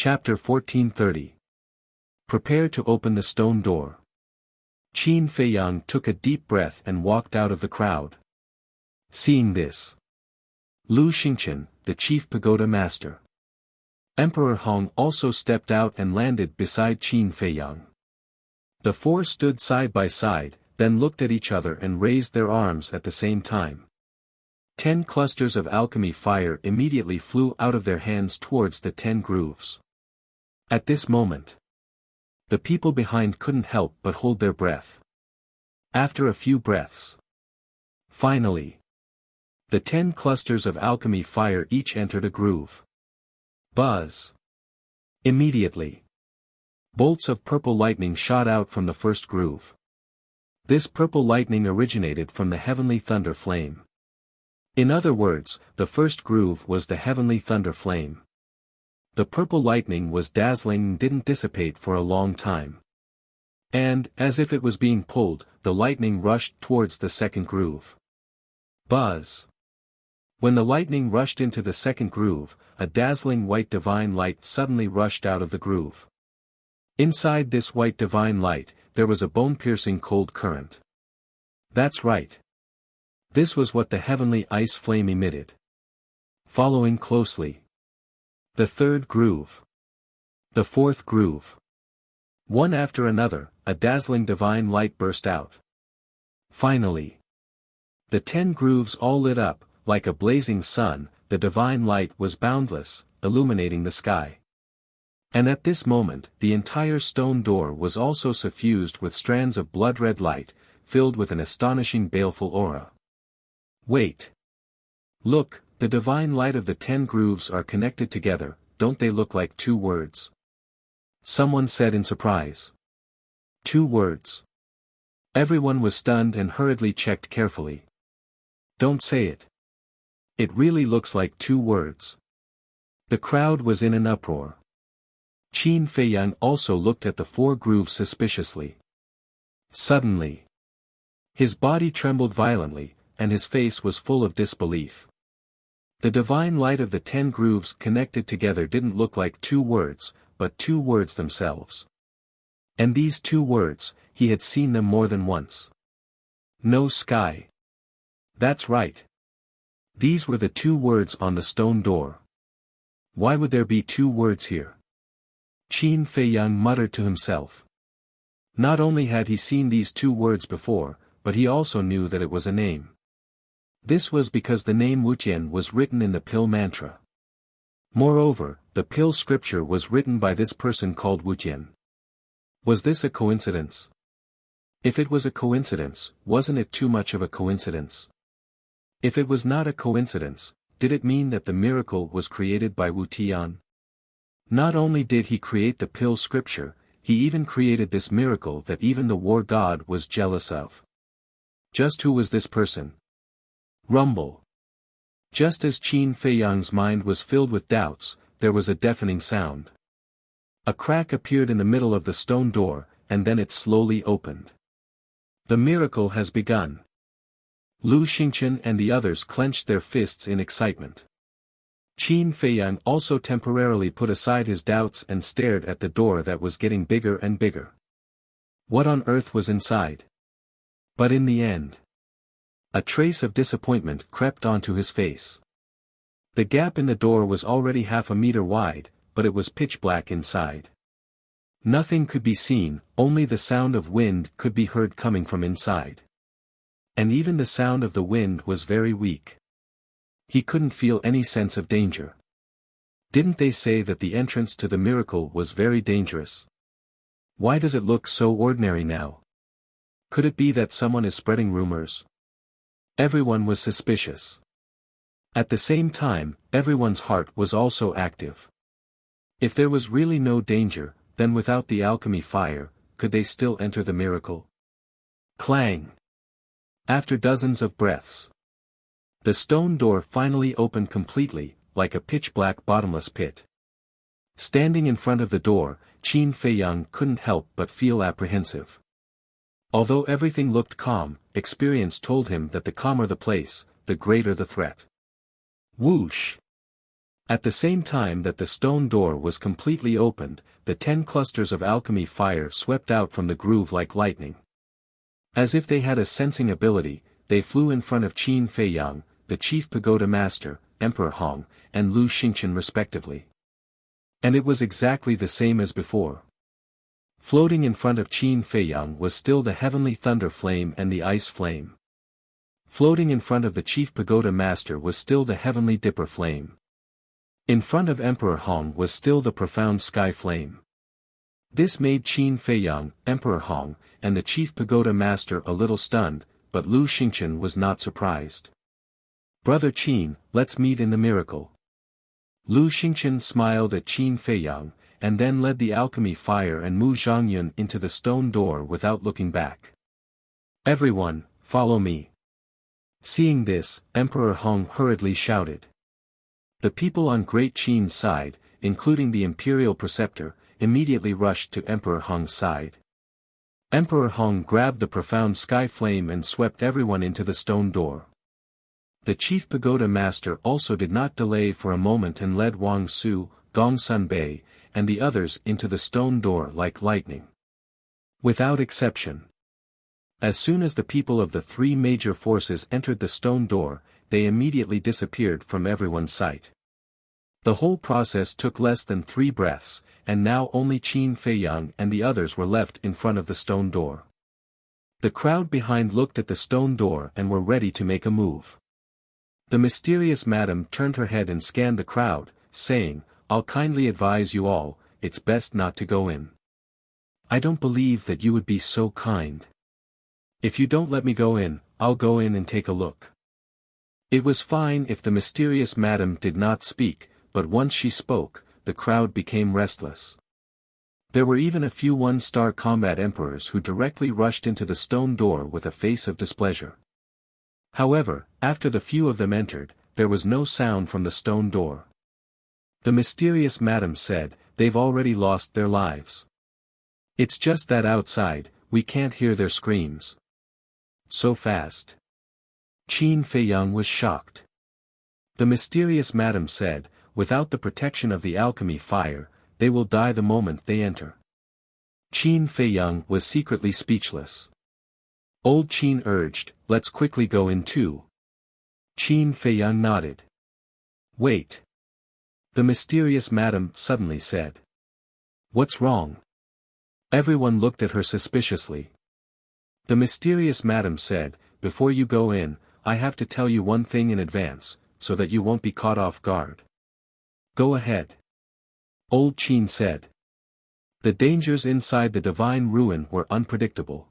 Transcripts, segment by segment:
Chapter 1430. Prepare to open the stone door. Qin Feiyang took a deep breath and walked out of the crowd. Seeing this, Lu Xingqian, the chief pagoda master, Emperor Hong also stepped out and landed beside Qin Feiyang. The four stood side by side, then looked at each other and raised their arms at the same time. 10 clusters of alchemy fire immediately flew out of their hands towards the 10 grooves. At this moment, the people behind couldn't help but hold their breath. After a few breaths, finally, the 10 clusters of alchemy fire each entered a groove. Buzz! Immediately, bolts of purple lightning shot out from the first groove. This purple lightning originated from the heavenly thunder flame. In other words, the first groove was the heavenly thunder flame. The purple lightning was dazzling and didn't dissipate for a long time. And, as if it was being pulled, the lightning rushed towards the second groove. Buzz! When the lightning rushed into the second groove, a dazzling white divine light suddenly rushed out of the groove. Inside this white divine light, there was a bone-piercing cold current. That's right. This was what the heavenly ice flame emitted. Following closely, the third groove, the fourth groove. One after another, a dazzling divine light burst out. Finally, the 10 grooves all lit up, like a blazing sun. The divine light was boundless, illuminating the sky. And at this moment, the entire stone door was also suffused with strands of blood-red light, filled with an astonishing baleful aura. Wait! Look, the divine light of the 10 grooves are connected together, don't they look like 2 words? Someone said in surprise. 2 words. Everyone was stunned and hurriedly checked carefully. Don't say it. It really looks like 2 words. The crowd was in an uproar. Qin Feiyang also looked at the 4 grooves suspiciously. Suddenly, his body trembled violently, and his face was full of disbelief. The divine light of the 10 grooves connected together didn't look like 2 words, but 2 words themselves. And these 2 words, he had seen them more than once. No sky. That's right. These were the 2 words on the stone door. Why would there be 2 words here? Qin Feiyang muttered to himself. Not only had he seen these 2 words before, but he also knew that it was a name. This was because the name Wuqian was written in the pill mantra. Moreover, the pill scripture was written by this person called Wuqian. Was this a coincidence? If it was a coincidence, wasn't it too much of a coincidence? If it was not a coincidence, did it mean that the miracle was created by Wu Tian? Not only did he create the pill scripture, he even created this miracle that even the war god was jealous of. Just who was this person? Rumble. Just as Qin Feiyang's mind was filled with doubts, there was a deafening sound. A crack appeared in the middle of the stone door, and then it slowly opened. The miracle has begun. Lu Xingqian and the others clenched their fists in excitement. Qin Feiyang also temporarily put aside his doubts and stared at the door that was getting bigger and bigger. What on earth was inside? But in the end, a trace of disappointment crept onto his face. The gap in the door was already half a meter wide, but it was pitch black inside. Nothing could be seen, only the sound of wind could be heard coming from inside. And even the sound of the wind was very weak. He couldn't feel any sense of danger. Didn't they say that the entrance to the miracle was very dangerous? Why does it look so ordinary now? Could it be that someone is spreading rumors? Everyone was suspicious. At the same time, everyone's heart was also active. If there was really no danger, then without the alchemy fire, could they still enter the miracle? Clang! After dozens of breaths, the stone door finally opened completely, like a pitch-black bottomless pit. Standing in front of the door, Qin Feiyang couldn't help but feel apprehensive. Although everything looked calm, experience told him that the calmer the place, the greater the threat. Whoosh! At the same time that the stone door was completely opened, the 10 clusters of alchemy fire swept out from the groove like lightning. As if they had a sensing ability, they flew in front of Qin Feiyang, the chief pagoda master, Emperor Hong, and Lu Xingqian respectively. And it was exactly the same as before. Floating in front of Qin Feiyang was still the heavenly thunder flame and the ice flame. Floating in front of the chief pagoda master was still the heavenly dipper flame. In front of Emperor Hong was still the profound sky flame. This made Qin Feiyang, Emperor Hong, and the chief pagoda master a little stunned, but Lu Xingqian was not surprised. "Brother Qin, let's meet in the miracle." Lu Xingqian smiled at Qin Feiyang, and then led the alchemy fire and Mu Zhongyun into the stone door without looking back. "Everyone, follow me." Seeing this, Emperor Hong hurriedly shouted. The people on Great Qin's side, including the imperial preceptor, immediately rushed to Emperor Hong's side. Emperor Hong grabbed the profound sky flame and swept everyone into the stone door. The chief pagoda master also did not delay for a moment and led Wang Su, Gong Sun Bei, and the others into the stone door like lightning. Without exception. As soon as the people of the 3 major forces entered the stone door, they immediately disappeared from everyone's sight. The whole process took less than 3 breaths, and now only Qin Feiyang and the others were left in front of the stone door. The crowd behind looked at the stone door and were ready to make a move. The mysterious madam turned her head and scanned the crowd, saying, "I'll kindly advise you all, it's best not to go in. I don't believe that you would be so kind. If you don't let me go in, I'll go in and take a look." It was fine if the mysterious madam did not speak, but once she spoke, the crowd became restless. There were even a few 1-star combat emperors who directly rushed into the stone door with a face of displeasure. However, after the few of them entered, there was no sound from the stone door. The mysterious madam said, "They've already lost their lives. It's just that outside, we can't hear their screams." So fast. Qin Feiyang was shocked. The mysterious madam said, "Without the protection of the alchemy fire, they will die the moment they enter." Qin Feiyang was secretly speechless. Old Qin urged, "Let's quickly go in too." Qin Feiyang nodded. "Wait." The mysterious madam suddenly said. "What's wrong?" Everyone looked at her suspiciously. The mysterious madam said, "Before you go in, I have to tell you one thing in advance, so that you won't be caught off guard." "Go ahead." Old Qin said. The dangers inside the divine ruin were unpredictable.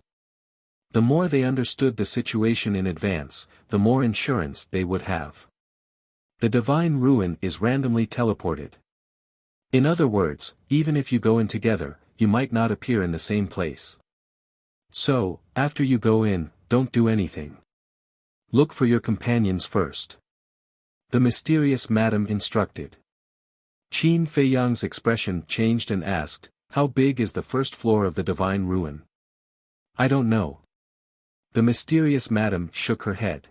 The more they understood the situation in advance, the more insurance they would have. The divine ruin is randomly teleported. In other words, even if you go in together, you might not appear in the same place. So, after you go in, don't do anything. Look for your companions first. The mysterious madam instructed. Qin Feiyang's expression changed and asked, "How big is the first floor of the divine ruin?" "I don't know." The mysterious madam shook her head.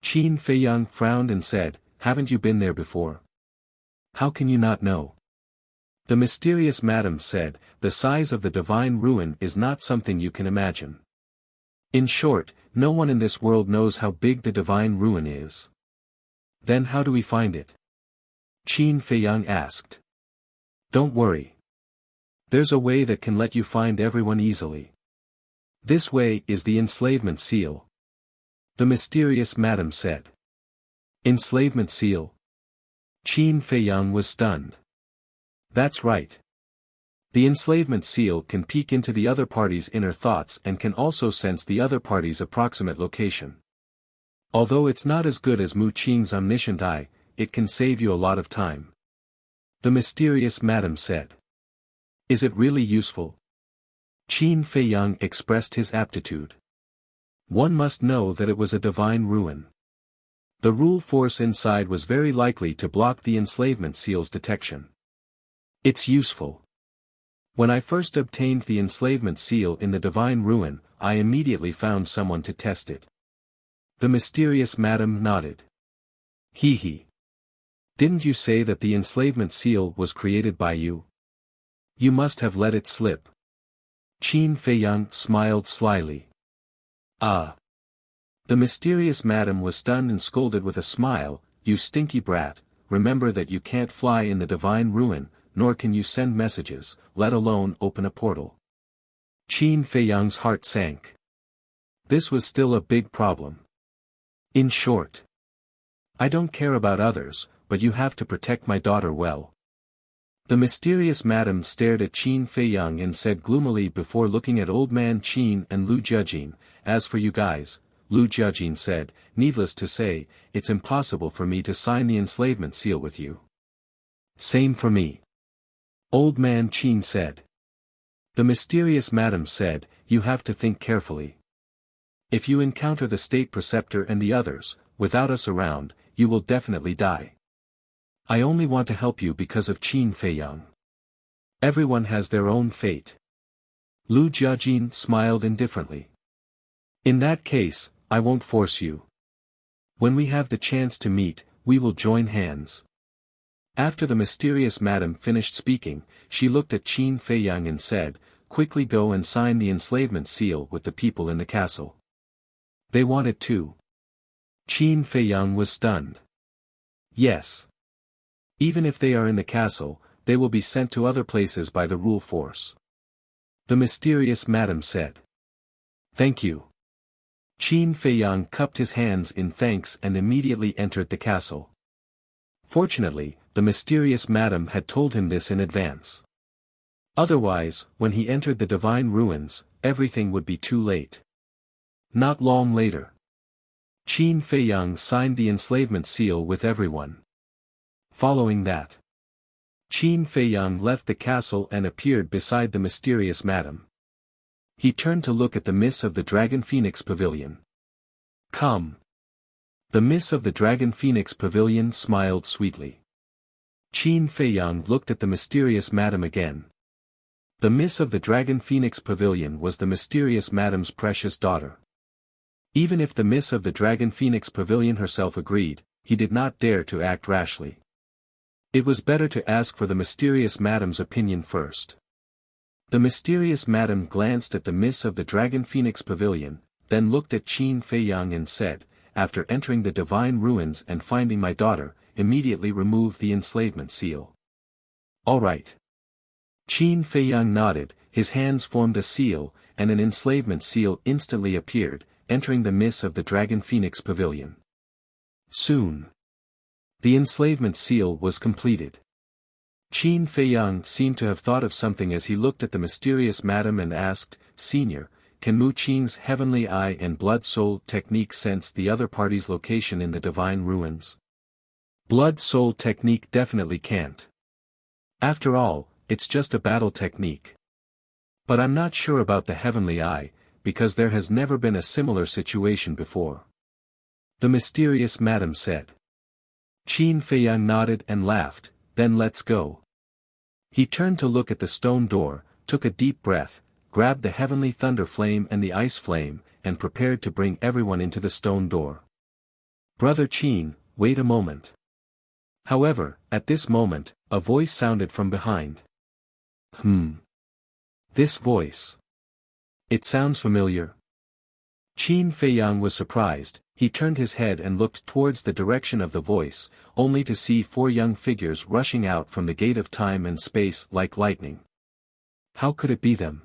Qin Feiyang frowned and said, "Haven't you been there before? How can you not know?" The mysterious madam said, "The size of the divine ruin is not something you can imagine. In short, no one in this world knows how big the divine ruin is." "Then how do we find it?" Qin Feiyang asked. "Don't worry. There's a way that can let you find everyone easily. This way is the enslavement seal." The mysterious madam said. "Enslavement seal?" Qin Feiyang was stunned. "That's right. The enslavement seal can peek into the other party's inner thoughts and can also sense the other party's approximate location. Although it's not as good as Mu Qing's omniscient eye, it can save you a lot of time." The mysterious madam said. "Is it really useful?" Qin Feiyang expressed his aptitude. One must know that it was a divine ruin. The rule force inside was very likely to block the enslavement seal's detection. "It's useful. When I first obtained the enslavement seal in the divine ruin, I immediately found someone to test it." The mysterious madam nodded. Hee hee. Didn't you say that the enslavement seal was created by you? You must have let it slip. Qin Feiyang smiled slyly. Ah. The mysterious madam was stunned and scolded with a smile. You stinky brat, remember that you can't fly in the divine ruin, nor can you send messages, let alone open a portal. Qin Feiyang's heart sank. This was still a big problem. In short, I don't care about others, but you have to protect my daughter well. The mysterious madam stared at Qin Feiyang and said gloomily before looking at old man Qin and Lu Jiajin, as for you guys, Lu Jiajin said, needless to say, it's impossible for me to sign the enslavement seal with you. Same for me. Old man Qin said. The mysterious madam said, you have to think carefully. If you encounter the state preceptor and the others, without us around, you will definitely die. I only want to help you because of Qin Feiyang. Everyone has their own fate. Lu Jiajin smiled indifferently. In that case, I won't force you. When we have the chance to meet, we will join hands. After the mysterious madam finished speaking, she looked at Qin Feiyang and said, quickly go and sign the enslavement seal with the people in the castle. They want it too. Qin Feiyang was stunned. Yes. Even if they are in the castle, they will be sent to other places by the rule force. The mysterious madam said. Thank you. Qin Feiyang cupped his hands in thanks and immediately entered the castle. Fortunately, the mysterious madam had told him this in advance. Otherwise, when he entered the divine ruins, everything would be too late. Not long later, Qin Feiyang signed the enslavement seal with everyone. Following that, Qin Feiyang left the castle and appeared beside the mysterious madam. He turned to look at the miss of the Dragon Phoenix Pavilion. Come. The miss of the Dragon Phoenix Pavilion smiled sweetly. Qin Feiyang looked at the mysterious madam again. The miss of the Dragon Phoenix Pavilion was the mysterious madam's precious daughter. Even if the miss of the Dragon Phoenix Pavilion herself agreed, he did not dare to act rashly. It was better to ask for the mysterious madam's opinion first. The mysterious madam glanced at the miss of the Dragon Phoenix Pavilion, then looked at Qin Feiyang and said, after entering the divine ruins and finding my daughter, immediately remove the enslavement seal. All right. Qin Feiyang nodded, his hands formed a seal, and an enslavement seal instantly appeared, entering the miss of the Dragon Phoenix Pavilion. Soon, the enslavement seal was completed. Qin Feiyang seemed to have thought of something as he looked at the mysterious madam and asked, Senior, can Mu Qing's heavenly eye and blood-soul technique sense the other party's location in the divine ruins? Blood-soul technique definitely can't. After all, it's just a battle technique. But I'm not sure about the heavenly eye, because there has never been a similar situation before. The mysterious madam said. Qin Feiyang nodded and laughed, then let's go. He turned to look at the stone door, took a deep breath, grabbed the heavenly thunder flame and the ice flame, and prepared to bring everyone into the stone door. Brother Qin, wait a moment. However, at this moment, a voice sounded from behind. This voice. It sounds familiar. Qin Feiyang was surprised. He turned his head and looked towards the direction of the voice, only to see 4 young figures rushing out from the gate of time and space like lightning. How could it be them?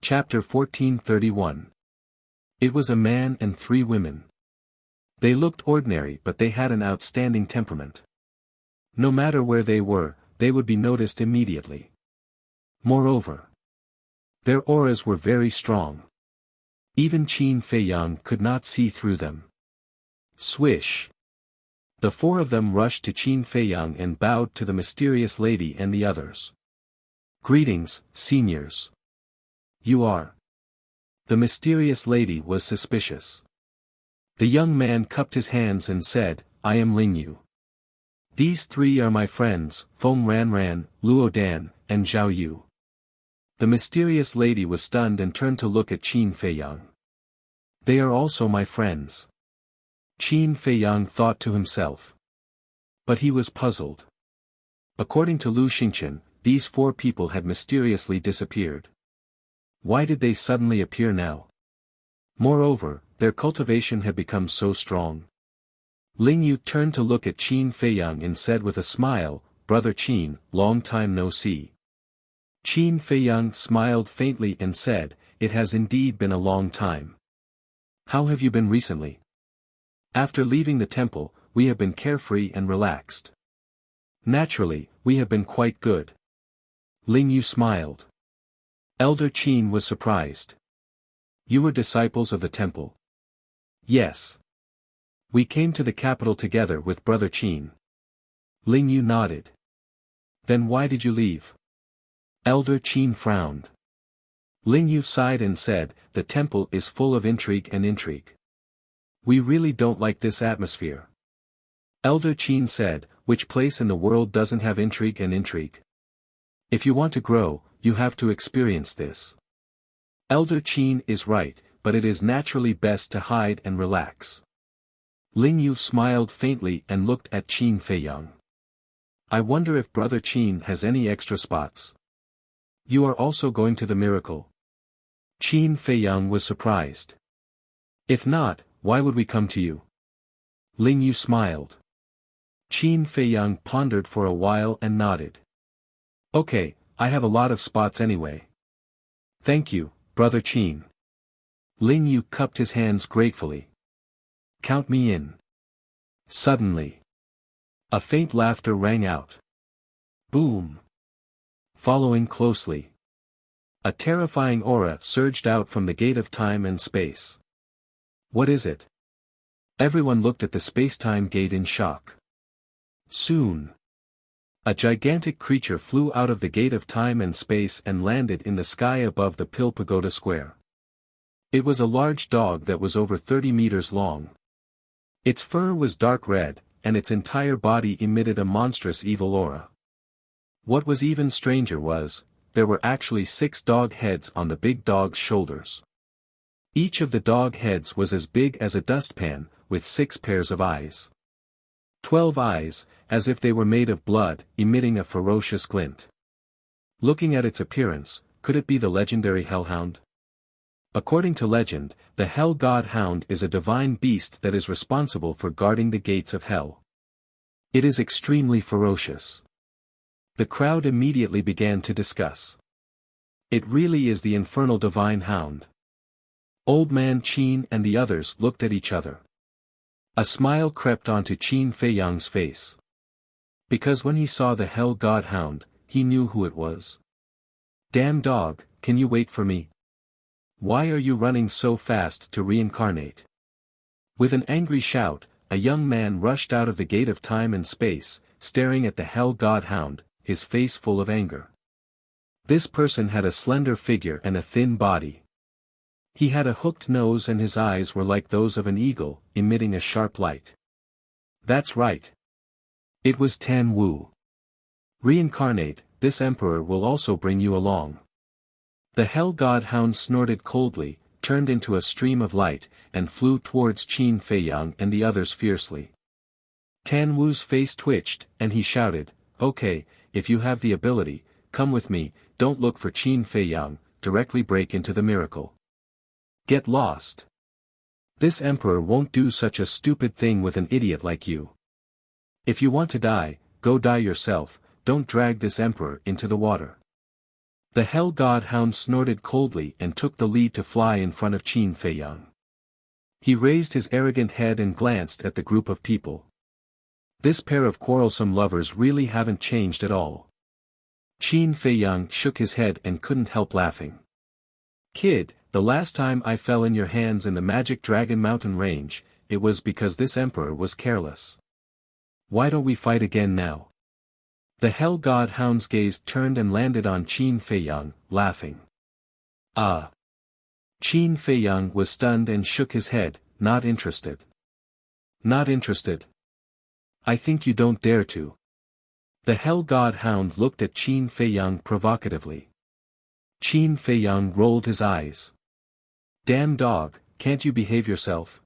Chapter 1431. It was a man and 3 women. They looked ordinary but they had an outstanding temperament. No matter where they were, they would be noticed immediately. Moreover, their auras were very strong. Even Qin Feiyang could not see through them. Swish! The 4 of them rushed to Qin Feiyang and bowed to the mysterious lady and the others. Greetings, seniors. You are. The mysterious lady was suspicious. The young man cupped his hands and said, I am Ling Yu. These 3 are my friends, Feng Ranran, Luo Dan, and Zhao Yu. The mysterious lady was stunned and turned to look at Qin Feiyang. They are also my friends. Qin Feiyang thought to himself. But he was puzzled. According to Lu Xingchen, these 4 people had mysteriously disappeared. Why did they suddenly appear now? Moreover, their cultivation had become so strong. Ling Yu turned to look at Qin Feiyang and said with a smile, "Brother Qin, long time no see." Qin Feiyang smiled faintly and said, "It has indeed been a long time. How have you been recently?" "After leaving the temple, we have been carefree and relaxed." "Naturally, we have been quite good." Ling Yu smiled. Elder Qin was surprised. "You were disciples of the temple?" "Yes. We came to the capital together with Brother Qin." Ling Yu nodded. "Then why did you leave?" Elder Qin frowned. Ling Yu sighed and said, "The temple is full of intrigue and intrigue. We really don't like this atmosphere." Elder Qin said, "Which place in the world doesn't have intrigue and intrigue? If you want to grow, you have to experience this." Elder Qin is right, but it is naturally best to hide and relax. Ling Yu smiled faintly and looked at Qin Feiyang. "I wonder if Brother Qin has any extra spots." "You are also going to the miracle?" Qin Feiyang was surprised. "If not, why would we come to you?" Ling Yu smiled. Qin Feiyang pondered for a while and nodded. "Okay, I have a lot of spots anyway." "Thank you, Brother Qin." Ling Yu cupped his hands gratefully. "Count me in." Suddenly, a faint laughter rang out. Boom! Following closely, a terrifying aura surged out from the gate of time and space. "What is it?" Everyone looked at the space-time gate in shock. Soon, a gigantic creature flew out of the gate of time and space and landed in the sky above the Pill Pagoda Square. It was a large dog that was over 30 meters long. Its fur was dark red, and its entire body emitted a monstrous evil aura. What was even stranger was, there were actually 6 dog heads on the big dog's shoulders. Each of the dog heads was as big as a dustpan, with 6 pairs of eyes. 12 eyes, as if they were made of blood, emitting a ferocious glint. Looking at its appearance, could it be the legendary hellhound? According to legend, the Hell God Hound is a divine beast that is responsible for guarding the gates of hell. It is extremely ferocious. The crowd immediately began to discuss. It really is the infernal divine hound. Old Man Qin and the others looked at each other. A smile crept onto Qin Feiyang's face. Because when he saw the Hell God Hound, he knew who it was. "Damn dog, can you wait for me? Why are you running so fast to reincarnate?" With an angry shout, a young man rushed out of the gate of time and space, staring at the Hell God Hound, his face full of anger. This person had a slender figure and a thin body. He had a hooked nose and his eyes were like those of an eagle, emitting a sharp light. That's right. It was Tan Wu. "Reincarnate, this emperor will also bring you along." The Hell God Hound snorted coldly, turned into a stream of light, and flew towards Qin Feiyang and the others fiercely. Tan Wu's face twitched, and he shouted, "Okay, if you have the ability, come with me, don't look for Qin Feiyang, directly break into the miracle. Get lost. This emperor won't do such a stupid thing with an idiot like you. If you want to die, go die yourself, don't drag this emperor into the water." The Hell God Hound snorted coldly and took the lead to fly in front of Qin Feiyang. He raised his arrogant head and glanced at the group of people. This pair of quarrelsome lovers really haven't changed at all. Qin Feiyang shook his head and couldn't help laughing. "Kid, the last time I fell in your hands in the Magic Dragon Mountain Range, it was because this emperor was careless. Why don't we fight again now?" The Hell God Hound's gaze turned and landed on Qin Feiyang, laughing. "Ah." Qin Feiyang was stunned and shook his head, not interested. "Not interested? I think you don't dare to." The Hell God Hound looked at Qin Feiyang provocatively. Qin Feiyang rolled his eyes. "Damn dog, can't you behave yourself?"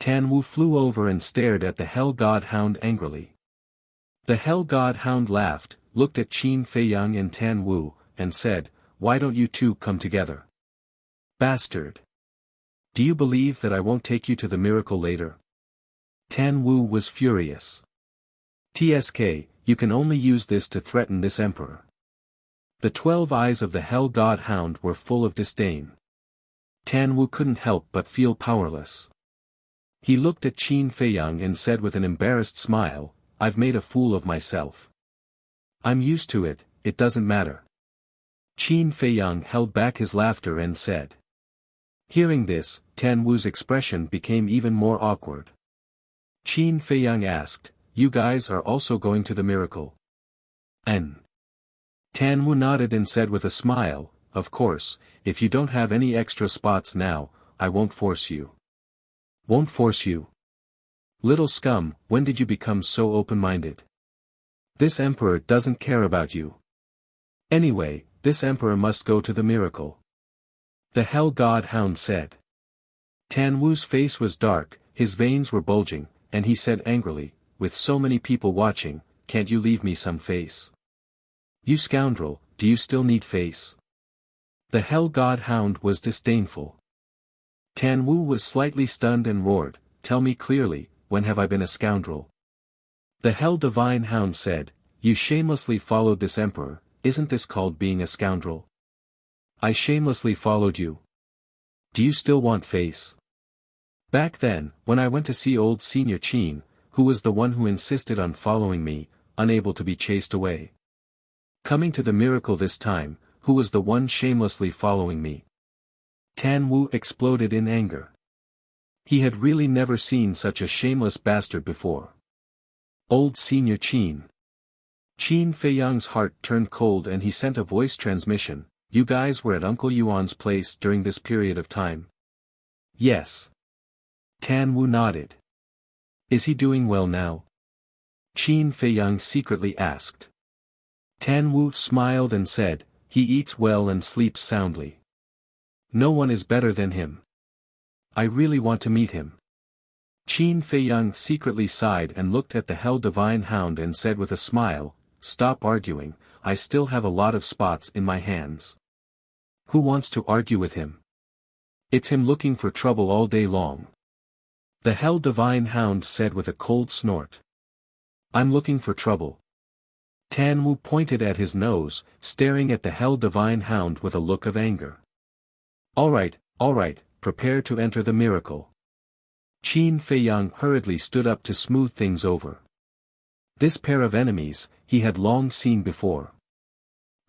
Tan Wu flew over and stared at the Hell God Hound angrily. The Hell God Hound laughed, looked at Qin Feiyang and Tan Wu, and said, "Why don't you two come together? Bastard! Do you believe that I won't take you to the miracle later?" Tan Wu was furious. "TSK, you can only use this to threaten this emperor." The 12 eyes of the Hell God Hound were full of disdain. Tan Wu couldn't help but feel powerless. He looked at Qin Feiyang and said with an embarrassed smile, "I've made a fool of myself. I'm used to it, it doesn't matter." Qin Feiyang held back his laughter and said. Hearing this, Tan Wu's expression became even more awkward. Qin Feiyang asked, "You guys are also going to the miracle?" "N." Tan Wu nodded and said with a smile, "Of course, if you don't have any extra spots now, I won't force you." "Won't force you? Little scum, when did you become so open-minded? This emperor doesn't care about you. Anyway, this emperor must go to the miracle," the Hell God Hound said. Tan Wu's face was dark, his veins were bulging, and he said angrily, "With so many people watching, can't you leave me some face? You scoundrel, do you still need face?" The Hell God Hound was disdainful. Tan Wu was slightly stunned and roared, "Tell me clearly, when have I been a scoundrel?" The Hell Divine Hound said, "You shamelessly followed this emperor, isn't this called being a scoundrel? I shamelessly followed you. Do you still want face? Back then, when I went to see old Senior Qin, who was the one who insisted on following me, unable to be chased away. Coming to the miracle this time, who was the one shamelessly following me?" Tan Wu exploded in anger. He had really never seen such a shameless bastard before. Old Senior Qin. Qin Feiyang's heart turned cold and he sent a voice transmission, "You guys were at Uncle Yuan's place during this period of time?" "Yes." Tan Wu nodded. "Is he doing well now?" Qin Feiyang secretly asked. Tan Wu smiled and said, "He eats well and sleeps soundly. No one is better than him. I really want to meet him." Qin Feiyang secretly sighed and looked at the Hell Divine Hound and said with a smile, "Stop arguing, I still have a lot of spots in my hands. Who wants to argue with him? It's him looking for trouble all day long." The Hell Divine Hound said with a cold snort. "I'm looking for trouble." Tan Wu pointed at his nose, staring at the Hell Divine Hound with a look of anger. All right, prepare to enter the miracle." Qin Feiyang hurriedly stood up to smooth things over. This pair of enemies, he had long seen before.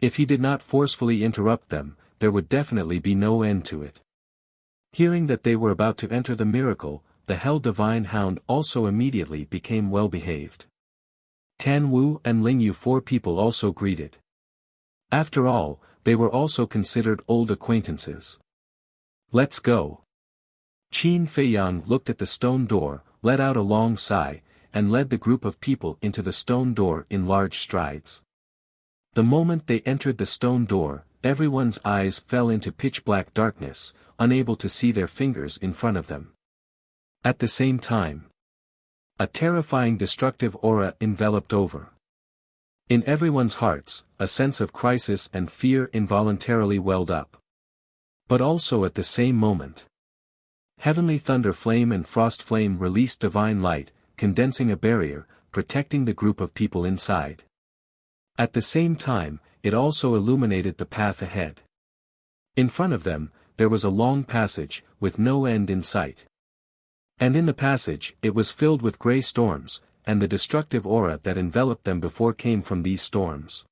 If he did not forcefully interrupt them, there would definitely be no end to it. Hearing that they were about to enter the miracle, the Hell Divine Hound also immediately became well-behaved. Tan Wu and Ling Yu, 4 people also greeted. After all, they were also considered old acquaintances. "Let's go." Qin Feiyang looked at the stone door, let out a long sigh, and led the group of people into the stone door in large strides. The moment they entered the stone door, everyone's eyes fell into pitch-black darkness, unable to see their fingers in front of them. At the same time, a terrifying destructive aura enveloped over. In everyone's hearts, a sense of crisis and fear involuntarily welled up. But also at the same moment, Heavenly Thunder Flame and Frost Flame released divine light, condensing a barrier, protecting the group of people inside. At the same time, it also illuminated the path ahead. In front of them, there was a long passage, with no end in sight. And in the passage, it was filled with grey storms, and the destructive aura that enveloped them before came from these storms.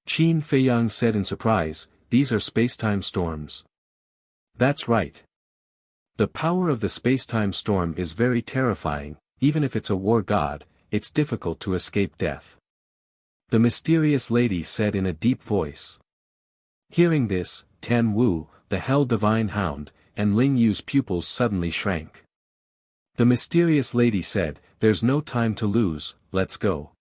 Qin Feiyang said in surprise, "These are space-time storms." "That's right. The power of the space-time storm is very terrifying, even if it's a war god, it's difficult to escape death," the mysterious lady said in a deep voice. Hearing this, Tan Wu, the Hell Divine Hound, and Ling Yu's pupils suddenly shrank. The mysterious lady said, "There's no time to lose, let's go."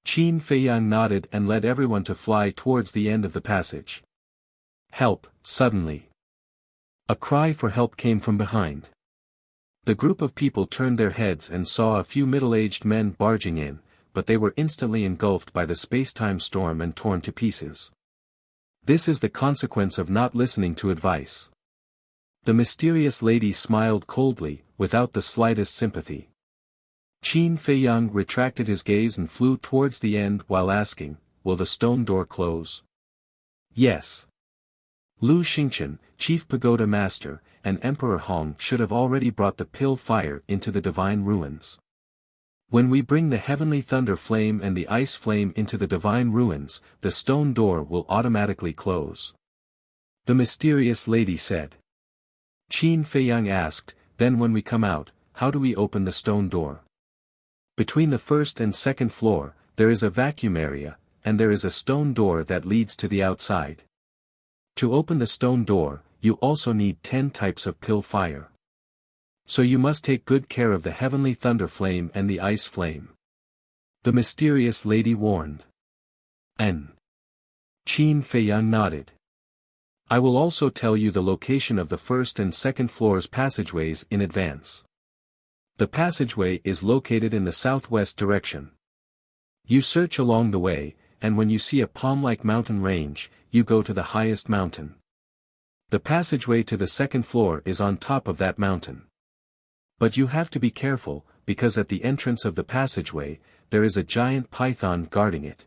Qin Feiyang nodded and led everyone to fly towards the end of the passage. "Help!" Suddenly, a cry for help came from behind. The group of people turned their heads and saw a few middle-aged men barging in, but they were instantly engulfed by the space-time storm and torn to pieces. This is the consequence of not listening to advice. The mysterious lady smiled coldly, without the slightest sympathy. Qin Feiyang retracted his gaze and flew towards the end while asking, "Will the stone door close?" "Yes." Lu Xingchen, chief pagoda master, and Emperor Hong should have already brought the pill fire into the divine ruins. When we bring the heavenly thunder flame and the ice flame into the divine ruins, the stone door will automatically close. The mysterious lady said. Qin Feiyang asked, "Then when we come out, how do we open the stone door?" "Between the first and second floor, there is a vacuum area, and there is a stone door that leads to the outside. To open the stone door, you also need 10 types of pill fire. So you must take good care of the heavenly thunder flame and the ice flame," the mysterious lady warned. Qin Feiyang nodded. "I will also tell you the location of the first and second floors passageways in advance. The passageway is located in the southwest direction. You search along the way, and when you see a palm-like mountain range, you go to the highest mountain. The passageway to the second floor is on top of that mountain. But you have to be careful, because at the entrance of the passageway, there is a giant python guarding it,"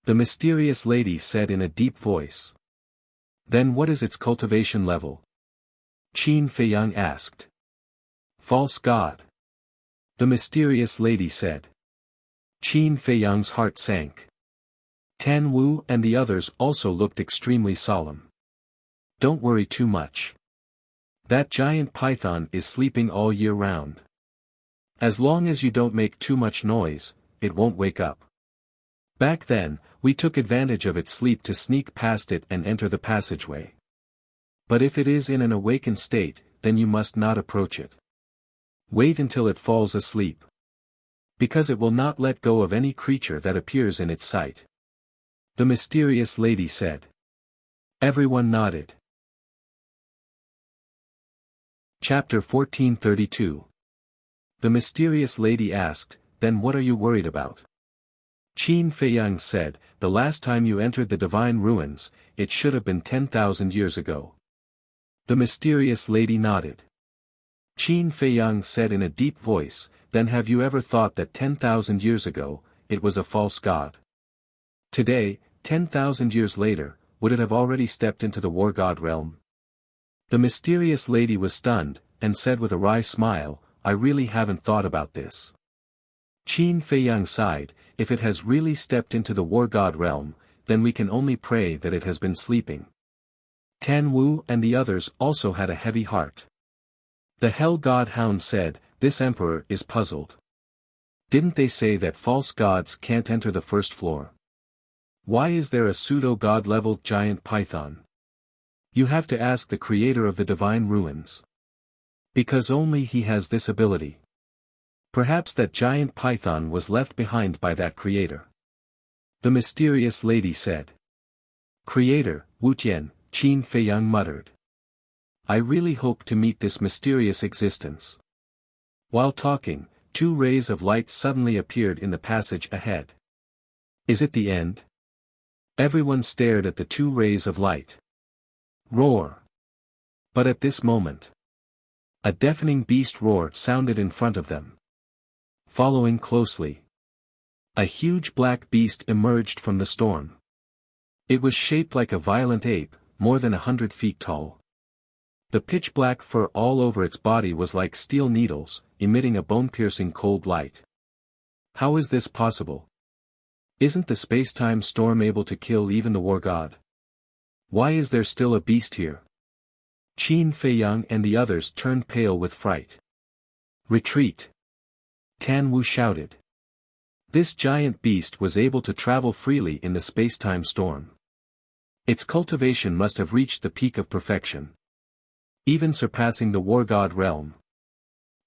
the mysterious lady said in a deep voice. "Then what is its cultivation level?" Qin Feiyang asked. "False god," the mysterious lady said. Qin Feiyang's heart sank. Tan Wu and the others also looked extremely solemn. "Don't worry too much. That giant python is sleeping all year round. As long as you don't make too much noise, it won't wake up. Back then, we took advantage of its sleep to sneak past it and enter the passageway. But if it is in an awakened state, then you must not approach it. Wait until it falls asleep. Because it will not let go of any creature that appears in its sight," the mysterious lady said. Everyone nodded. Chapter 1432. The mysterious lady asked, "Then what are you worried about?" Qin Feiyang said, "The last time you entered the divine ruins, it should have been 10,000 years ago." The mysterious lady nodded. Qin Feiyang said in a deep voice, "Then have you ever thought that 10,000 years ago, it was a false god? Today, 10,000 years later, would it have already stepped into the war god realm?" The mysterious lady was stunned, and said with a wry smile, "I really haven't thought about this." Qin Feiyang sighed, "If it has really stepped into the war god realm, then we can only pray that it has been sleeping." Tan Wu and the others also had a heavy heart. The Hell God Hound said, "This emperor is puzzled. Didn't they say that false gods can't enter the first floor? Why is there a pseudo-god-level giant python? You have to ask the creator of the divine ruins. Because only he has this ability. Perhaps that giant python was left behind by that creator," the mysterious lady said. "Creator, Wuqian," Qin Feiyang muttered. "I really hope to meet this mysterious existence." While talking, 2 rays of light suddenly appeared in the passage ahead. "Is it the end?" Everyone stared at the 2 rays of light. Roar! But at this moment, a deafening beast roar sounded in front of them. Following closely, a huge black beast emerged from the storm. It was shaped like a violent ape, more than 100 feet tall. The pitch-black fur all over its body was like steel needles, emitting a bone-piercing cold light. How is this possible? Isn't the space-time storm able to kill even the war god? Why is there still a beast here? Qin Feiyang and the others turned pale with fright. "Retreat!" Tan Wu shouted. This giant beast was able to travel freely in the space-time storm. Its cultivation must have reached the peak of perfection, even surpassing the war god realm.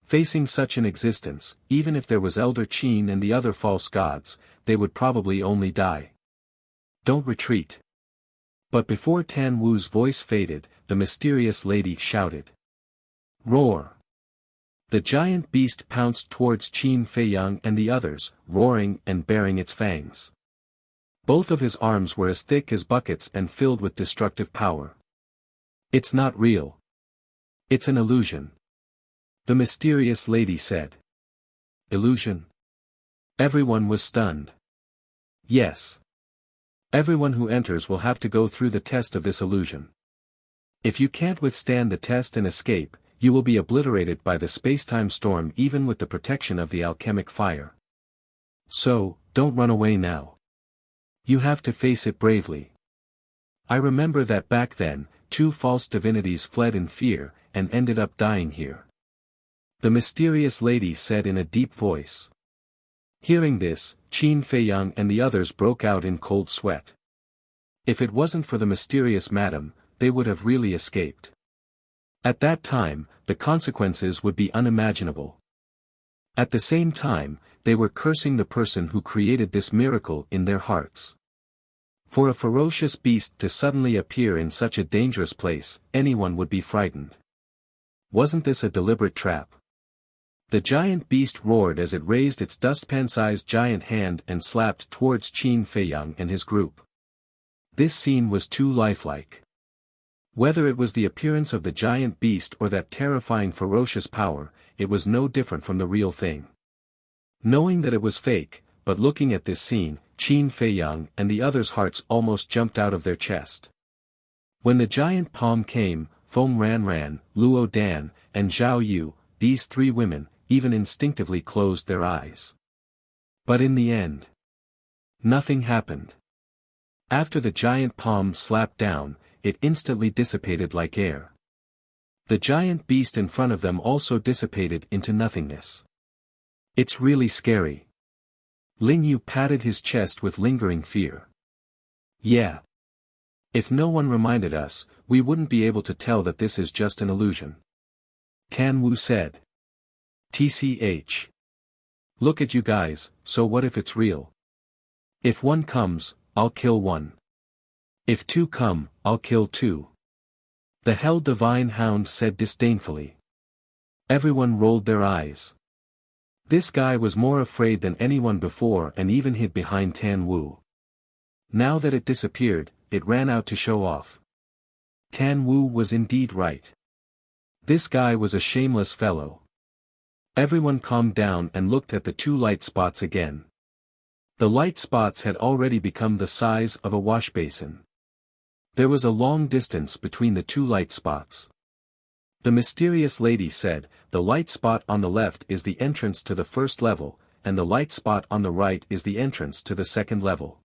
Facing such an existence, even if there was Elder Qin and the other false gods, they would probably only die. "Don't retreat." But before Tan Wu's voice faded, the mysterious lady shouted. "Roar!" The giant beast pounced towards Qin Feiyang and the others, roaring and baring its fangs. Both of his arms were as thick as buckets and filled with destructive power. "It's not real. It's an illusion," the mysterious lady said. "Illusion?" Everyone was stunned. "Yes. Everyone who enters will have to go through the test of this illusion. If you can't withstand the test and escape, you will be obliterated by the space-time storm even with the protection of the alchemic fire. So, don't run away now. You have to face it bravely. I remember that back then, 2 false divinities fled in fear, and ended up dying here," the mysterious lady said in a deep voice. Hearing this, Qin Feiyang and the others broke out in cold sweat. If it wasn't for the mysterious madam, they would have really escaped. At that time, the consequences would be unimaginable. At the same time, they were cursing the person who created this miracle in their hearts. For a ferocious beast to suddenly appear in such a dangerous place, anyone would be frightened. Wasn't this a deliberate trap? The giant beast roared as it raised its dustpan-sized giant hand and slapped towards Qin Feiyang and his group. This scene was too lifelike. Whether it was the appearance of the giant beast or that terrifying ferocious power, it was no different from the real thing. Knowing that it was fake, but looking at this scene, Qin Feiyang and the others' hearts almost jumped out of their chest. When the giant palm came, Feng Ran, Luo Dan, and Zhao Yu, these 3 women, even instinctively closed their eyes. But in the end, nothing happened. After the giant palm slapped down, it instantly dissipated like air. The giant beast in front of them also dissipated into nothingness. "It's really scary." Ling Yu patted his chest with lingering fear. "Yeah. If no one reminded us, we wouldn't be able to tell that this is just an illusion," Tan Wu said. "TCH. Look at you guys, so what if it's real? If 1 comes, I'll kill 1. If 2 come, I'll kill 2. The Hell Divine Hound said disdainfully. Everyone rolled their eyes. This guy was more afraid than anyone before and even hid behind Tan Wu. Now that it disappeared, it ran out to show off. Tan Wu was indeed right. This guy was a shameless fellow. Everyone calmed down and looked at the 2 light spots again. The light spots had already become the size of a wash basin. There was a long distance between the 2 light spots. The mysterious lady said, "The light spot on the left is the entrance to the first level, and the light spot on the right is the entrance to the second level.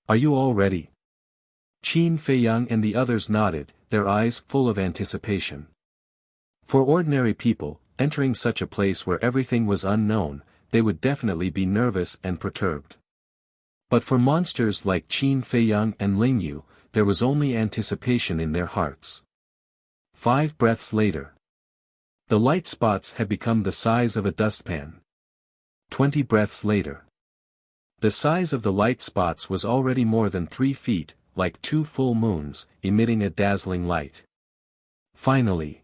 Are you all ready?" Qin Feiyang and the others nodded, their eyes full of anticipation. For ordinary people, entering such a place where everything was unknown, they would definitely be nervous and perturbed. But for monsters like Qin Feiyang and Ling Yu, there was only anticipation in their hearts. 5 breaths later. The light spots had become the size of a dustpan. 20 breaths later. The size of the light spots was already more than 3 feet, like 2 full moons, emitting a dazzling light. Finally,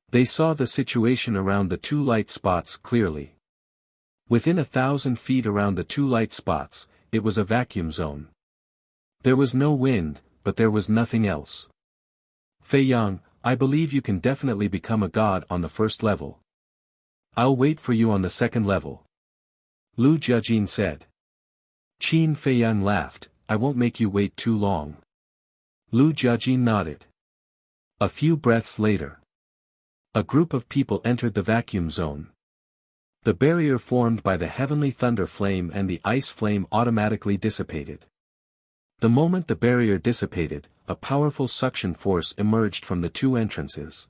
they saw the situation around the 2 light spots clearly. Within 1,000 feet around the 2 light spots, it was a vacuum zone. There was no wind, but there was nothing else. "Feiyang, I believe you can definitely become a god on the first level. I'll wait for you on the second level," Lu Jiajin said. Qin Feiyang laughed, "I won't make you wait too long." Lu Jiajin nodded. A few breaths later. A group of people entered the vacuum zone. The barrier formed by the heavenly thunder flame and the ice flame automatically dissipated. The moment the barrier dissipated, a powerful suction force emerged from the 2 entrances.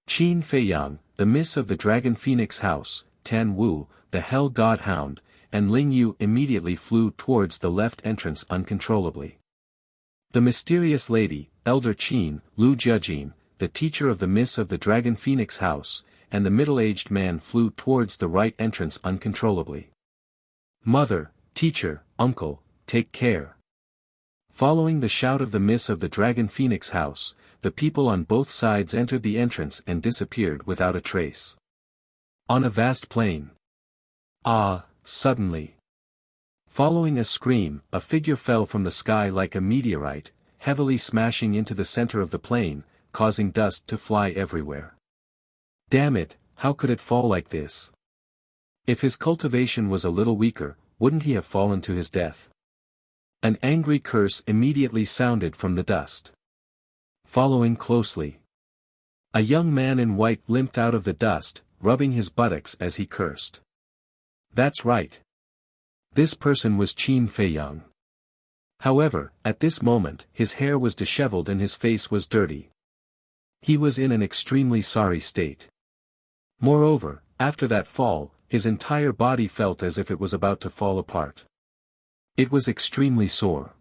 Qin Feiyang, the Miss of the Dragon Phoenix House, Tan Wu, the Hell God Hound, and Ling Yu immediately flew towards the left entrance uncontrollably. The mysterious lady, Elder Qin, Lu Jiajin, the teacher of the Miss of the Dragon Phoenix House, and the middle-aged man flew towards the right entrance uncontrollably. "Mother, teacher, uncle, take care." Following the shout of the Miss of the Dragon Phoenix House, the people on both sides entered the entrance and disappeared without a trace. On a vast plain. Ah, suddenly. Following a scream, a figure fell from the sky like a meteorite, heavily smashing into the center of the plain, causing dust to fly everywhere. Damn it, how could it fall like this? If his cultivation was a little weaker, wouldn't he have fallen to his death? An angry curse immediately sounded from the dust. Following closely. A young man in white limped out of the dust, rubbing his buttocks as he cursed. That's right. This person was Qin Feiyang. However, at this moment, his hair was disheveled and his face was dirty. He was in an extremely sorry state. Moreover, after that fall, his entire body felt as if it was about to fall apart. It was extremely sore.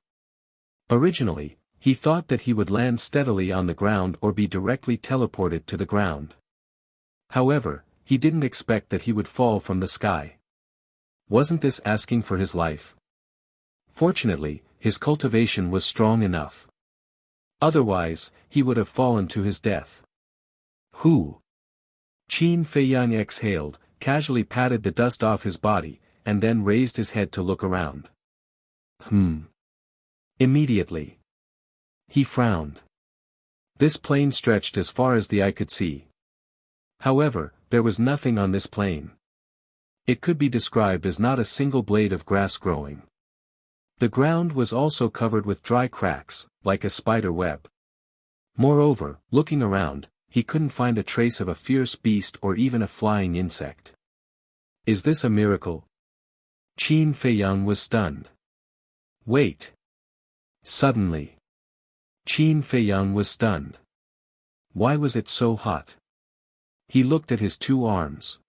Originally, he thought that he would land steadily on the ground or be directly teleported to the ground. However, he didn't expect that he would fall from the sky. Wasn't this asking for his life? Fortunately, his cultivation was strong enough. Otherwise, he would have fallen to his death. Who? Qin Feiyang exhaled, casually patted the dust off his body, and then raised his head to look around. Immediately. He frowned. This plain stretched as far as the eye could see. However, there was nothing on this plain. It could be described as not a single blade of grass growing. The ground was also covered with dry cracks, like a spider web. Moreover, looking around, he couldn't find a trace of a fierce beast or even a flying insect. Is this a miracle? Qin Feiyang was stunned. Wait. Suddenly. Qin Feiyang was stunned. Why was it so hot? He looked at his two arms.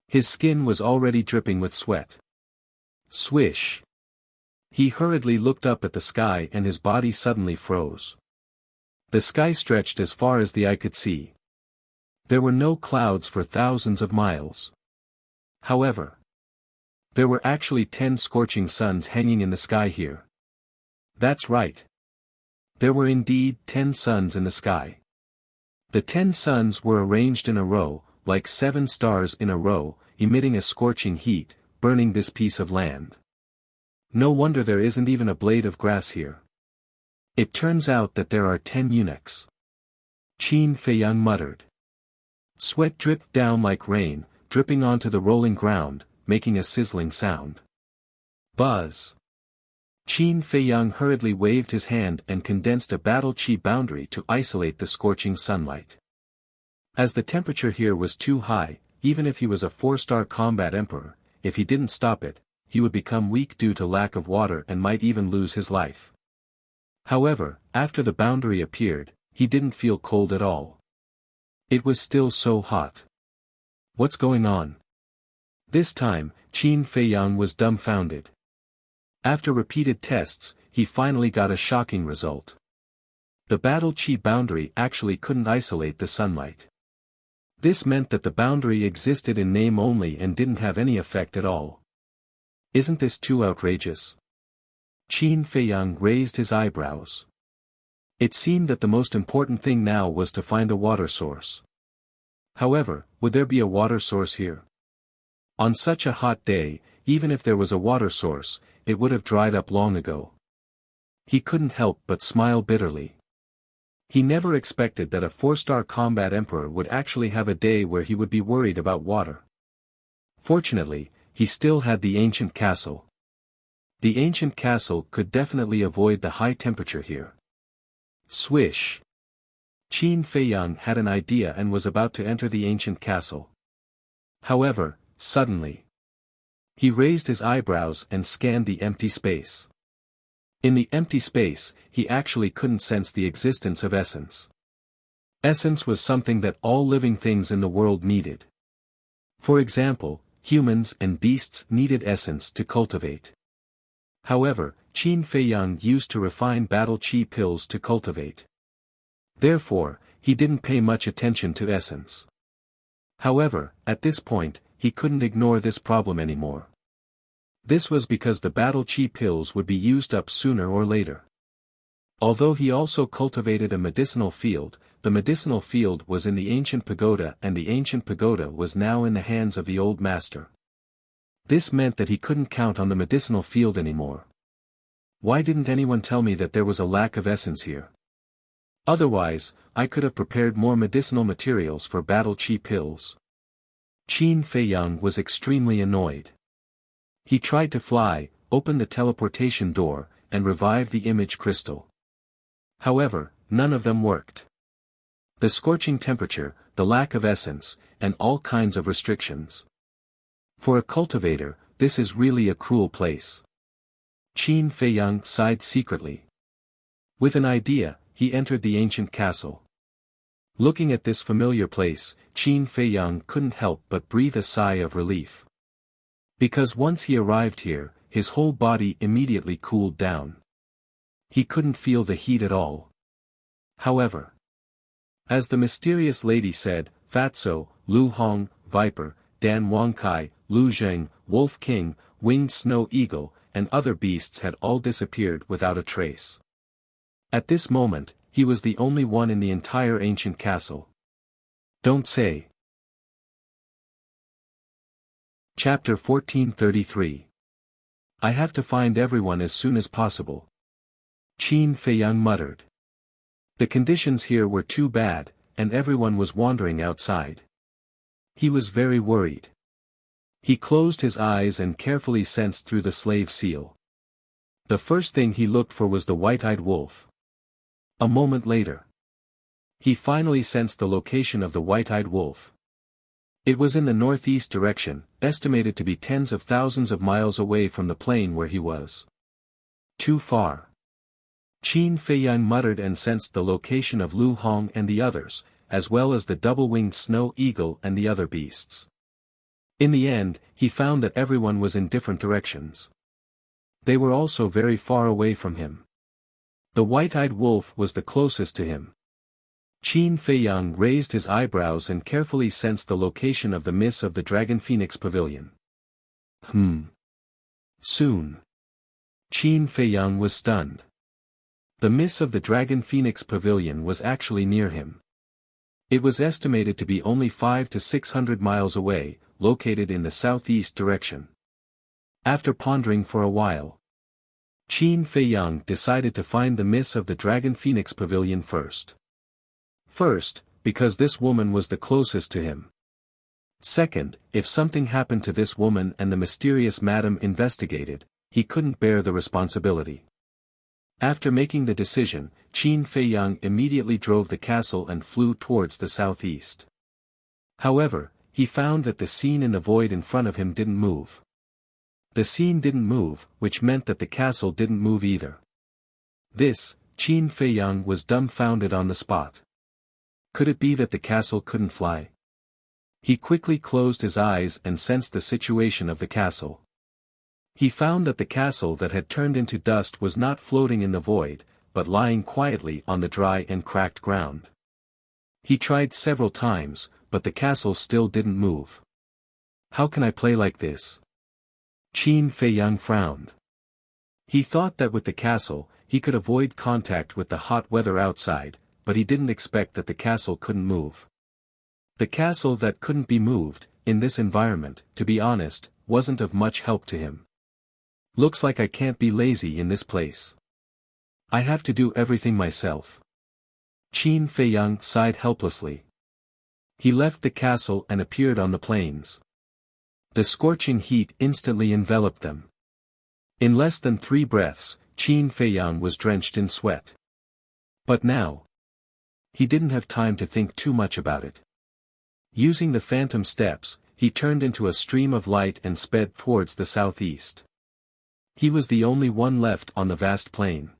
His skin was already dripping with sweat. Swish. He hurriedly looked up at the sky and his body suddenly froze. The sky stretched as far as the eye could see. There were no clouds for thousands of miles. However, there were actually 10 scorching suns hanging in the sky here. That's right. There were indeed 10 suns in the sky. The 10 suns were arranged in a row, like 7 stars in a row, emitting a scorching heat, burning this piece of land. No wonder there isn't even a blade of grass here. It turns out that there are 10 eunuchs. Qin Feiyang muttered. Sweat dripped down like rain, dripping onto the rolling ground, making a sizzling sound. Buzz. Qin Feiyang hurriedly waved his hand and condensed a battle chi boundary to isolate the scorching sunlight. As the temperature here was too high, even if he was a 4-star combat emperor, if he didn't stop it, he would become weak due to lack of water and might even lose his life. However, after the boundary appeared, he didn't feel cold at all. It was still so hot. What's going on? This time, Qin Feiyang was dumbfounded. After repeated tests, he finally got a shocking result. The battle chi boundary actually couldn't isolate the sunlight. This meant that the boundary existed in name only and didn't have any effect at all. Isn't this too outrageous? Qin Feiyang raised his eyebrows. It seemed that the most important thing now was to find a water source. However, would there be a water source here? On such a hot day, even if there was a water source, it would have dried up long ago. He couldn't help but smile bitterly. He never expected that a 4-star combat emperor would actually have a day where he would be worried about water. Fortunately, he still had the ancient castle. The ancient castle could definitely avoid the high temperature here. Swish. Qin Feiyang had an idea and was about to enter the ancient castle. However, suddenly, he raised his eyebrows and scanned the empty space. In the empty space, he actually couldn't sense the existence of essence. Essence was something that all living things in the world needed. For example, humans and beasts needed essence to cultivate. However, Qin Feiyang used to refine battle chi pills to cultivate. Therefore, he didn't pay much attention to essence. However, at this point, he couldn't ignore this problem anymore. This was because the battle chi pills would be used up sooner or later. Although he also cultivated a medicinal field, the medicinal field was in the ancient pagoda and the ancient pagoda was now in the hands of the old master. This meant that he couldn't count on the medicinal field anymore. Why didn't anyone tell me that there was a lack of essence here? Otherwise, I could have prepared more medicinal materials for battle-chi pills. Qin Feiyang was extremely annoyed. He tried to fly, open the teleportation door, and revive the image crystal. However, none of them worked. The scorching temperature, the lack of essence, and all kinds of restrictions. For a cultivator, this is really a cruel place. Qin Feiyang sighed secretly. With an idea, he entered the ancient castle. Looking at this familiar place, Qin Feiyang couldn't help but breathe a sigh of relief. Because once he arrived here, his whole body immediately cooled down. He couldn't feel the heat at all. However, as the mysterious lady said, Fatso, Lu Hong, Viper, Dan Wangkai, Lu Zheng, Wolf King, Winged Snow Eagle, and other beasts had all disappeared without a trace. At this moment, he was the only one in the entire ancient castle. Don't say. Chapter 1433. I have to find everyone as soon as possible. Qin Feiyang muttered. The conditions here were too bad, and everyone was wandering outside. He was very worried. He closed his eyes and carefully sensed through the slave seal. The first thing he looked for was the white-eyed wolf. A moment later, he finally sensed the location of the white-eyed wolf. It was in the northeast direction, estimated to be tens of thousands of miles away from the plain where he was. Too far. Qin Feiyang muttered and sensed the location of Lu Hong and the others, as well as the double-winged snow eagle and the other beasts. In the end, he found that everyone was in different directions. They were also very far away from him. The white-eyed wolf was the closest to him. Qin Feiyang raised his eyebrows and carefully sensed the location of the miss of the Dragon Phoenix Pavilion. Soon. Qin Feiyang was stunned. The miss of the Dragon Phoenix Pavilion was actually near him. It was estimated to be only 500 to 600 miles away, located in the southeast direction. After pondering for a while, Qin Feiyang decided to find the miss of the Dragon Phoenix Pavilion first. First, because this woman was the closest to him. Second, if something happened to this woman and the mysterious madam investigated, he couldn't bear the responsibility. After making the decision, Qin Feiyang immediately drove the castle and flew towards the southeast. However, he found that the scene in the void in front of him didn't move. The scene didn't move, which meant that the castle didn't move either. This, Qin Feiyang was dumbfounded on the spot. Could it be that the castle couldn't fly? He quickly closed his eyes and sensed the situation of the castle. He found that the castle that had turned into dust was not floating in the void, but lying quietly on the dry and cracked ground. He tried several times, but the castle still didn't move. How can I play like this? Qin Feiyang frowned. He thought that with the castle, he could avoid contact with the hot weather outside, but he didn't expect that the castle couldn't move. The castle that couldn't be moved, in this environment, to be honest, wasn't of much help to him. Looks like I can't be lazy in this place. I have to do everything myself. Qin Feiyang sighed helplessly. He left the castle and appeared on the plains. The scorching heat instantly enveloped them. In less than 3 breaths, Qin Feiyang was drenched in sweat. But now, he didn't have time to think too much about it. Using the phantom steps, he turned into a stream of light and sped towards the southeast. He was the only one left on the vast plain.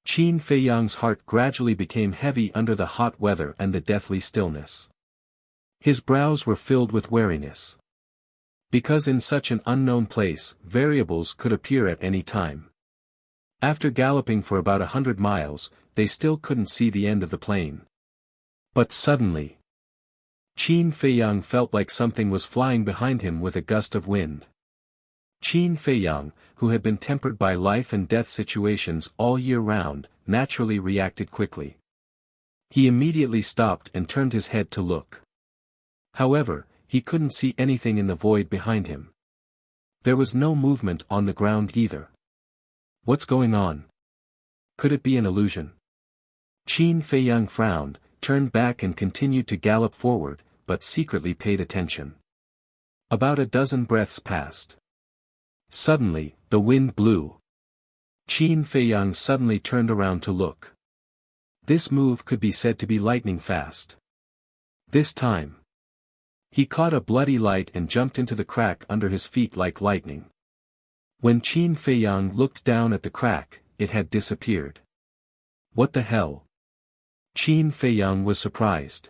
Qin Feiyang's heart gradually became heavy under the hot weather and the deathly stillness. His brows were filled with wariness. Because in such an unknown place, variables could appear at any time. After galloping for about 100 miles, they still couldn't see the end of the plain. But suddenly, Qin Feiyang felt like something was flying behind him with a gust of wind. Qin Feiyang, who had been tempered by life and death situations all year round, naturally reacted quickly. He immediately stopped and turned his head to look. However, he couldn't see anything in the void behind him. There was no movement on the ground either. What's going on? Could it be an illusion? Qin Feiyang frowned, turned back and continued to gallop forward, but secretly paid attention. About a dozen breaths passed. Suddenly, the wind blew. Qin Feiyang suddenly turned around to look. This move could be said to be lightning fast. This time, he caught a bloody light and jumped into the crack under his feet like lightning. When Qin Feiyang looked down at the crack, it had disappeared. What the hell? Qin Feiyang was surprised.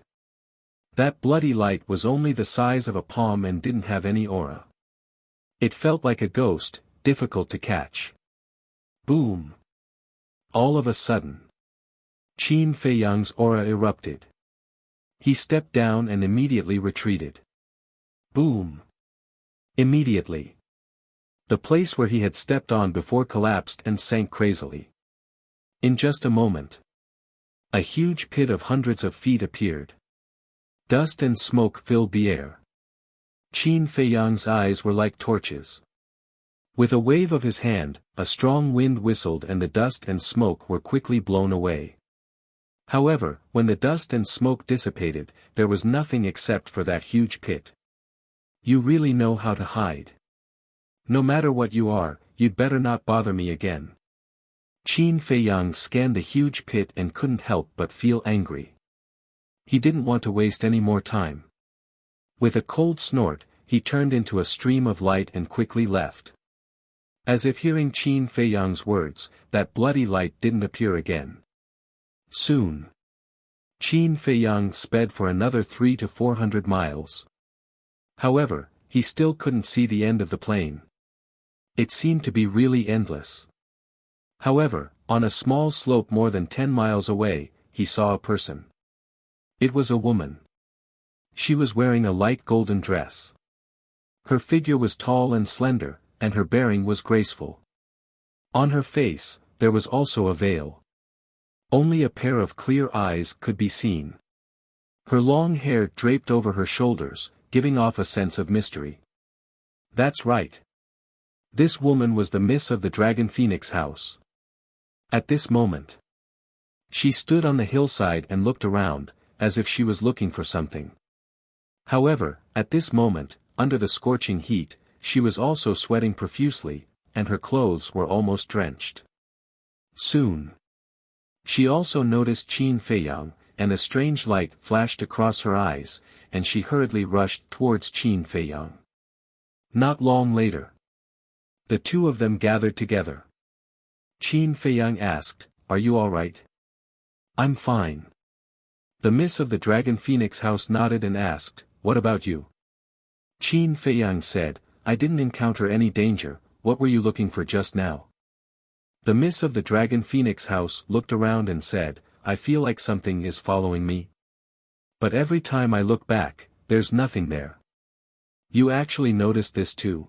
That bloody light was only the size of a palm and didn't have any aura. It felt like a ghost, difficult to catch. Boom! All of a sudden, Qin Feiyang's aura erupted. He stepped down and immediately retreated. Boom! Immediately, the place where he had stepped on before collapsed and sank crazily. In just a moment, a huge pit of hundreds of feet appeared. Dust and smoke filled the air. Qin Feiyang's eyes were like torches. With a wave of his hand, a strong wind whistled and the dust and smoke were quickly blown away. However, when the dust and smoke dissipated, there was nothing except for that huge pit. You really know how to hide. No matter what you are, you'd better not bother me again. Qin Feiyang scanned the huge pit and couldn't help but feel angry. He didn't want to waste any more time. With a cold snort, he turned into a stream of light and quickly left. As if hearing Qin Feiyang's words, that bloody light didn't appear again. Soon, Qin Feiyang sped for another 300 to 400 miles. However, he still couldn't see the end of the plain. It seemed to be really endless. However, on a small slope more than 10 miles away, he saw a person. It was a woman. She was wearing a light golden dress. Her figure was tall and slender, and her bearing was graceful. On her face, there was also a veil. Only a pair of clear eyes could be seen. Her long hair draped over her shoulders, giving off a sense of mystery. That's right. This woman was the miss of the Dragon Phoenix house. At this moment, she stood on the hillside and looked around, as if she was looking for something. However, at this moment, under the scorching heat, she was also sweating profusely, and her clothes were almost drenched. Soon, she also noticed Qin Feiyang, and a strange light flashed across her eyes, and she hurriedly rushed towards Qin Feiyang. Not long later, the two of them gathered together. Qin Feiyang asked, "Are you all right?" "I'm fine." The miss of the Dragon Phoenix house nodded and asked, "What about you?" Qin Feiyang said, "I didn't encounter any danger. What were you looking for just now?" The miss of the Dragon Phoenix house looked around and said, "I feel like something is following me. But every time I look back, there's nothing there." "You actually noticed this too?"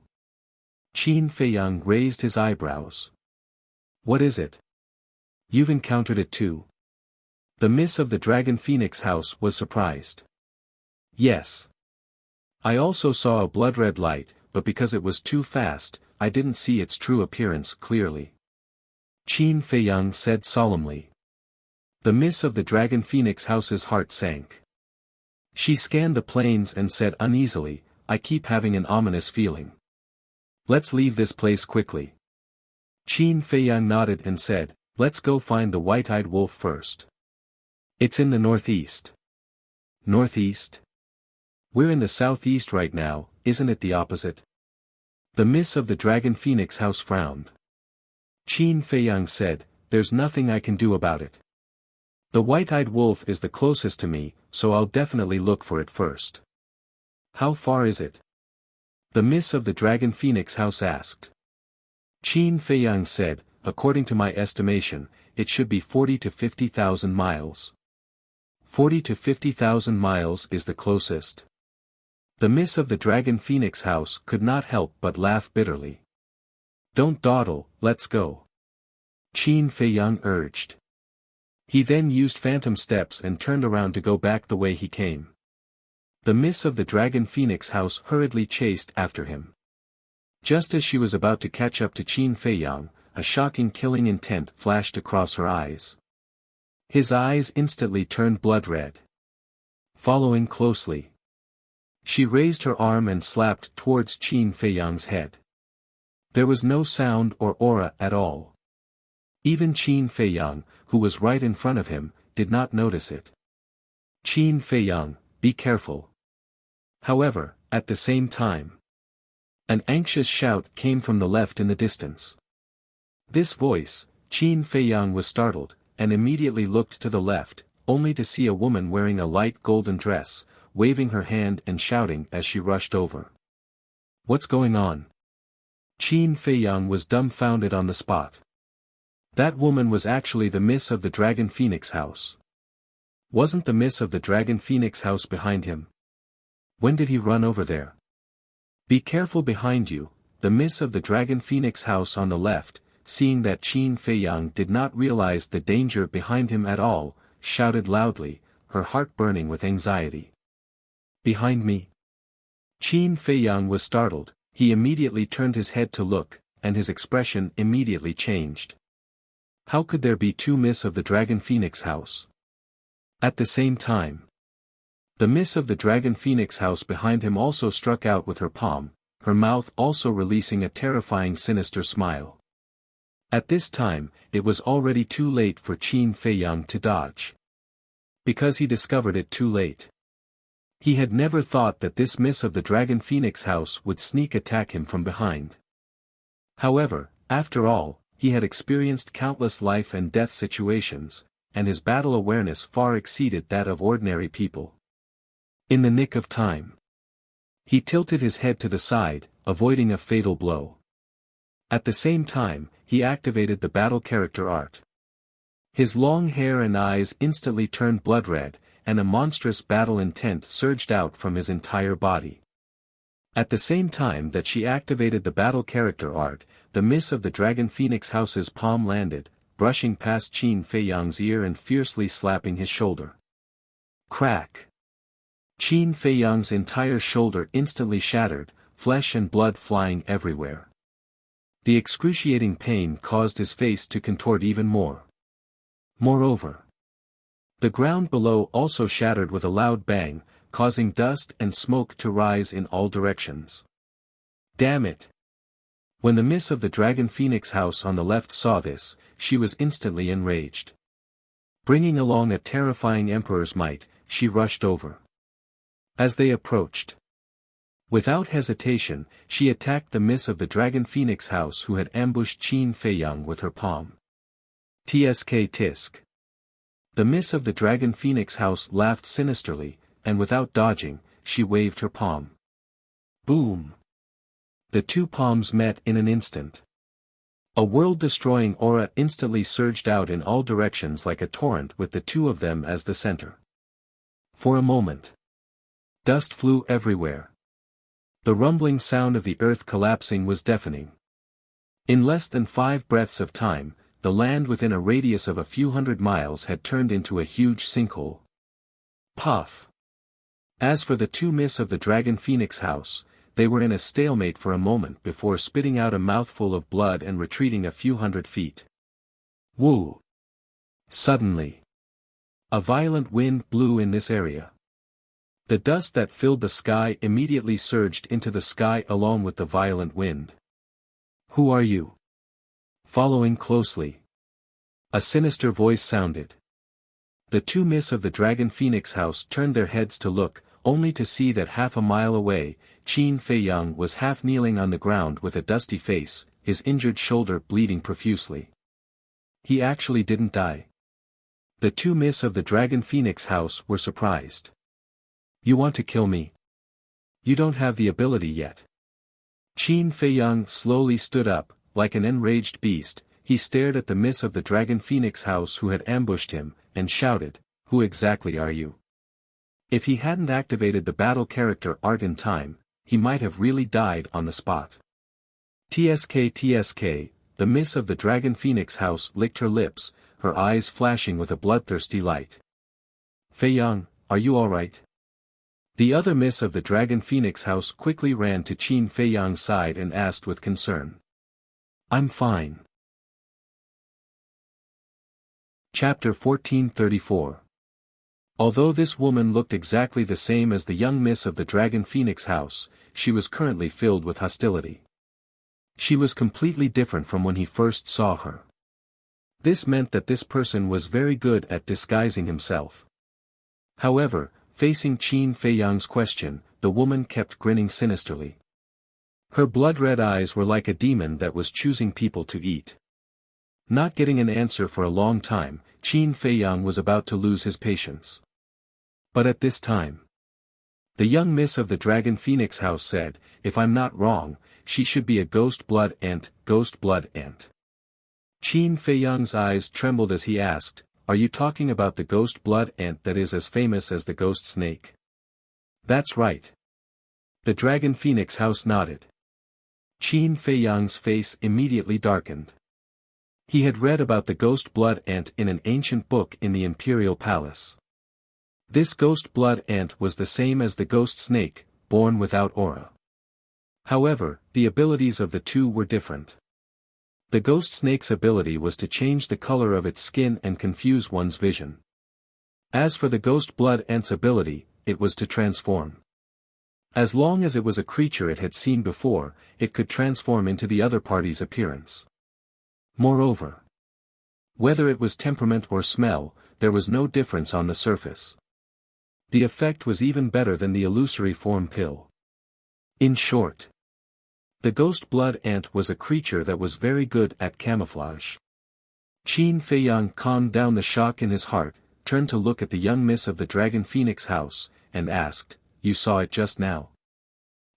Qin Feiyang raised his eyebrows. "What is it?" "You've encountered it too?" The miss of the Dragon Phoenix house was surprised. "Yes. I also saw a blood-red light, but because it was too fast, I didn't see its true appearance clearly," Qin Feiyang said solemnly. The miss of the Dragon Phoenix house's heart sank. She scanned the plains and said uneasily, "I keep having an ominous feeling. Let's leave this place quickly." Qin Feiyang nodded and said, "Let's go find the white-eyed wolf first. It's in the northeast." "Northeast? We're in the southeast right now, isn't it the opposite?" The miss of the Dragon Phoenix house frowned. Qin Feiyang said, "There's nothing I can do about it. The white-eyed wolf is the closest to me, so I'll definitely look for it first." "How far is it?" the miss of the Dragon Phoenix house asked. Qin Feiyang said, "According to my estimation, it should be 40 to 50,000 miles. 40 to 50,000 miles is the closest." The miss of the Dragon Phoenix house could not help but laugh bitterly. "Don't dawdle, let's go," Qin Feiyang urged. He then used phantom steps and turned around to go back the way he came. The miss of the Dragon Phoenix House hurriedly chased after him. Just as she was about to catch up to Qin Feiyang, a shocking killing intent flashed across her eyes. His eyes instantly turned blood red. Following closely, she raised her arm and slapped towards Qin Feiyang's head. There was no sound or aura at all. Even Qin Feiyang, who was right in front of him, did not notice it. Qin Feiyang, be careful. However, at the same time, an anxious shout came from the left in the distance. This voice, Qin Feiyang was startled, and immediately looked to the left, only to see a woman wearing a light golden dress, waving her hand and shouting as she rushed over. What's going on? Qin Feiyang was dumbfounded on the spot. That woman was actually the miss of the Dragon Phoenix House. Wasn't the miss of the Dragon Phoenix House behind him? When did he run over there? Be careful behind you, the miss of the Dragon Phoenix House on the left, seeing that Qin Feiyang did not realize the danger behind him at all, shouted loudly, her heart burning with anxiety. Behind me? Qin Feiyang was startled, he immediately turned his head to look, and his expression immediately changed. How could there be two miss of the Dragon Phoenix House? At the same time, the miss of the Dragon Phoenix House behind him also struck out with her palm, her mouth also releasing a terrifying sinister smile. At this time, it was already too late for Qin Feiyang to dodge. Because he discovered it too late. He had never thought that this miss of the Dragon Phoenix House would sneak attack him from behind. However, after all, he had experienced countless life and death situations, and his battle awareness far exceeded that of ordinary people. In the nick of time, he tilted his head to the side, avoiding a fatal blow. At the same time, he activated the battle character art. His long hair and eyes instantly turned blood red, and a monstrous battle intent surged out from his entire body. At the same time that she activated the battle character art, the miss of the Dragon Phoenix House's palm landed, brushing past Qin Feiyang's ear and fiercely slapping his shoulder. Crack! Qin Feiyang's entire shoulder instantly shattered, flesh and blood flying everywhere. The excruciating pain caused his face to contort even more. Moreover, the ground below also shattered with a loud bang, causing dust and smoke to rise in all directions. Damn it! When the miss of the Dragon Phoenix House on the left saw this, she was instantly enraged. Bringing along a terrifying emperor's might, she rushed over. As they approached, without hesitation, she attacked the miss of the Dragon Phoenix House who had ambushed Qin Feiyang with her palm. Tsk tisk. The miss of the Dragon Phoenix House laughed sinisterly, and without dodging, she waved her palm. Boom! The two palms met in an instant. A world-destroying aura instantly surged out in all directions like a torrent with the two of them as the center. For a moment, dust flew everywhere. The rumbling sound of the earth collapsing was deafening. In less than 5 breaths of time, the land within a radius of a few hundred miles had turned into a huge sinkhole. Puff! As for the two miss of the Dragon Phoenix House, they were in a stalemate for a moment before spitting out a mouthful of blood and retreating a few hundred feet. Woo! Suddenly, a violent wind blew in this area. The dust that filled the sky immediately surged into the sky along with the violent wind. Who are you? Following closely, a sinister voice sounded. The two miss of the Dragon Phoenix House turned their heads to look, only to see that half a mile away, Qin Feiyang was half kneeling on the ground with a dusty face, his injured shoulder bleeding profusely. He actually didn't die. The two miss of the Dragon Phoenix House were surprised. You want to kill me? You don't have the ability yet. Qin Feiyang slowly stood up, like an enraged beast, he stared at the miss of the Dragon Phoenix House who had ambushed him, and shouted, "Who exactly are you?" If he hadn't activated the battle character art in time, he might have really died on the spot. Tsk, the miss of the Dragon Phoenix house licked her lips, her eyes flashing with a bloodthirsty light. "Fei Yang, are you all right?" The other miss of the Dragon Phoenix house quickly ran to Qin Fei Yang's side and asked with concern. "I'm fine." Chapter 1434. Although this woman looked exactly the same as the young miss of the Dragon Phoenix house, she was currently filled with hostility. She was completely different from when he first saw her. This meant that this person was very good at disguising himself. However, facing Qin Fei Yang's question, the woman kept grinning sinisterly. Her blood-red eyes were like a demon that was choosing people to eat. Not getting an answer for a long time, Qin Fei Yang was about to lose his patience. But at this time, the young miss of the Dragon Phoenix house said, "If I'm not wrong, she should be a ghost blood ant, ghost blood ant." Qin Fei Yang's eyes trembled as he asked, "Are you talking about the ghost blood ant that is as famous as the ghost snake?" "That's right." The Dragon Phoenix house nodded. Qin Fei Yang's face immediately darkened. He had read about the ghost blood ant in an ancient book in the imperial palace. This ghost blood ant was the same as the ghost snake, born without aura. However, the abilities of the two were different. The ghost snake's ability was to change the color of its skin and confuse one's vision. As for the ghost blood ant's ability, it was to transform. As long as it was a creature it had seen before, it could transform into the other party's appearance. Moreover, whether it was temperament or smell, there was no difference on the surface. The effect was even better than the illusory form pill. In short, the ghost blood ant was a creature that was very good at camouflage. Qin Fei Yang calmed down the shock in his heart, turned to look at the young miss of the Dragon Phoenix house, and asked, "You saw it just now?"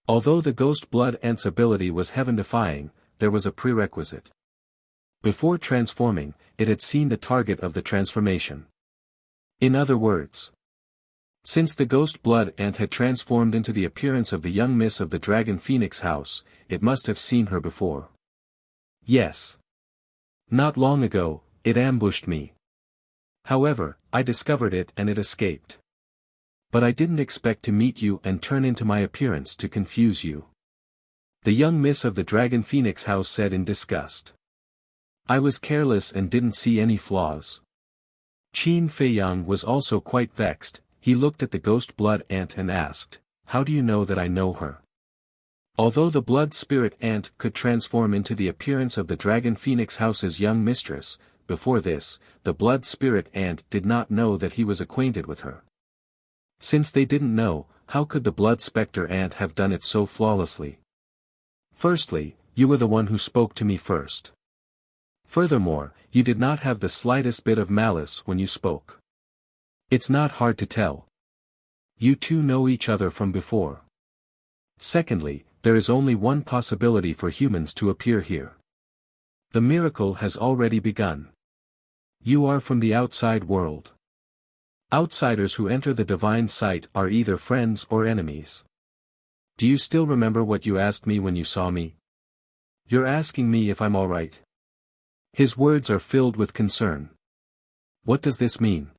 Although the ghost blood ant's ability was heaven-defying, there was a prerequisite. Before transforming, it had seen the target of the transformation. In other words, since the ghost blood ant had transformed into the appearance of the young miss of the Dragon Phoenix house, it must have seen her before. Yes. Not long ago, it ambushed me. However, I discovered it and it escaped. But I didn't expect to meet you and turn into my appearance to confuse you. The young miss of the Dragon Phoenix house said in disgust. I was careless and didn't see any flaws. Qin Fei Yang was also quite vexed. He looked at the ghost blood ant and asked, "How do you know that I know her?" Although the blood spirit ant could transform into the appearance of the Dragon Phoenix house's young mistress, before this, the blood spirit ant did not know that he was acquainted with her. Since they didn't know, how could the blood spectre ant have done it so flawlessly? Firstly, you were the one who spoke to me first. Furthermore, you did not have the slightest bit of malice when you spoke. It's not hard to tell. You two know each other from before. Secondly, there is only one possibility for humans to appear here. The miracle has already begun. You are from the outside world. Outsiders who enter the divine sight are either friends or enemies. Do you still remember what you asked me when you saw me? You're asking me if I'm all right. His words are filled with concern. What does this mean?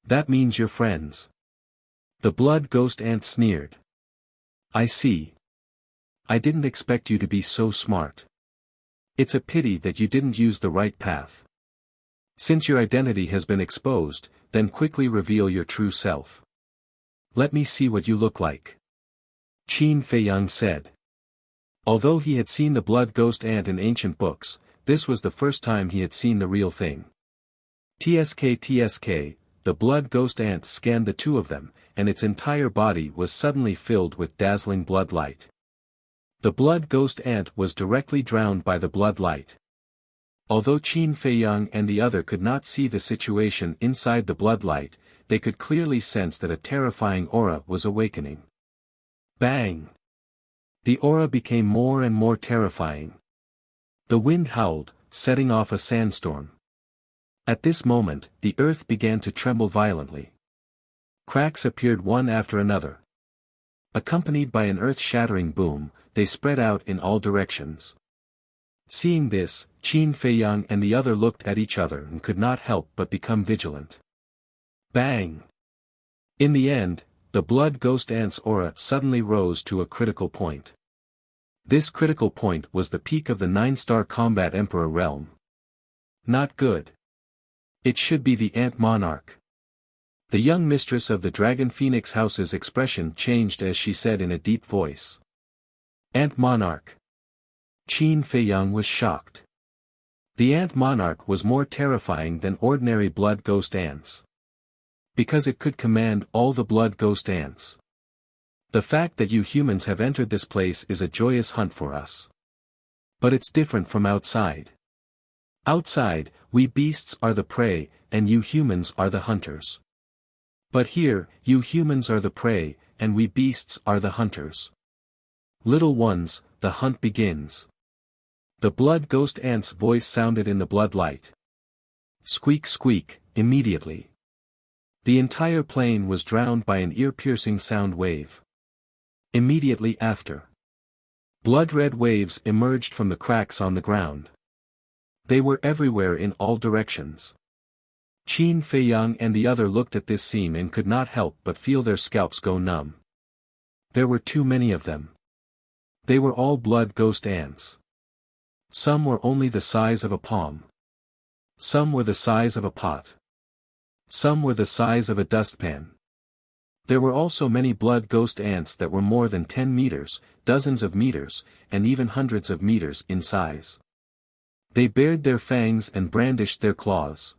That means you're friends. The blood ghost ant sneered. I see. I didn't expect you to be so smart. It's a pity that you didn't use the right path. Since your identity has been exposed, then quickly reveal your true self. Let me see what you look like. Qin Fei Yang said. Although he had seen the blood ghost ant in ancient books, this was the first time he had seen the real thing. TSK, the blood ghost ant scanned the two of them, and its entire body was suddenly filled with dazzling blood light. The blood ghost ant was directly drowned by the blood light. Although Qin Fei Yang and the other could not see the situation inside the blood light, they could clearly sense that a terrifying aura was awakening. Bang! The aura became more and more terrifying. The wind howled, setting off a sandstorm. At this moment, the earth began to tremble violently. Cracks appeared one after another. Accompanied by an earth-shattering boom, they spread out in all directions. Seeing this, Qin Feiyang and the other looked at each other and could not help but become vigilant. Bang! In the end, the blood ghost ant's aura suddenly rose to a critical point. This critical point was the peak of the 9-star combat emperor realm. Not good. It should be the ant monarch. The young mistress of the Dragon Phoenix House's expression changed as she said in a deep voice. Ant monarch. Qin Feiyang was shocked. The ant monarch was more terrifying than ordinary blood ghost ants. Because it could command all the blood ghost ants. The fact that you humans have entered this place is a joyous hunt for us. But it's different from outside. Outside, we beasts are the prey, and you humans are the hunters. But here, you humans are the prey, and we beasts are the hunters. Little ones, the hunt begins. The blood ghost ant's voice sounded in the blood light. Squeak squeak, immediately. The entire plain was drowned by an ear-piercing sound wave. Immediately after, blood-red waves emerged from the cracks on the ground. They were everywhere in all directions. Qin Feiyang and the other looked at this scene and could not help but feel their scalps go numb. There were too many of them. They were all blood ghost ants. Some were only the size of a palm. Some were the size of a pot. Some were the size of a dustpan. There were also many blood ghost ants that were more than 10 meters, dozens of meters, and even hundreds of meters in size. They bared their fangs and brandished their claws.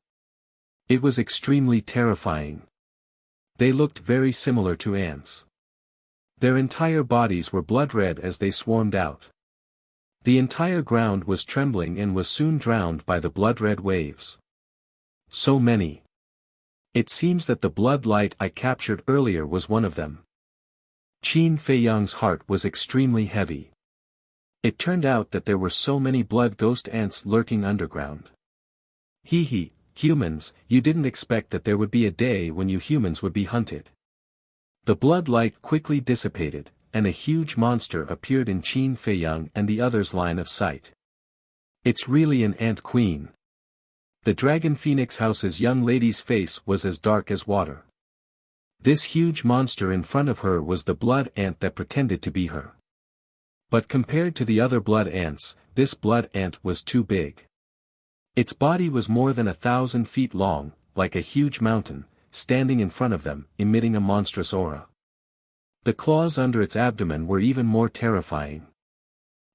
It was extremely terrifying. They looked very similar to ants. Their entire bodies were blood-red as they swarmed out. The entire ground was trembling and was soon drowned by the blood-red waves. So many. It seems that the blood light I captured earlier was one of them. Qin Feiyang's heart was extremely heavy. It turned out that there were so many blood ghost ants lurking underground. Hee, humans, you didn't expect that there would be a day when you humans would be hunted. The blood light quickly dissipated, and a huge monster appeared in Qin Feiyang and the others' line of sight. It's really an ant queen. The Dragon Phoenix House's young lady's face was as dark as water. This huge monster in front of her was the blood ant that pretended to be her. But compared to the other blood ants, this blood ant was too big. Its body was more than 1,000 feet long, like a huge mountain, standing in front of them, emitting a monstrous aura. The claws under its abdomen were even more terrifying.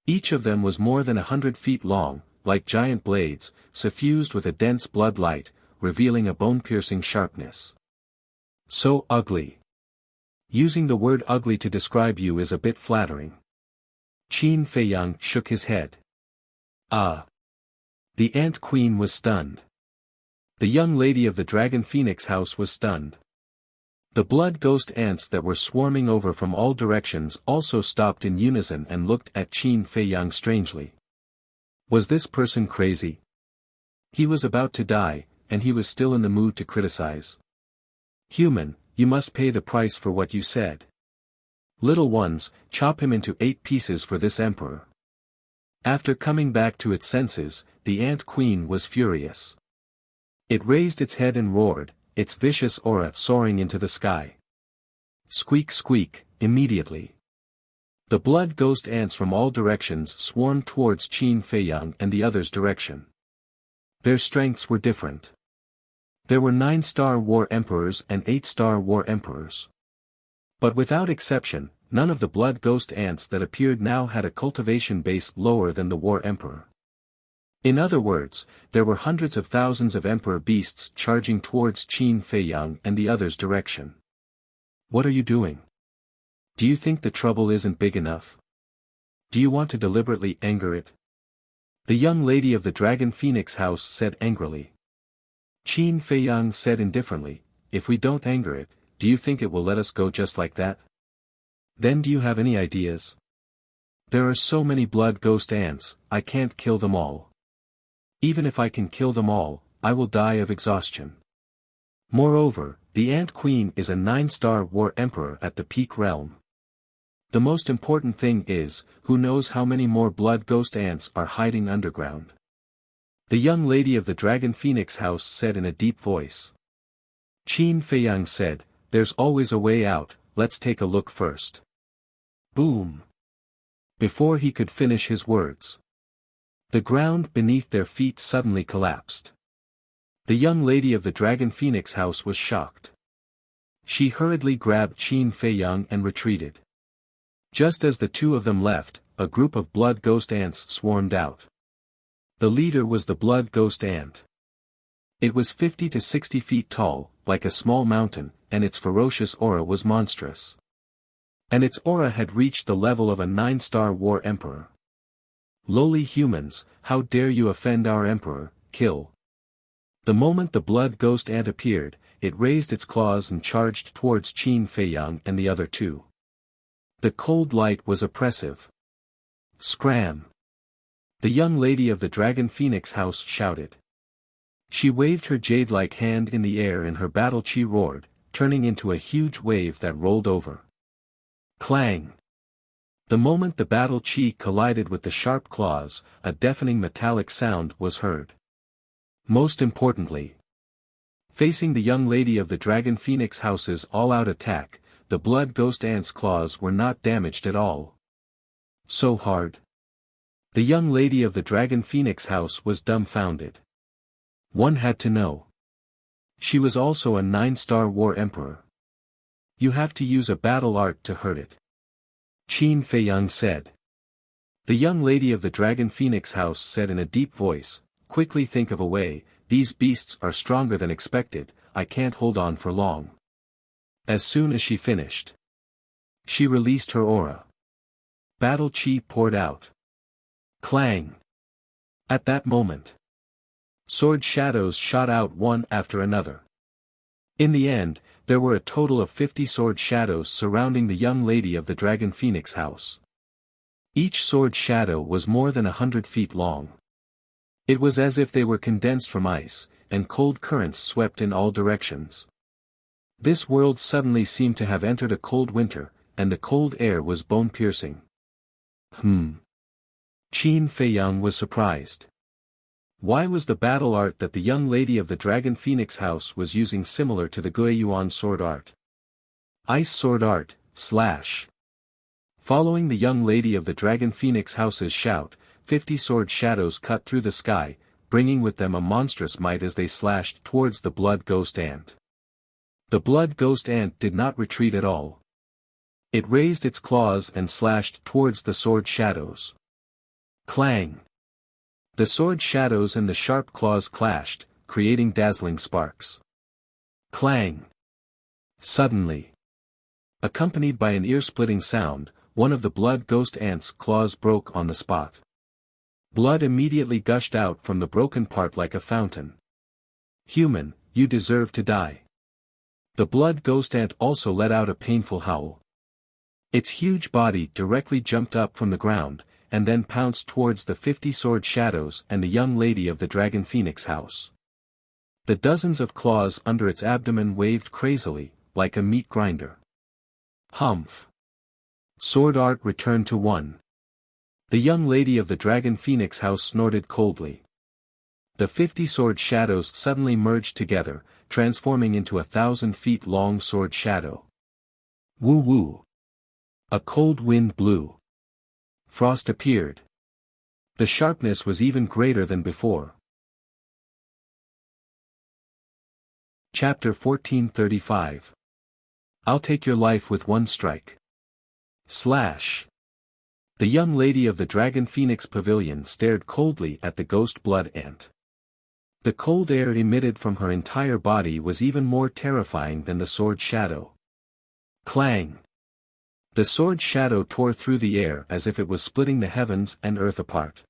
Each of them was more than 100 feet long, like giant blades, suffused with a dense blood light, revealing a bone-piercing sharpness. So ugly. Using the word ugly to describe you is a bit flattering. Qin Feiyang shook his head. Ah. The ant queen was stunned. The young lady of the Dragon Phoenix House was stunned. The blood ghost ants that were swarming over from all directions also stopped in unison and looked at Qin Feiyang strangely. Was this person crazy? He was about to die, and he was still in the mood to criticize. Human, you must pay the price for what you said. Little ones, chop him into 8 pieces for this emperor. After coming back to its senses, the ant queen was furious. It raised its head and roared, its vicious aura soaring into the sky. Squeak squeak, immediately. The blood ghost ants from all directions swarmed towards Qin Feiyang and the others' direction. Their strengths were different. There were 9-star war emperors and 8-star war emperors. But without exception, none of the blood ghost ants that appeared now had a cultivation base lower than the war emperor. In other words, there were hundreds of thousands of emperor beasts charging towards Qin Feiyang and the others' direction. What are you doing? Do you think the trouble isn't big enough? Do you want to deliberately anger it? The young lady of the Dragon Phoenix House said angrily. Qin Feiyang said indifferently, if we don't anger it, do you think it will let us go just like that? Then do you have any ideas? There are so many blood ghost ants, I can't kill them all. Even if I can kill them all, I will die of exhaustion. Moreover, the Ant Queen is a 9-star war emperor at the peak realm. The most important thing is, who knows how many more blood ghost ants are hiding underground. The young lady of the Dragon Phoenix house said in a deep voice. Qin Feiyang said, "There's always a way out, let's take a look first." Boom! Before he could finish his words, the ground beneath their feet suddenly collapsed. The young lady of the Dragon Phoenix house was shocked. She hurriedly grabbed Qin Feiyang and retreated. Just as the two of them left, a group of blood ghost ants swarmed out. The leader was the blood ghost ant. It was 50 to 60 feet tall, like a small mountain, and its ferocious aura was monstrous. And its aura had reached the level of a 9-star war emperor. "Lowly humans, how dare you offend our emperor, kill." The moment the blood ghost ant appeared, it raised its claws and charged towards Qin Feiyang and the other two. The cold light was oppressive. Scram! The young lady of the Dragon Phoenix house shouted. She waved her jade-like hand in the air and her battle chi roared, turning into a huge wave that rolled over. Clang! The moment the battle chi collided with the sharp claws, a deafening metallic sound was heard. Most importantly, facing the young lady of the Dragon Phoenix house's all-out attack, the blood ghost ant's claws were not damaged at all. So hard. The young lady of the Dragon Phoenix house was dumbfounded. One had to know. She was also a 9-star war emperor. You have to use a battle art to hurt it. Qin Feiyang said. The young lady of the Dragon Phoenix house said in a deep voice, "Quickly think of a way, these beasts are stronger than expected, I can't hold on for long." As soon as she finished, she released her aura. Battle chi poured out. Clang! At that moment, sword shadows shot out one after another. In the end, there were a total of 50 sword shadows surrounding the young lady of the Dragon Phoenix house. Each sword shadow was more than 100 feet long. It was as if they were condensed from ice, and cold currents swept in all directions. This world suddenly seemed to have entered a cold winter, and the cold air was bone-piercing. Qin Feiyang was surprised. Why was the battle art that the young lady of the Dragon Phoenix house was using similar to the Guiyuan sword art? Ice sword art, slash. Following the young lady of the Dragon Phoenix house's shout, 50 sword shadows cut through the sky, bringing with them a monstrous might as they slashed towards the blood ghost ant. The blood ghost ant did not retreat at all. It raised its claws and slashed towards the sword shadows. Clang! The sword shadows and the sharp claws clashed, creating dazzling sparks. Clang! Suddenly, accompanied by an ear-splitting sound, one of the blood ghost ant's claws broke on the spot. Blood immediately gushed out from the broken part like a fountain. "Human, you deserve to die." The blood ghost ant also let out a painful howl. Its huge body directly jumped up from the ground, and then pounced towards the 50 sword shadows and the young lady of the Dragon Phoenix house. The dozens of claws under its abdomen waved crazily, like a meat grinder. Humph! Sword art returned to 1. The young lady of the Dragon Phoenix house snorted coldly. The 50 sword shadows suddenly merged together, transforming into 1,000 feet long sword shadow. Woo woo! A cold wind blew. Frost appeared. The sharpness was even greater than before. Chapter 1435. I'll take your life with one strike. Slash. The young lady of the Dragon Phoenix pavilion stared coldly at the ghost blood ant. The cold air emitted from her entire body was even more terrifying than the sword shadow. Clang! The sword shadow tore through the air as if it was splitting the heavens and earth apart.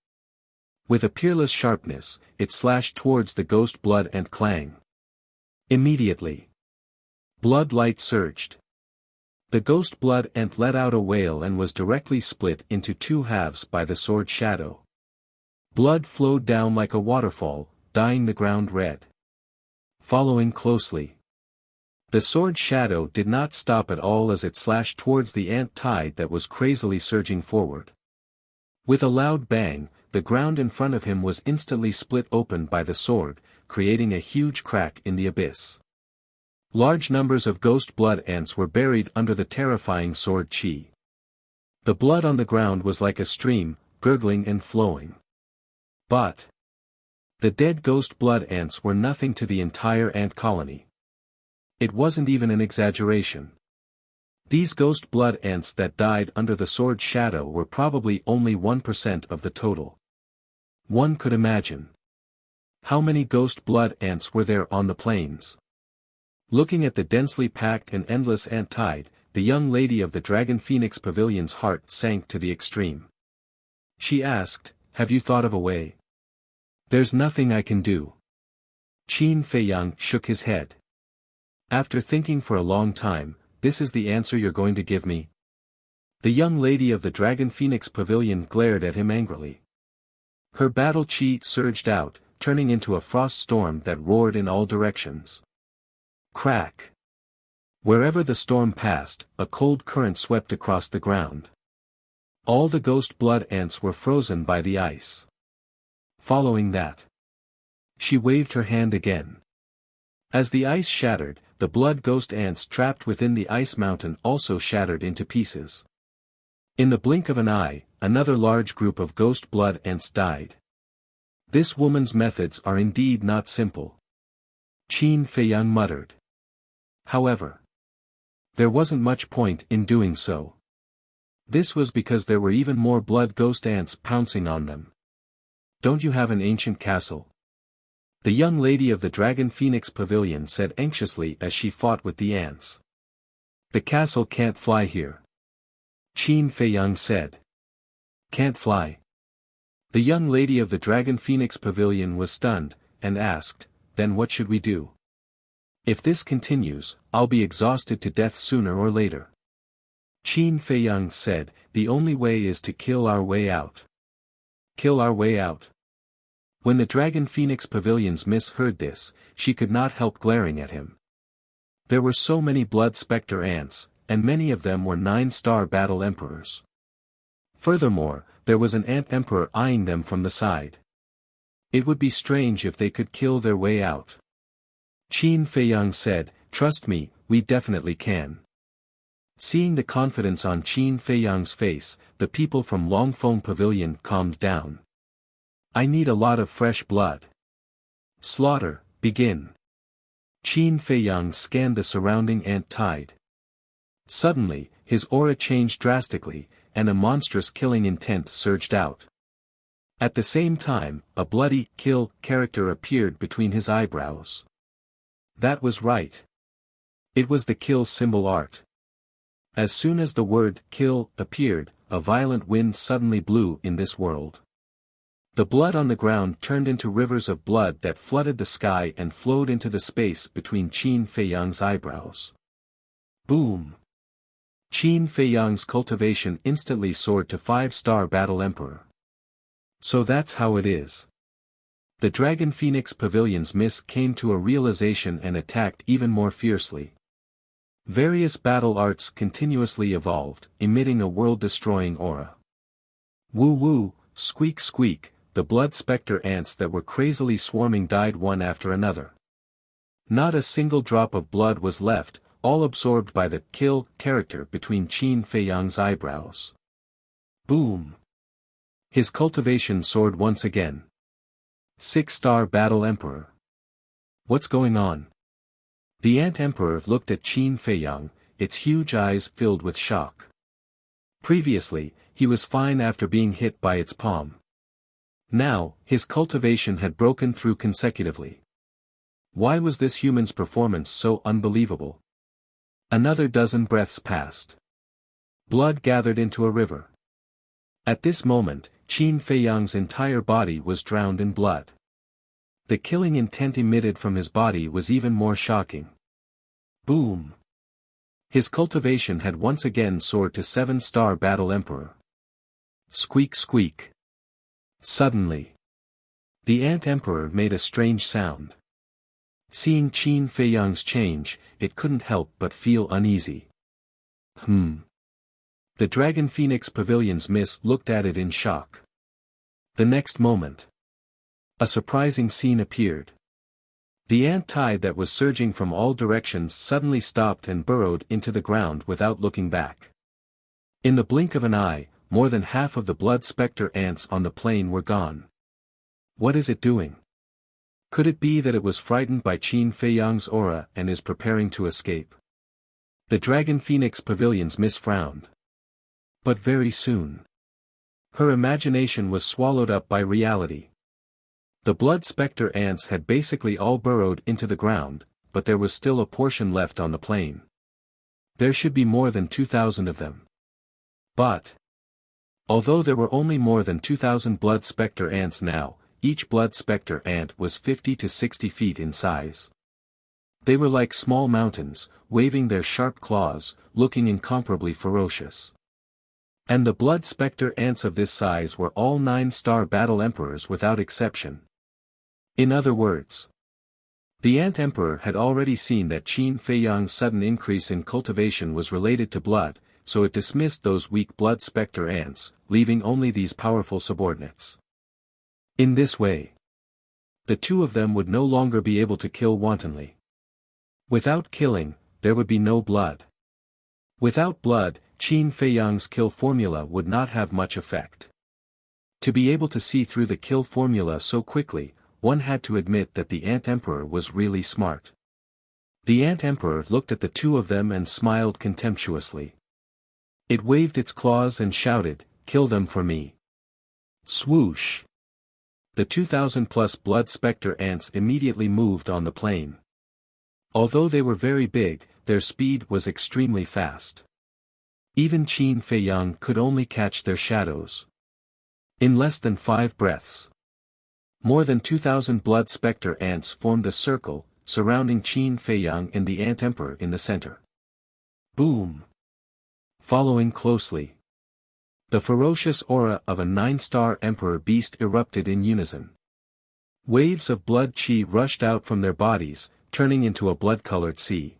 With a peerless sharpness, it slashed towards the ghost blood ant. Clang! Immediately, blood light surged. The ghost blood ant let out a wail and was directly split into 2 halves by the sword shadow. Blood flowed down like a waterfall, dyeing the ground red. Following closely, The sword shadow did not stop at all as it slashed towards the ant tide that was crazily surging forward. With a loud bang, the ground in front of him was instantly split open by the sword, creating a huge crack in the abyss. Large numbers of ghost blood ants were buried under the terrifying sword chi. The blood on the ground was like a stream, gurgling and flowing. But the dead ghost blood ants were nothing to the entire ant colony. It wasn't even an exaggeration. These ghost blood ants that died under the sword shadow were probably only 1% of the total. One could imagine. How many ghost blood ants were there on the plains? Looking at the densely packed and endless ant tide, the young lady of the Dragon Phoenix Pavilion's heart sank to the extreme. She asked, "Have you thought of a way?" "There's nothing I can do." Qin Feiyang shook his head. "After thinking for a long time, this is the answer you're going to give me?" The young lady of the Dragon Phoenix Pavilion glared at him angrily. Her battle chi surged out, turning into a frost storm that roared in all directions. Crack! Wherever the storm passed, a cold current swept across the ground. All the ghost blood ants were frozen by the ice. Following that, she waved her hand again. As the ice shattered, the blood ghost ants trapped within the ice mountain also shattered into pieces. In the blink of an eye, another large group of ghost blood ants died. This woman's methods are indeed not simple. Qin Feiyang muttered. However, there wasn't much point in doing so. This was because there were even more blood ghost ants pouncing on them. "Don't you have an ancient castle?" The young lady of the Dragon Phoenix Pavilion said anxiously as she fought with the ants. "The castle can't fly here," Qin Feiyang said. "Can't fly?" The young lady of the Dragon Phoenix Pavilion was stunned, and asked, "Then what should we do? If this continues, I'll be exhausted to death sooner or later." Qin Feiyang said, "The only way is to kill our way out." "Kill our way out?" When the Dragon Phoenix Pavilion's miss heard this, she could not help glaring at him. There were so many blood spectre ants, and many of them were 9-star battle emperors. Furthermore, there was an ant emperor eyeing them from the side. It would be strange if they could kill their way out. Qin Feiyang said, "Trust me, we definitely can." Seeing the confidence on Qin Feiyang's face, the people from Longfeng Pavilion calmed down. "I need a lot of fresh blood. Slaughter, begin." Qin Feiyang scanned the surrounding ant tide. Suddenly, his aura changed drastically, and a monstrous killing intent surged out. At the same time, a bloody kill character appeared between his eyebrows. That was right. It was the kill symbol art. As soon as the word kill appeared, a violent wind suddenly blew in this world. The blood on the ground turned into rivers of blood that flooded the sky and flowed into the space between Qin Feiyang's eyebrows. Boom! Qin Feiyang's cultivation instantly soared to 5-star battle emperor. So that's how it is. The Dragon Phoenix Pavilion's miss came to a realization and attacked even more fiercely. Various battle arts continuously evolved, emitting a world-destroying aura. Woo woo, squeak squeak, the blood spectre ants that were crazily swarming died one after another. Not a single drop of blood was left, all absorbed by the kill character between Qin Feiyang's eyebrows. Boom! His cultivation soared once again. 6-star battle emperor. What's going on? The ant emperor looked at Qin Feiyang, its huge eyes filled with shock. Previously, he was fine after being hit by its palm. Now, his cultivation had broken through consecutively. Why was this human's performance so unbelievable? Another dozen breaths passed. Blood gathered into a river. At this moment, Qin Feiyang's entire body was drowned in blood. The killing intent emitted from his body was even more shocking. Boom! His cultivation had once again soared to 7-star battle emperor. Squeak squeak. Suddenly, the ant emperor made a strange sound. Seeing Qin Feiyang's change, it couldn't help but feel uneasy. The Dragon Phoenix Pavilion's miss looked at it in shock. The next moment, a surprising scene appeared. The ant tide that was surging from all directions suddenly stopped and burrowed into the ground without looking back. In the blink of an eye, more than half of the blood spectre ants on the plain were gone. What is it doing? Could it be that it was frightened by Qin Feiyang's aura and is preparing to escape? The Dragon Phoenix Pavilion's miss frowned. But very soon, her imagination was swallowed up by reality. The blood spectre ants had basically all burrowed into the ground, but there was still a portion left on the plain. There should be more than 2,000 of them. But, although there were only more than 2,000 blood spectre ants now, each blood spectre ant was 50 to 60 feet in size. They were like small mountains, waving their sharp claws, looking incomparably ferocious. And the blood spectre ants of this size were all 9-star battle emperors without exception. In other words, the Ant Emperor had already seen that Qin Feiyang's sudden increase in cultivation was related to blood, so it dismissed those weak blood spectre ants, leaving only these powerful subordinates. In this way, the two of them would no longer be able to kill wantonly. Without killing, there would be no blood. Without blood, Qin Feiyang's kill formula would not have much effect. To be able to see through the kill formula so quickly, one had to admit that the Ant Emperor was really smart. The Ant Emperor looked at the two of them and smiled contemptuously. It waved its claws and shouted, "Kill them for me." Swoosh! The 2,000-plus blood spectre ants immediately moved on the plain. Although they were very big, their speed was extremely fast. Even Qin Feiyang could only catch their shadows. In less than 5 breaths, more than 2,000 blood spectre ants formed a circle, surrounding Qin Feiyang and the Ant Emperor in the center. Boom! Following closely, the ferocious aura of a 9-star emperor beast erupted in unison. Waves of blood qi rushed out from their bodies, turning into a blood-colored sea.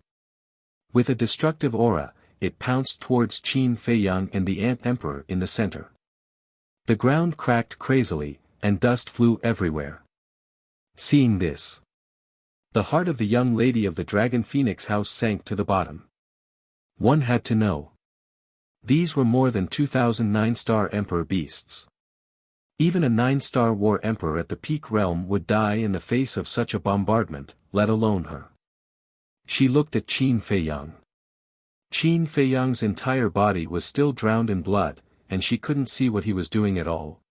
With a destructive aura, it pounced towards Qin Feiyang and the Ant Emperor in the center. The ground cracked crazily, and dust flew everywhere. Seeing this, the heart of the young lady of the Dragon Phoenix house sank to the bottom. One had to know. These were more than 2,000 9-star emperor beasts. Even a 9-star war emperor at the peak realm would die in the face of such a bombardment, let alone her. She looked at Qin Feiyang. Qin Feiyang's entire body was still drowned in blood, and she couldn't see what he was doing at all.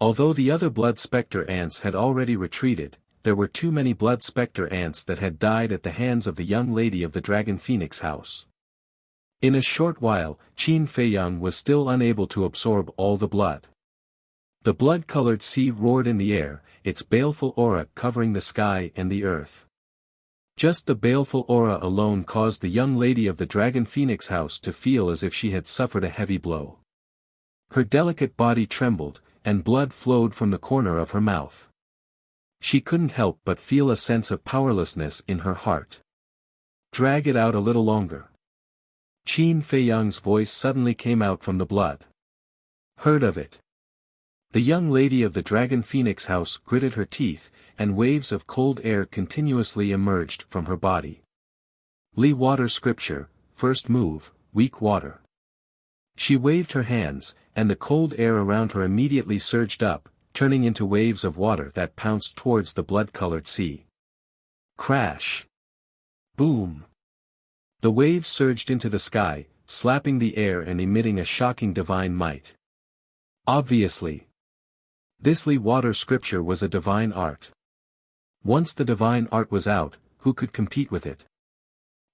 Although the other blood spectre ants had already retreated, there were too many blood spectre ants that had died at the hands of the young lady of the Dragon Phoenix house. In a short while, Qin Feiyang was still unable to absorb all the blood. The blood-colored sea roared in the air, its baleful aura covering the sky and the earth. Just the baleful aura alone caused the young lady of the Dragon Phoenix house to feel as if she had suffered a heavy blow. Her delicate body trembled, and blood flowed from the corner of her mouth. She couldn't help but feel a sense of powerlessness in her heart. Drag it out a little longer. Qin Feiyang's voice suddenly came out from the blood. Heard of it? The young lady of the Dragon Phoenix house gritted her teeth, and waves of cold air continuously emerged from her body. Li water scripture, first move, weak water. She waved her hands, and the cold air around her immediately surged up, turning into waves of water that pounced towards the blood-colored sea. Crash! Boom! The waves surged into the sky, slapping the air and emitting a shocking divine might. Obviously, this Li water scripture was a divine art. Once the divine art was out, who could compete with it?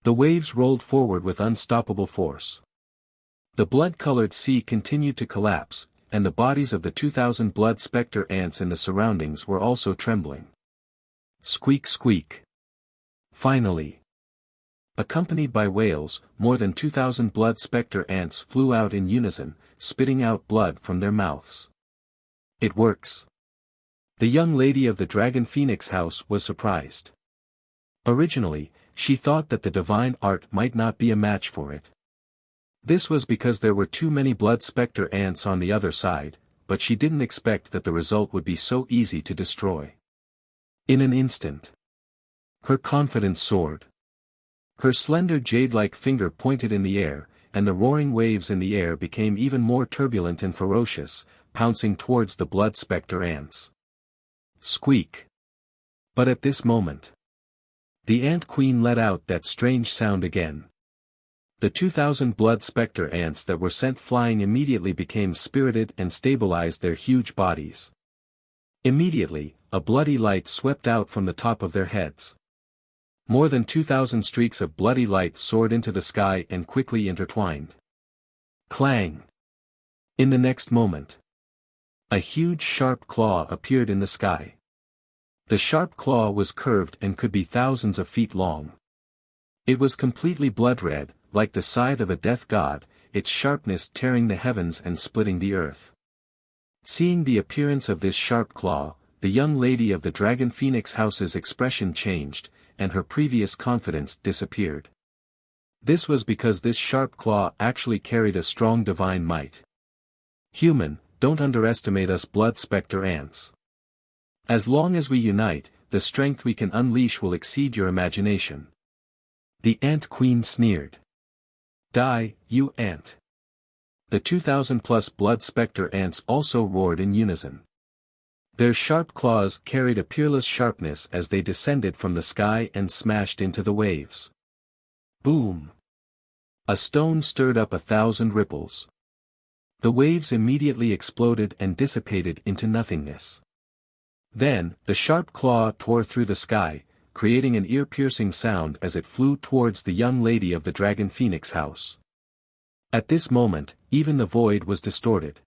The waves rolled forward with unstoppable force. The blood-colored sea continued to collapse, and the bodies of the 2,000 blood spectre ants in the surroundings were also trembling. Squeak squeak. Finally, accompanied by wails, more than 2,000 blood spectre ants flew out in unison, spitting out blood from their mouths. It works. The young lady of the Dragon Phoenix house was surprised. Originally, she thought that the divine art might not be a match for it. This was because there were too many blood spectre ants on the other side, but she didn't expect that the result would be so easy to destroy. In an instant, her confidence soared. Her slender jade-like finger pointed in the air, and the roaring waves in the air became even more turbulent and ferocious, pouncing towards the blood spectre ants. Squeak! But at this moment, the ant queen let out that strange sound again. The 2,000 blood spectre ants that were sent flying immediately became spirited and stabilized their huge bodies. Immediately, a bloody light swept out from the top of their heads. More than 2,000 streaks of bloody light soared into the sky and quickly intertwined. Clang! In the next moment, a huge sharp claw appeared in the sky. The sharp claw was curved and could be thousands of feet long. It was completely blood-red, like the scythe of a death god, its sharpness tearing the heavens and splitting the earth. Seeing the appearance of this sharp claw, the young lady of the Dragon Phoenix House's expression changed, and her previous confidence disappeared. This was because this sharp claw actually carried a strong divine might. Human, don't underestimate us blood spectre ants. As long as we unite, the strength we can unleash will exceed your imagination. The ant queen sneered. Die, you ant. The 2,000+ blood spectre ants also roared in unison. Their sharp claws carried a peerless sharpness as they descended from the sky and smashed into the waves. Boom! A stone stirred up 1,000 ripples. The waves immediately exploded and dissipated into nothingness. Then, the sharp claw tore through the sky, creating an ear-piercing sound as it flew towards the young lady of the Dragon Phoenix House. At this moment, even the void was distorted.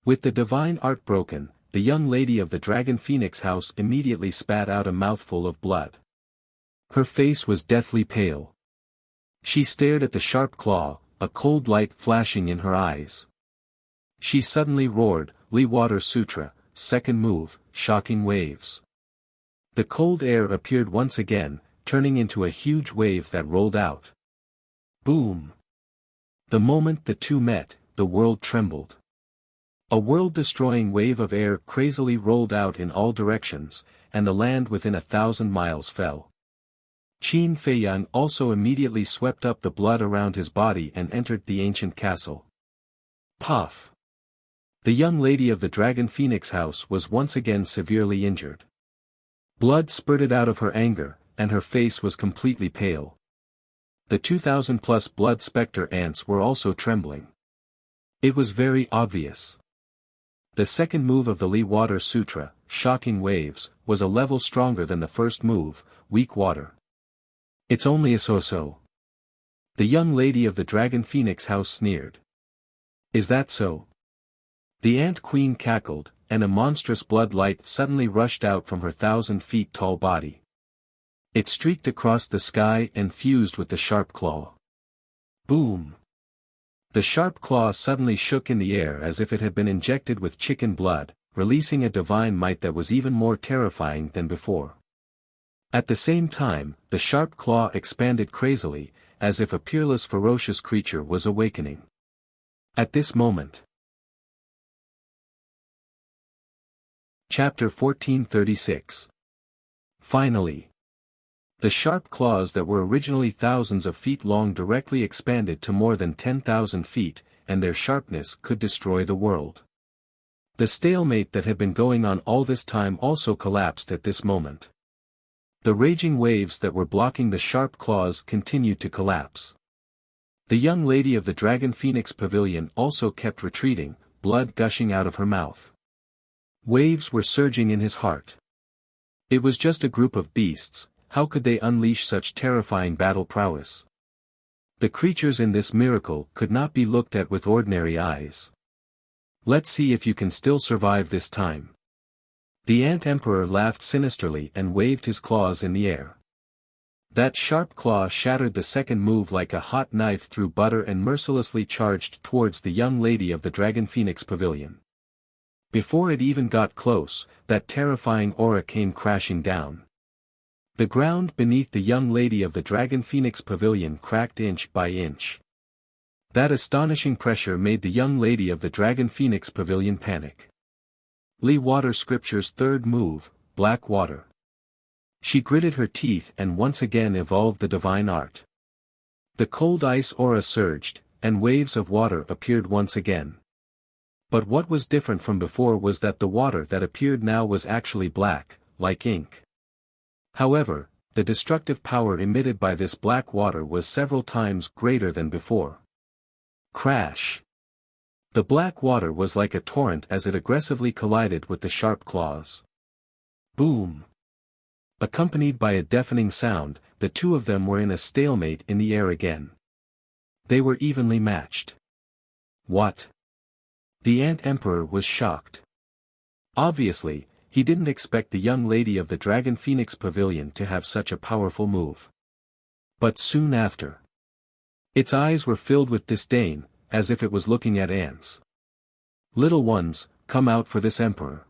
With the divine art broken, the young lady of the Dragon Phoenix House immediately spat out a mouthful of blood. Her face was deathly pale. She stared at the sharp claw, a cold light flashing in her eyes. She suddenly roared, "Lee Water Sutra, second move, shocking waves." The cold air appeared once again, turning into a huge wave that rolled out. Boom! The moment the two met, the world trembled. A world-destroying wave of air crazily rolled out in all directions, and the land within 1,000 miles fell. Qin Feiyang also immediately swept up the blood around his body and entered the ancient castle. Puff! The young lady of the Dragon Phoenix House was once again severely injured. Blood spurted out of her anger, and her face was completely pale. The 2,000+ blood spectre ants were also trembling. It was very obvious. The second move of the Lee Water Sutra, shocking waves, was a level stronger than the first move, weak water. It's only a so-so. The young lady of the Dragon Phoenix House sneered. Is that so? The ant queen cackled, and a monstrous blood light suddenly rushed out from her 1,000 feet tall body. It streaked across the sky and fused with the sharp claw. Boom! The sharp claw suddenly shook in the air as if it had been injected with chicken blood, releasing a divine might that was even more terrifying than before. At the same time, the sharp claw expanded crazily, as if a peerless ferocious creature was awakening. At this moment. Chapter 1436. Finally. The sharp claws that were originally thousands of feet long directly expanded to more than 10,000 feet, and their sharpness could destroy the world. The stalemate that had been going on all this time also collapsed at this moment. The raging waves that were blocking the sharp claws continued to collapse. The young lady of the Dragon Phoenix Pavilion also kept retreating, blood gushing out of her mouth. Waves were surging in his heart. It was just a group of beasts. How could they unleash such terrifying battle prowess? The creatures in this miracle could not be looked at with ordinary eyes. Let's see if you can still survive this time. The Ant Emperor laughed sinisterly and waved his claws in the air. That sharp claw shattered the second move like a hot knife through butter and mercilessly charged towards the young lady of the Dragon Phoenix Pavilion. Before it even got close, that terrifying aura came crashing down. The ground beneath the young lady of the Dragon Phoenix Pavilion cracked inch by inch. That astonishing pressure made the young lady of the Dragon Phoenix Pavilion panic. Lee Water Scripture's third move, Black Water. She gritted her teeth and once again evolved the divine art. The cold ice aura surged, and waves of water appeared once again. But what was different from before was that the water that appeared now was actually black, like ink. However, the destructive power emitted by this black water was several times greater than before. Crash! The black water was like a torrent as it aggressively collided with the sharp claws. Boom! Accompanied by a deafening sound, the two of them were in a stalemate in the air again. They were evenly matched. What? The Ant Emperor was shocked. Obviously, he didn't expect the young lady of the Dragon Phoenix Pavilion to have such a powerful move. But soon after, its eyes were filled with disdain, as if it was looking at ants. Little ones, come out for this emperor.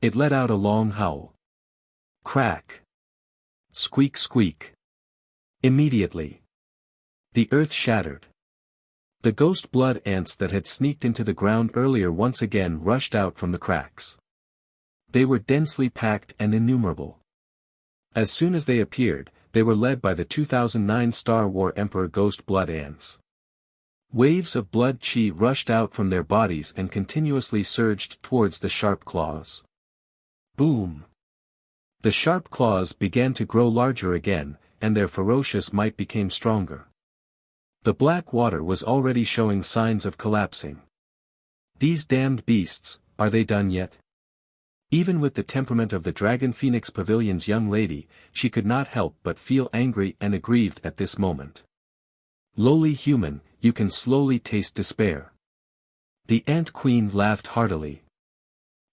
It let out a long howl. Crack! Squeak squeak! Immediately, the earth shattered. The ghost blood ants that had sneaked into the ground earlier once again rushed out from the cracks. They were densely packed and innumerable. As soon as they appeared, they were led by the 2009 Star War Emperor ghost blood ants. Waves of blood chi rushed out from their bodies and continuously surged towards the sharp claws. Boom! The sharp claws began to grow larger again, and their ferocious might became stronger. The black water was already showing signs of collapsing. These damned beasts, are they done yet? Even with the temperament of the Dragon Phoenix Pavilion's young lady, she could not help but feel angry and aggrieved at this moment. Lowly human, you can slowly taste despair. The Ant Queen laughed heartily.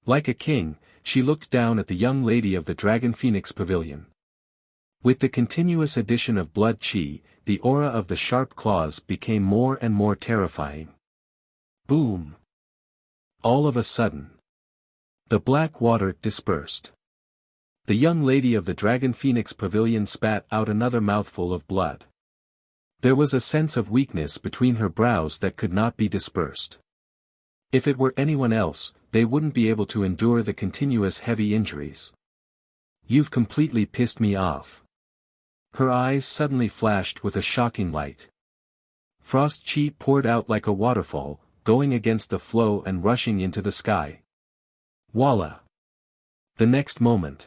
Like a king, she looked down at the young lady of the Dragon Phoenix Pavilion. With the continuous addition of blood chi, the aura of the sharp claws became more and more terrifying. Boom! All of a sudden, the black water dispersed. The young lady of the Dragon Phoenix Pavilion spat out another mouthful of blood. There was a sense of weakness between her brows that could not be dispersed. If it were anyone else, they wouldn't be able to endure the continuous heavy injuries. You've completely pissed me off. Her eyes suddenly flashed with a shocking light. Frost chi poured out like a waterfall, going against the flow and rushing into the sky. Voila! The next moment,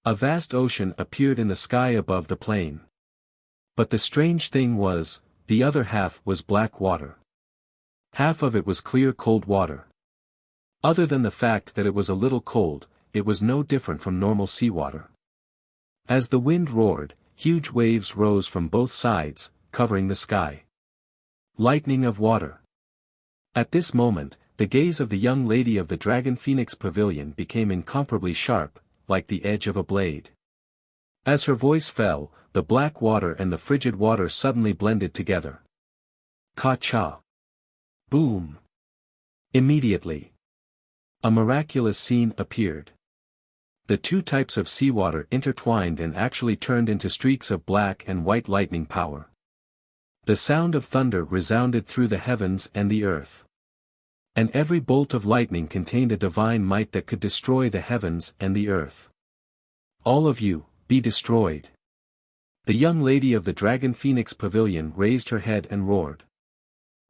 a vast ocean appeared in the sky above the plain. But the strange thing was, the other half was black water. Half of it was clear cold water. Other than the fact that it was a little cold, it was no different from normal seawater. As the wind roared, huge waves rose from both sides, covering the sky. Lightning of water. At this moment, the gaze of the young lady of the Dragon Phoenix Pavilion became incomparably sharp, like the edge of a blade. As her voice fell, the black water and the frigid water suddenly blended together. Ka-cha! Boom! Immediately, a miraculous scene appeared. The two types of seawater intertwined and actually turned into streaks of black and white lightning power. The sound of thunder resounded through the heavens and the earth. And every bolt of lightning contained a divine might that could destroy the heavens and the earth. All of you, be destroyed. The young lady of the Dragon Phoenix Pavilion raised her head and roared.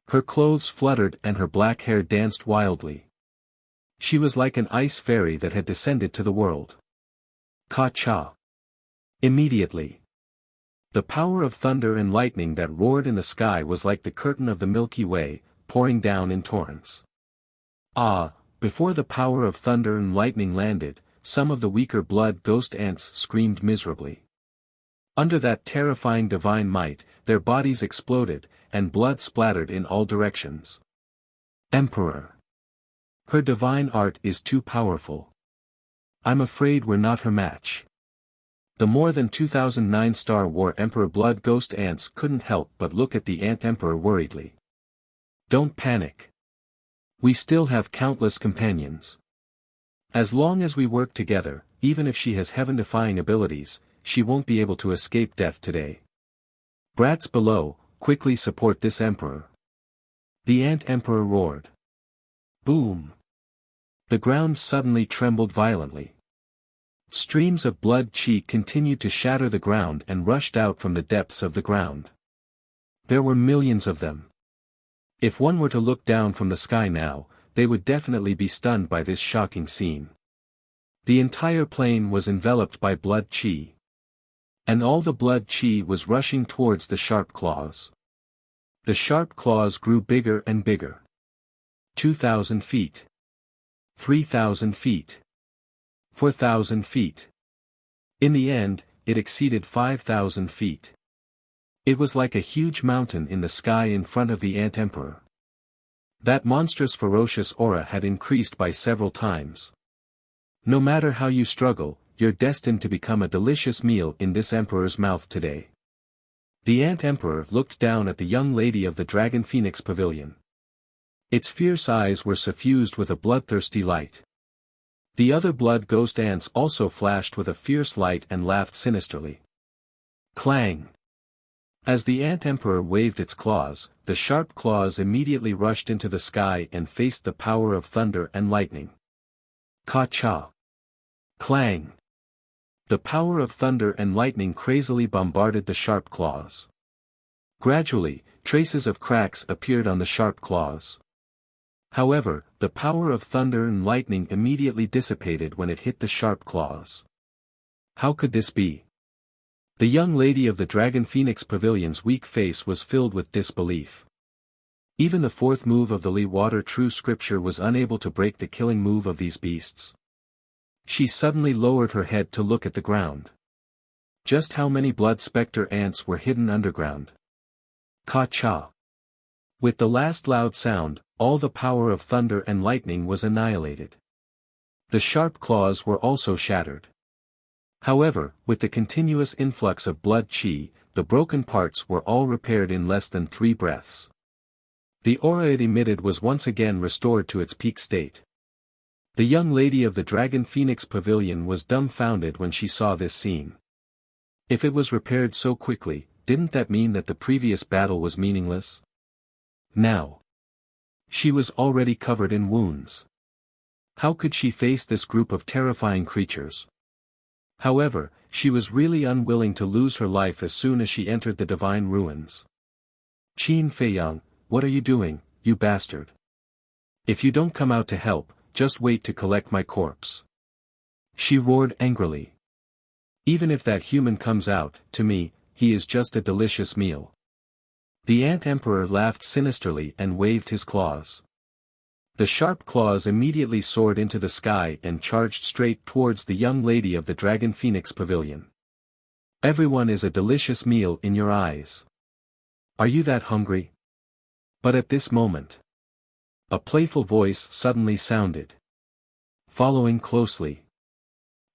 Her clothes fluttered and her black hair danced wildly. She was like an ice fairy that had descended to the world. Ka-cha! Immediately, the power of thunder and lightning that roared in the sky was like the curtain of the Milky Way, pouring down in torrents. Ah, before the power of thunder and lightning landed, some of the weaker blood ghost ants screamed miserably. Under that terrifying divine might, their bodies exploded, and blood splattered in all directions. Emperor! Her divine art is too powerful. I'm afraid we're not her match. The more than 2009 Star War Emperor blood ghost ants couldn't help but look at the Ant Emperor worriedly. Don't panic. We still have countless companions. As long as we work together, even if she has heaven-defying abilities, she won't be able to escape death today. Brats below, quickly support this emperor. The Ant Emperor roared. Boom! The ground suddenly trembled violently. Streams of blood chi continued to shatter the ground and rushed out from the depths of the ground. There were millions of them. If one were to look down from the sky now, they would definitely be stunned by this shocking scene. The entire plain was enveloped by blood chi. And all the blood chi was rushing towards the sharp claws. The sharp claws grew bigger and bigger. 2,000 feet. 3,000 feet. 4,000 feet. In the end, it exceeded 5,000 feet. It was like a huge mountain in the sky in front of the Ant Emperor. That monstrous ferocious aura had increased by several times. No matter how you struggle, you're destined to become a delicious meal in this emperor's mouth today. The Ant Emperor looked down at the young lady of the Dragon Phoenix Pavilion. Its fierce eyes were suffused with a bloodthirsty light. The other blood ghost ants also flashed with a fierce light and laughed sinisterly. Clang! As the Ant Emperor waved its claws, the sharp claws immediately rushed into the sky and faced the power of thunder and lightning. Ka-cha! Clang! The power of thunder and lightning crazily bombarded the sharp claws. Gradually, traces of cracks appeared on the sharp claws. However, the power of thunder and lightning immediately dissipated when it hit the sharp claws. How could this be? The young lady of the Dragon Phoenix Pavilion's weak face was filled with disbelief. Even the fourth move of the Lee Water True Scripture was unable to break the killing move of these beasts. She suddenly lowered her head to look at the ground. Just how many blood spectre ants were hidden underground? Ka-cha! With the last loud sound, all the power of thunder and lightning was annihilated. The sharp claws were also shattered. However, with the continuous influx of blood chi, the broken parts were all repaired in less than 3 breaths. The aura it emitted was once again restored to its peak state. The young lady of the Dragon Phoenix Pavilion was dumbfounded when she saw this scene. If it was repaired so quickly, didn't that mean that the previous battle was meaningless? Now, she was already covered in wounds. How could she face this group of terrifying creatures? However, she was really unwilling to lose her life as soon as she entered the divine ruins. Qin Feiyang, what are you doing, you bastard? If you don't come out to help, just wait to collect my corpse. She roared angrily. Even if that human comes out, to me, he is just a delicious meal. The Ant Emperor laughed sinisterly and waved his claws. The sharp claws immediately soared into the sky and charged straight towards the young lady of the Dragon Phoenix Pavilion. Everyone is a delicious meal in your eyes. Are you that hungry? But at this moment, a playful voice suddenly sounded. Following closely,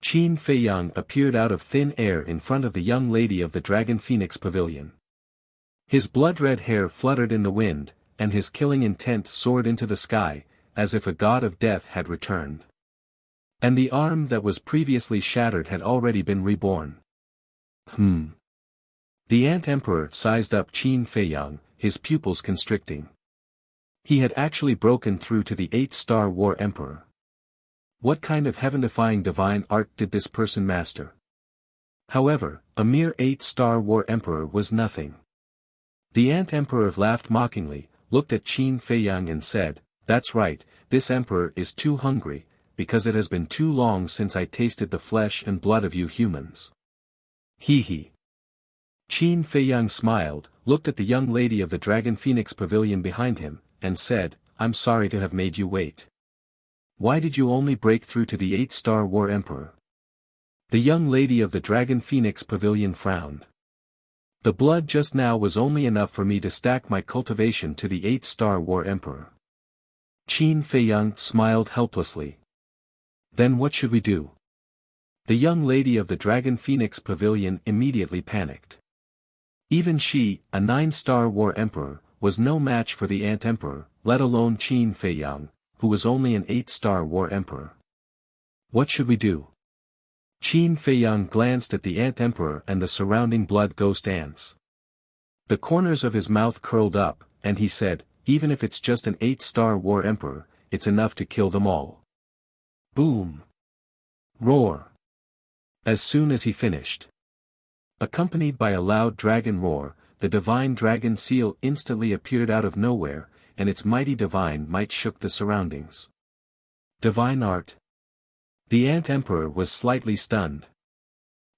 Qin Feiyang appeared out of thin air in front of the young lady of the Dragon Phoenix Pavilion. His blood-red hair fluttered in the wind, and his killing intent soared into the sky, as if a god of death had returned. And the arm that was previously shattered had already been reborn. The Ant Emperor sized up Qin Feiyang, his pupils constricting. He had actually broken through to the 8-star War Emperor. What kind of heaven-defying divine art did this person master? However, a mere 8-star War Emperor was nothing. The Ant Emperor laughed mockingly, looked at Qin Feiyang and said, "That's right, this emperor is too hungry, because it has been too long since I tasted the flesh and blood of you humans." Hee hee. Qin Feiyang smiled, looked at the young lady of the Dragon Phoenix Pavilion behind him, and said, "I'm sorry to have made you wait. Why did you only break through to the 8-star War Emperor?" The young lady of the Dragon Phoenix Pavilion frowned. "The blood just now was only enough for me to stack my cultivation to the 8-star War Emperor." Qin Feiyang smiled helplessly. "Then what should we do?" The young lady of the Dragon Phoenix Pavilion immediately panicked. Even she, a 9-star War Emperor, was no match for the Ant Emperor, let alone Qin Feiyang, who was only an 8-star War Emperor. What should we do? Qin Feiyang glanced at the Ant Emperor and the surrounding blood ghost ants. The corners of his mouth curled up, and he said, even if it's just an 8-star war emperor, it's enough to kill them all. Boom! Roar! As soon as he finished, accompanied by a loud dragon roar, the divine dragon seal instantly appeared out of nowhere, and its mighty divine might shook the surroundings. Divine art? The Ant Emperor was slightly stunned.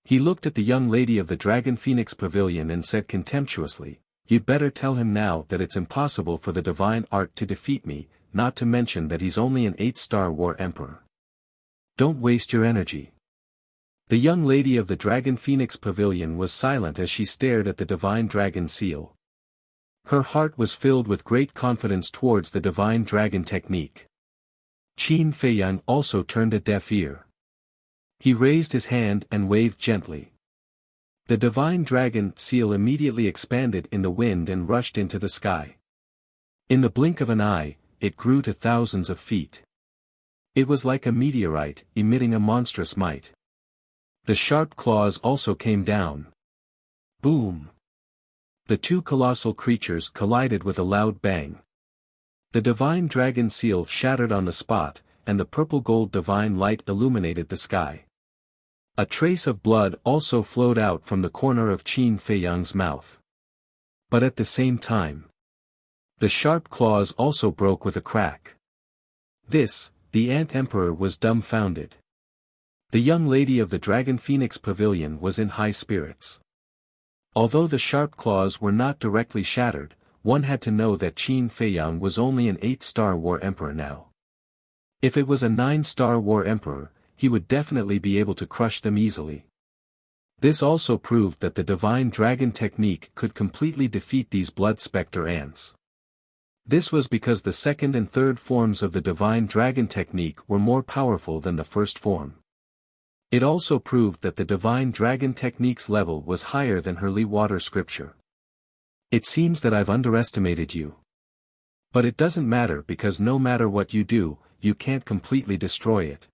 He looked at the young lady of the Dragon Phoenix Pavilion and said contemptuously, "You'd better tell him now that it's impossible for the divine art to defeat me, not to mention that he's only an 8-star war emperor. Don't waste your energy." The young lady of the Dragon Phoenix Pavilion was silent as she stared at the divine dragon seal. Her heart was filled with great confidence towards the divine dragon technique. Qin Feiyang also turned a deaf ear. He raised his hand and waved gently. The divine dragon seal immediately expanded in the wind and rushed into the sky. In the blink of an eye, it grew to thousands of feet. It was like a meteorite, emitting a monstrous might. The sharp claws also came down. Boom! The two colossal creatures collided with a loud bang. The divine dragon seal shattered on the spot, and the purple-gold divine light illuminated the sky. A trace of blood also flowed out from the corner of Qin Feiyang's mouth. But at the same time, the sharp claws also broke with a crack. The Ant Emperor was dumbfounded. The young lady of the Dragon Phoenix Pavilion was in high spirits. Although the sharp claws were not directly shattered, one had to know that Qin Feiyang was only an 8-star war emperor now. If it was a 9-star war emperor, he would definitely be able to crush them easily. This also proved that the divine dragon technique could completely defeat these blood spectre ants. This was because the second and third forms of the divine dragon technique were more powerful than the first form. It also proved that the divine dragon technique's level was higher than her Li Water scripture. It seems that I've underestimated you. But it doesn't matter because no matter what you do, you can't completely destroy it.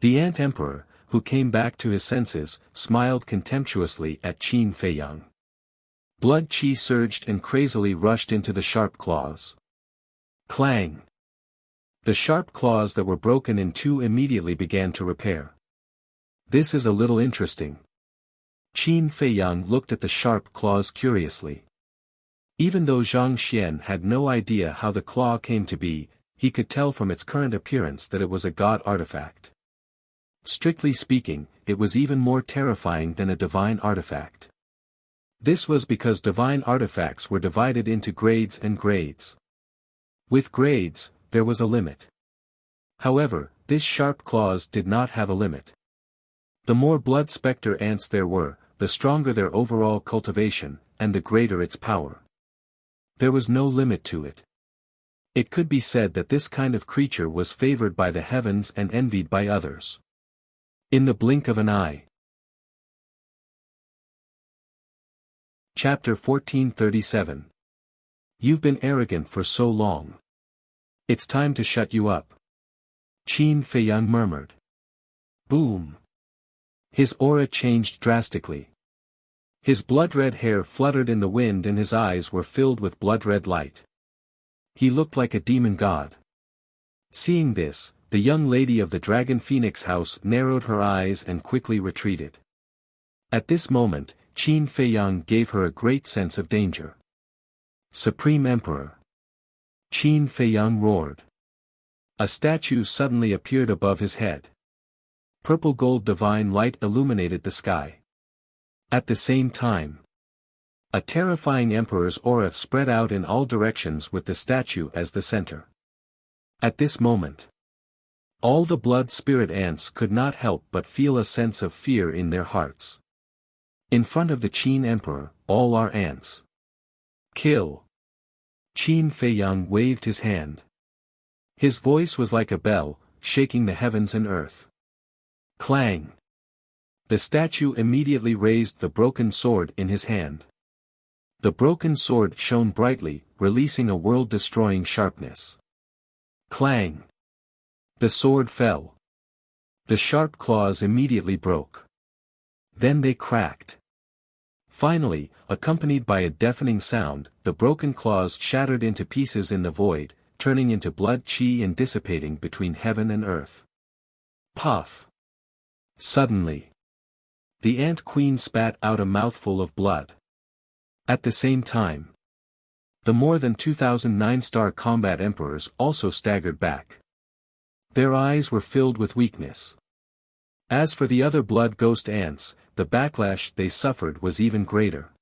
The Ant Emperor, who came back to his senses, smiled contemptuously at Qin Feiyang. Blood chi surged and crazily rushed into the sharp claws. Clang! The sharp claws that were broken in two immediately began to repair. This is a little interesting. Qin Feiyang looked at the sharp claws curiously. Even though Zhang Xian had no idea how the claw came to be, he could tell from its current appearance that it was a god artifact. Strictly speaking, it was even more terrifying than a divine artifact. This was because divine artifacts were divided into grades and grades. With grades, there was a limit. However, this sharp claws did not have a limit. The more blood spectre ants there were, the stronger their overall cultivation, and the greater its power. There was no limit to it. It could be said that this kind of creature was favored by the heavens and envied by others. In the blink of an eye. Chapter 1437. You've been arrogant for so long. It's time to shut you up. Qin Feiyang murmured. Boom. His aura changed drastically. His blood-red hair fluttered in the wind and his eyes were filled with blood-red light. He looked like a demon god. Seeing this, the young lady of the Dragon Phoenix house narrowed her eyes and quickly retreated. At this moment, Qin Feiyang gave her a great sense of danger. Supreme Emperor! Qin Feiyang roared. A statue suddenly appeared above his head. Purple-gold divine light illuminated the sky. At the same time, a terrifying emperor's aura spread out in all directions with the statue as the center. At this moment, all the blood spirit ants could not help but feel a sense of fear in their hearts. In front of the Qin Emperor, all are ants. Kill! Qin Feiyang waved his hand. His voice was like a bell, shaking the heavens and earth. Clang! The statue immediately raised the broken sword in his hand. The broken sword shone brightly, releasing a world-destroying sharpness. Clang! The sword fell. The sharp claws immediately broke. Then they cracked. Finally, accompanied by a deafening sound, the broken claws shattered into pieces in the void, turning into blood chi and dissipating between heaven and earth. Puff! Suddenly, the Ant Queen spat out a mouthful of blood. At the same time, the more than 2,000 nine-star combat emperors also staggered back. Their eyes were filled with weakness. As for the other blood ghost ants, the backlash they suffered was even greater.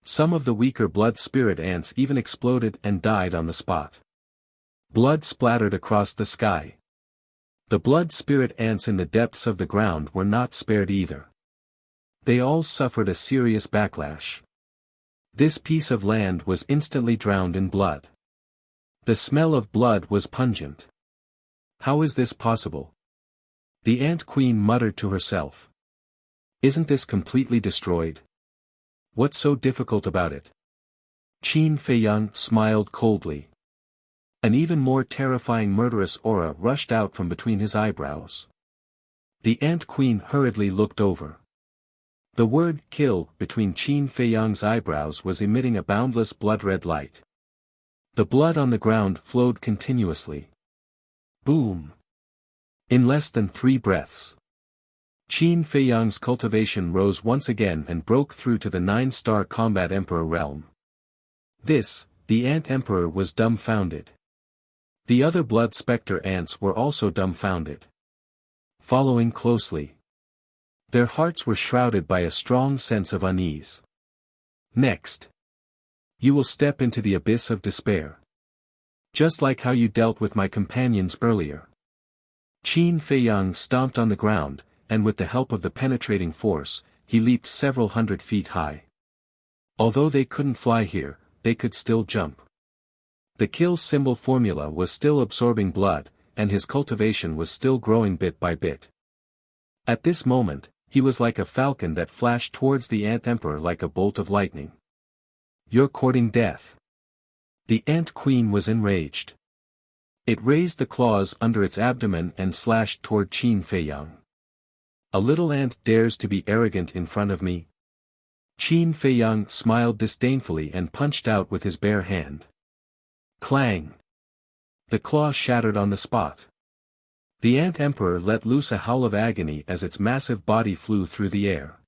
Some of the weaker blood spirit ants even exploded and died on the spot. Blood splattered across the sky. The blood spirit ants in the depths of the ground were not spared either. They all suffered a serious backlash. This piece of land was instantly drowned in blood. The smell of blood was pungent. How is this possible? The Ant Queen muttered to herself. Isn't this completely destroyed? What's so difficult about it? Qin Feiyang smiled coldly. An even more terrifying murderous aura rushed out from between his eyebrows. The Ant Queen hurriedly looked over. The word kill between Qin Feiyang's eyebrows was emitting a boundless blood-red light. The blood on the ground flowed continuously. Boom! In less than 3 breaths, Qin Feiyang's cultivation rose once again and broke through to the 9-star combat emperor realm. The Ant Emperor was dumbfounded. The other blood spectre ants were also dumbfounded. Following closely, their hearts were shrouded by a strong sense of unease. Next, you will step into the abyss of despair. Just like how you dealt with my companions earlier. Qin Feiyang stomped on the ground, and with the help of the penetrating force, he leaped several hundred feet high. Although they couldn't fly here, they could still jump. The kill symbol formula was still absorbing blood, and his cultivation was still growing bit by bit. At this moment, he was like a falcon that flashed towards the Ant Emperor like a bolt of lightning. You're courting death. The Ant Queen was enraged. It raised the claws under its abdomen and slashed toward Qin Feiyang. A little ant dares to be arrogant in front of me? Qin Feiyang smiled disdainfully and punched out with his bare hand. Clang! The claw shattered on the spot. The Ant Emperor let loose a howl of agony as its massive body flew through the air.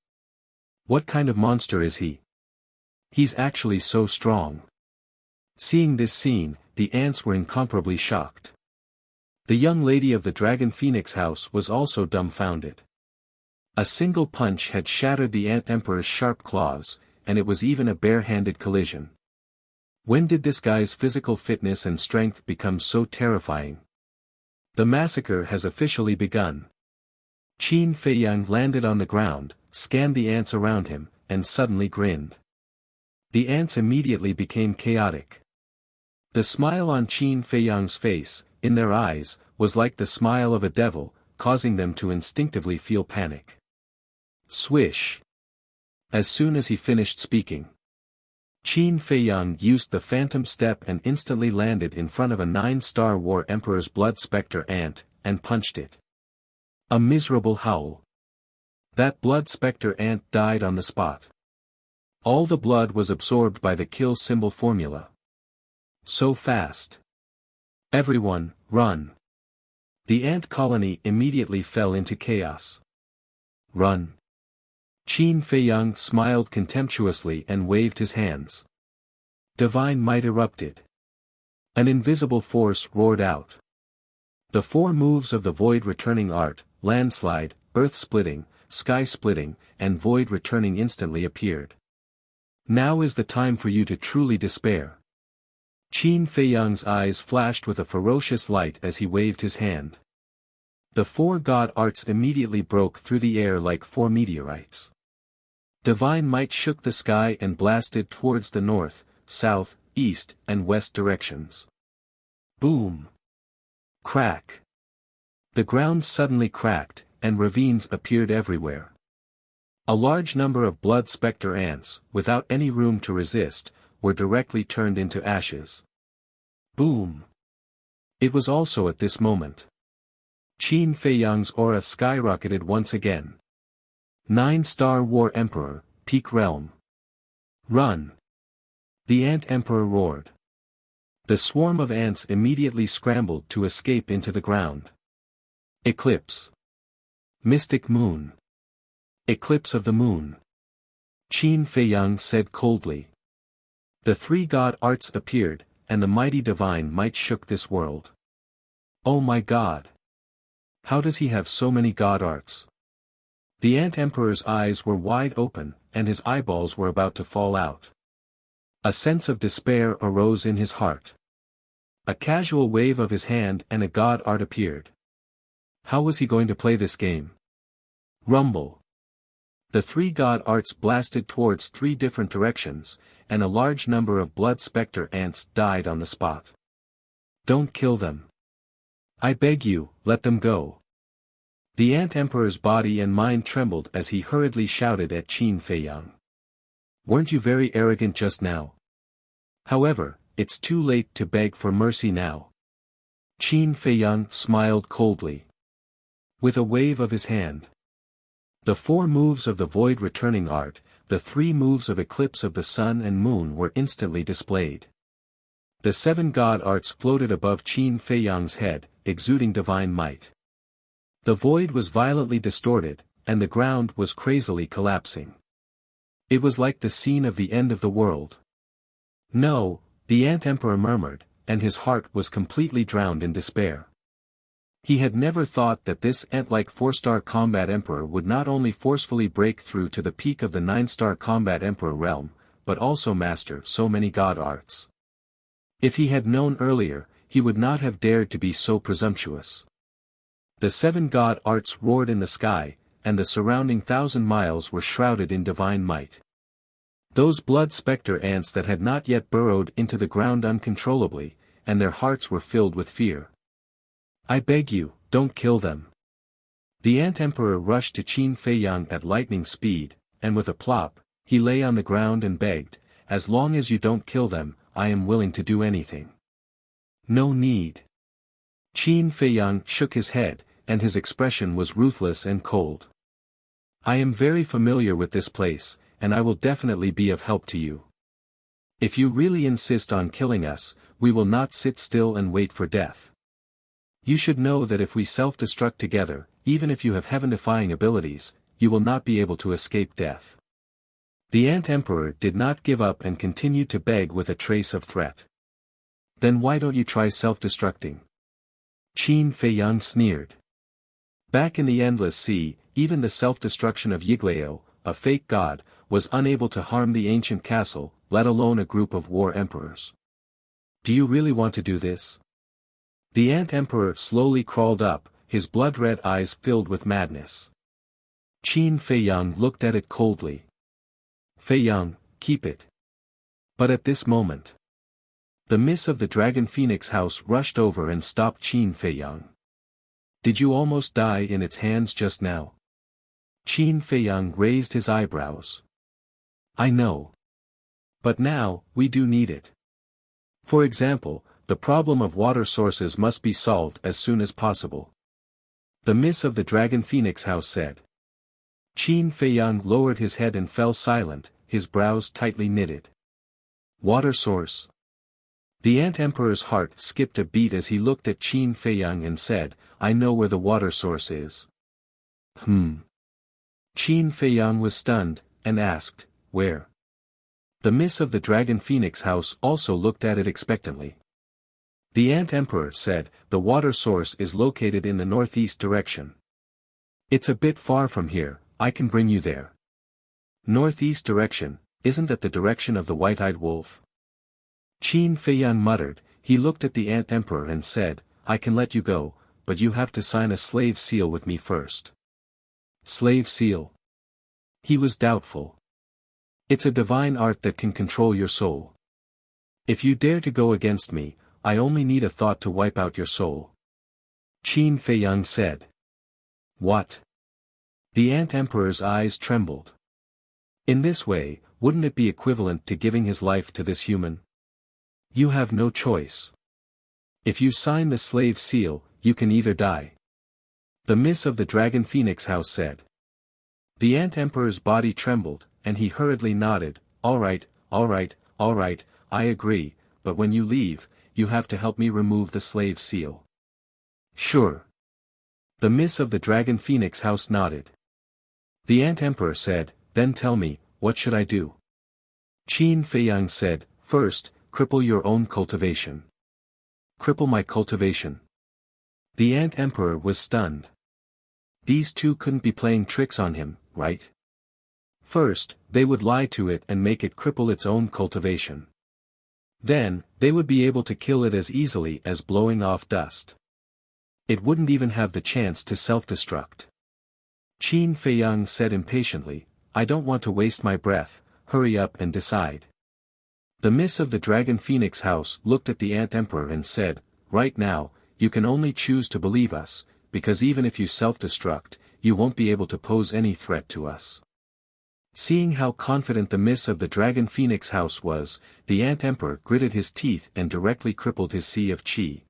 What kind of monster is he? He's actually so strong. Seeing this scene, the ants were incomparably shocked. The young lady of the Dragon Phoenix house was also dumbfounded. A single punch had shattered the Ant Emperor's sharp claws, and it was even a bare-handed collision. When did this guy's physical fitness and strength become so terrifying? The massacre has officially begun. Qin Feiyang landed on the ground, scanned the ants around him, and suddenly grinned. The ants immediately became chaotic. The smile on Qin Feiyang's face, in their eyes, was like the smile of a devil, causing them to instinctively feel panic. Swish! As soon as he finished speaking, Qin Feiyang used the phantom step and instantly landed in front of a 9-star war emperor's blood spectre ant, and punched it. A miserable howl. That blood spectre ant died on the spot. All the blood was absorbed by the kill symbol formula. So fast. Everyone, run. The ant colony immediately fell into chaos. Run. Qin Feiyang smiled contemptuously and waved his hands. Divine might erupted. An invisible force roared out. The 4 moves of the void returning art, landslide, earth splitting, sky splitting, and void returning instantly appeared. Now is the time for you to truly despair. Qin Feiyang's eyes flashed with a ferocious light as he waved his hand. The 4 god arts immediately broke through the air like 4 meteorites. Divine might shook the sky and blasted towards the north, south, east, and west directions. Boom! Crack! The ground suddenly cracked, and ravines appeared everywhere. A large number of blood spectre ants, without any room to resist, were directly turned into ashes. Boom! It was also at this moment Qin Feiyang's aura skyrocketed once again. 9-star War Emperor, Peak Realm. Run! The Ant Emperor roared. The swarm of ants immediately scrambled to escape into the ground. Eclipse. Mystic Moon. Eclipse of the Moon. Qin Feiyang said coldly. The 3 god arts appeared, and the mighty divine might shook this world. Oh my god! How does he have so many god arts? The Ant Emperor's eyes were wide open, and his eyeballs were about to fall out. A sense of despair arose in his heart. A casual wave of his hand and a god art appeared. How was he going to play this game? Rumble. The 3 god arts blasted towards 3 different directions, and a large number of blood spectre ants died on the spot. Don't kill them. I beg you, let them go. The Ant Emperor's body and mind trembled as he hurriedly shouted at Qin Feiyang. Weren't you very arrogant just now? However, it's too late to beg for mercy now. Qin Feiyang smiled coldly. With a wave of his hand. The 4 moves of the Void Returning Art, the 3 moves of Eclipse of the Sun and Moon were instantly displayed. The 7 god arts floated above Qin Feiyang's head, exuding divine might. The void was violently distorted, and the ground was crazily collapsing. It was like the scene of the end of the world. No, the Ant Emperor murmured, and his heart was completely drowned in despair. He had never thought that this ant-like 4-star combat emperor would not only forcefully break through to the peak of the 9-star combat emperor realm, but also master so many god arts. If he had known earlier, he would not have dared to be so presumptuous. The 7 god arts roared in the sky, and the surrounding 1,000 miles were shrouded in divine might. Those blood spectre ants that had not yet burrowed into the ground uncontrollably, and their hearts were filled with fear. I beg you, don't kill them. The Ant Emperor rushed to Qin Feiyang at lightning speed, and with a plop, he lay on the ground and begged, as long as you don't kill them, I am willing to do anything. No need. Qin Feiyang shook his head, and his expression was ruthless and cold. I am very familiar with this place, and I will definitely be of help to you. If you really insist on killing us, we will not sit still and wait for death. You should know that if we self-destruct together, even if you have heaven-defying abilities, you will not be able to escape death. The Ant Emperor did not give up and continued to beg with a trace of threat. Then why don't you try self-destructing? Qin Feiyang sneered. Back in the Endless Sea, even the self-destruction of Yiglao, a fake god, was unable to harm the ancient castle, let alone a group of war emperors. Do you really want to do this? The Ant Emperor slowly crawled up, his blood-red eyes filled with madness. Qin Feiyang looked at it coldly. Feiyang, keep it. But at this moment, the miss of the Dragon Phoenix house rushed over and stopped Qin Feiyang. Did you almost die in its hands just now? Qin Feiyang raised his eyebrows. I know. But now, we do need it. For example, the problem of water sources must be solved as soon as possible. The miss of the Dragon Phoenix house said. Qin Feiyang lowered his head and fell silent, his brows tightly knitted. Water source. The Ant Emperor's heart skipped a beat as he looked at Qin Feiyang and said, I know where the water source is. Qin Feiyang was stunned, and asked, where? The miss of the Dragon Phoenix house also looked at it expectantly. The Ant Emperor said, the water source is located in the northeast direction. It's a bit far from here, I can bring you there. Northeast direction, isn't that the direction of the white-eyed wolf? Qin Feiyang muttered, he looked at the Ant Emperor and said, I can let you go, but you have to sign a slave seal with me first. Slave seal? He was doubtful. It's a divine art that can control your soul. If you dare to go against me, I only need a thought to wipe out your soul. Qin Feiyang said. What? The Ant Emperor's eyes trembled. In this way, wouldn't it be equivalent to giving his life to this human? You have no choice. If you sign the slave seal, you can either die. The miss of the Dragon Phoenix House said. The Ant Emperor's body trembled, and he hurriedly nodded, all right, I agree, but when you leave, you have to help me remove the slave seal. Sure. The miss of the Dragon Phoenix House nodded. The Ant Emperor said, then tell me, what should I do? Qin Feiyang said, first, cripple your own cultivation. Cripple my cultivation. The Ant Emperor was stunned. These two couldn't be playing tricks on him, right? First, they would lie to it and make it cripple its own cultivation. Then, they would be able to kill it as easily as blowing off dust. It wouldn't even have the chance to self-destruct. Qin Feiyang said impatiently, I don't want to waste my breath, hurry up and decide. The miss of the Dragon Phoenix House looked at the Ant Emperor and said, right now, you can only choose to believe us, because even if you self-destruct, you won't be able to pose any threat to us. Seeing how confident the miss of the Dragon Phoenix House was, the Ant Emperor gritted his teeth and directly crippled his sea of qi.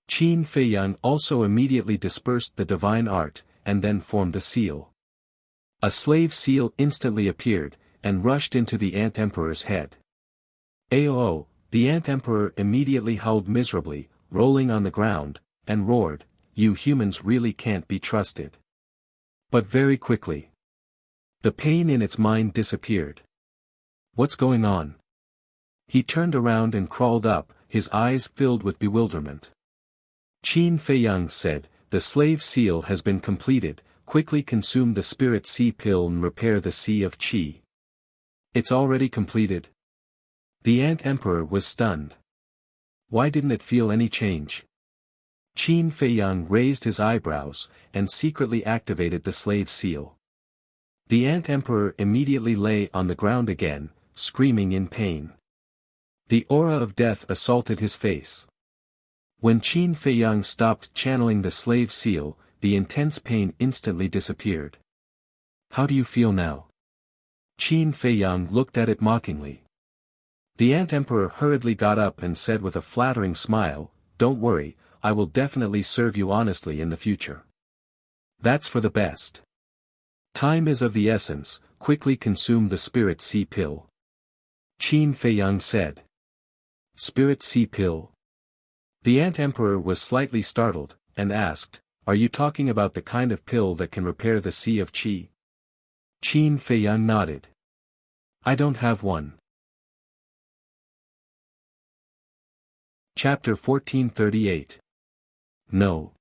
Qin Feiyang also immediately dispersed the divine art, and then formed a seal. A slave seal instantly appeared, and rushed into the Ant Emperor's head. Aoo! The Ant Emperor immediately howled miserably, rolling on the ground, and roared, you humans really can't be trusted. But very quickly, the pain in its mind disappeared. What's going on? He turned around and crawled up, his eyes filled with bewilderment. Qin Feiyang said, the slave seal has been completed, quickly consume the spirit sea pill and repair the sea of qi. It's already completed? The Ant Emperor was stunned. Why didn't it feel any change? Qin Feiyang raised his eyebrows, and secretly activated the slave seal. The Ant Emperor immediately lay on the ground again, screaming in pain. The aura of death assaulted his face. When Qin Feiyang stopped channeling the slave seal, the intense pain instantly disappeared. How do you feel now? Qin Feiyang looked at it mockingly. The Ant Emperor hurriedly got up and said with a flattering smile, don't worry, I will definitely serve you honestly in the future. That's for the best. Time is of the essence, quickly consume the spirit sea pill. Qin Feiyang said. Spirit sea pill? The Ant Emperor was slightly startled, and asked, are you talking about the kind of pill that can repair the sea of qi? Qin Feiyang nodded. I don't have one. Chapter 1438. No.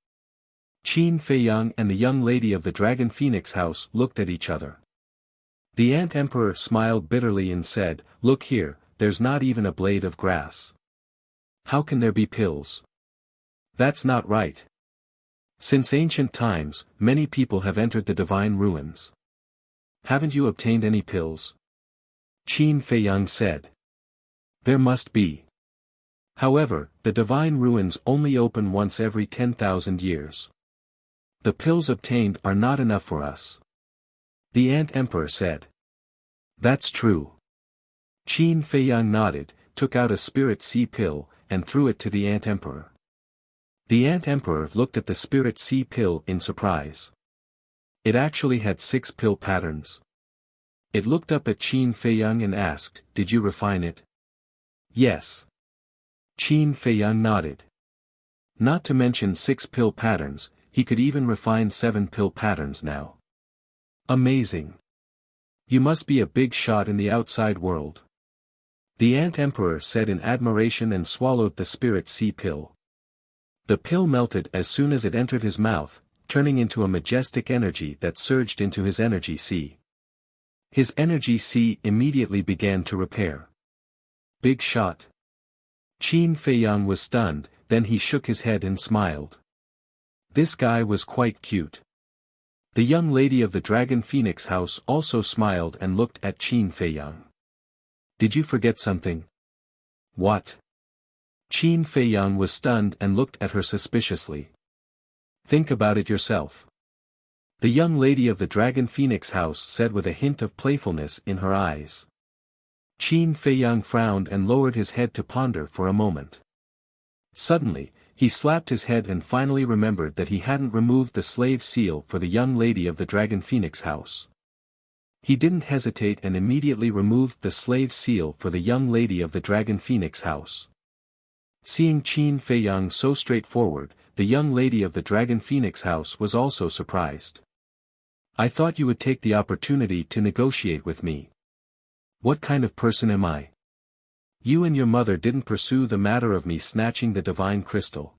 Qin Feiyang and the young lady of the Dragon Phoenix House looked at each other. The Ant Emperor smiled bitterly and said, look here, there's not even a blade of grass. How can there be pills? That's not right. Since ancient times, many people have entered the divine ruins. Haven't you obtained any pills? Qin Feiyang said. There must be. However, the divine ruins only open once every 10,000 years. The pills obtained are not enough for us. The Ant Emperor said. That's true. Qin Feiyang nodded, took out a spirit sea pill, and threw it to the Ant Emperor. The Ant Emperor looked at the spirit sea pill in surprise. It actually had 6 pill patterns. It looked up at Qin Feiyang and asked, did you refine it? Yes. Qin Feiyang nodded. Not to mention 6 pill patterns, he could even refine 7 pill patterns now. Amazing. You must be a big shot in the outside world. The Ant Emperor said in admiration and swallowed the spirit sea pill. The pill melted as soon as it entered his mouth, turning into a majestic energy that surged into his energy sea. His energy sea immediately began to repair. Big shot. Qin Feiyang was stunned, then he shook his head and smiled. This guy was quite cute. The young lady of the Dragon Phoenix House also smiled and looked at Qin Feiyang. Did you forget something? What? Qin Feiyang was stunned and looked at her suspiciously. Think about it yourself. The young lady of the Dragon Phoenix House said with a hint of playfulness in her eyes. Qin Feiyang frowned and lowered his head to ponder for a moment. Suddenly, He slapped his head and finally remembered that he hadn't removed the slave seal for the young lady of the Dragon Phoenix house. He didn't hesitate and immediately removed the slave seal for the young lady of the Dragon Phoenix house. Seeing Qin Feiyang so straightforward, the young lady of the Dragon Phoenix house was also surprised. "I thought you would take the opportunity to negotiate with me. What kind of person am I? You and your mother didn't pursue the matter of me snatching the divine crystal.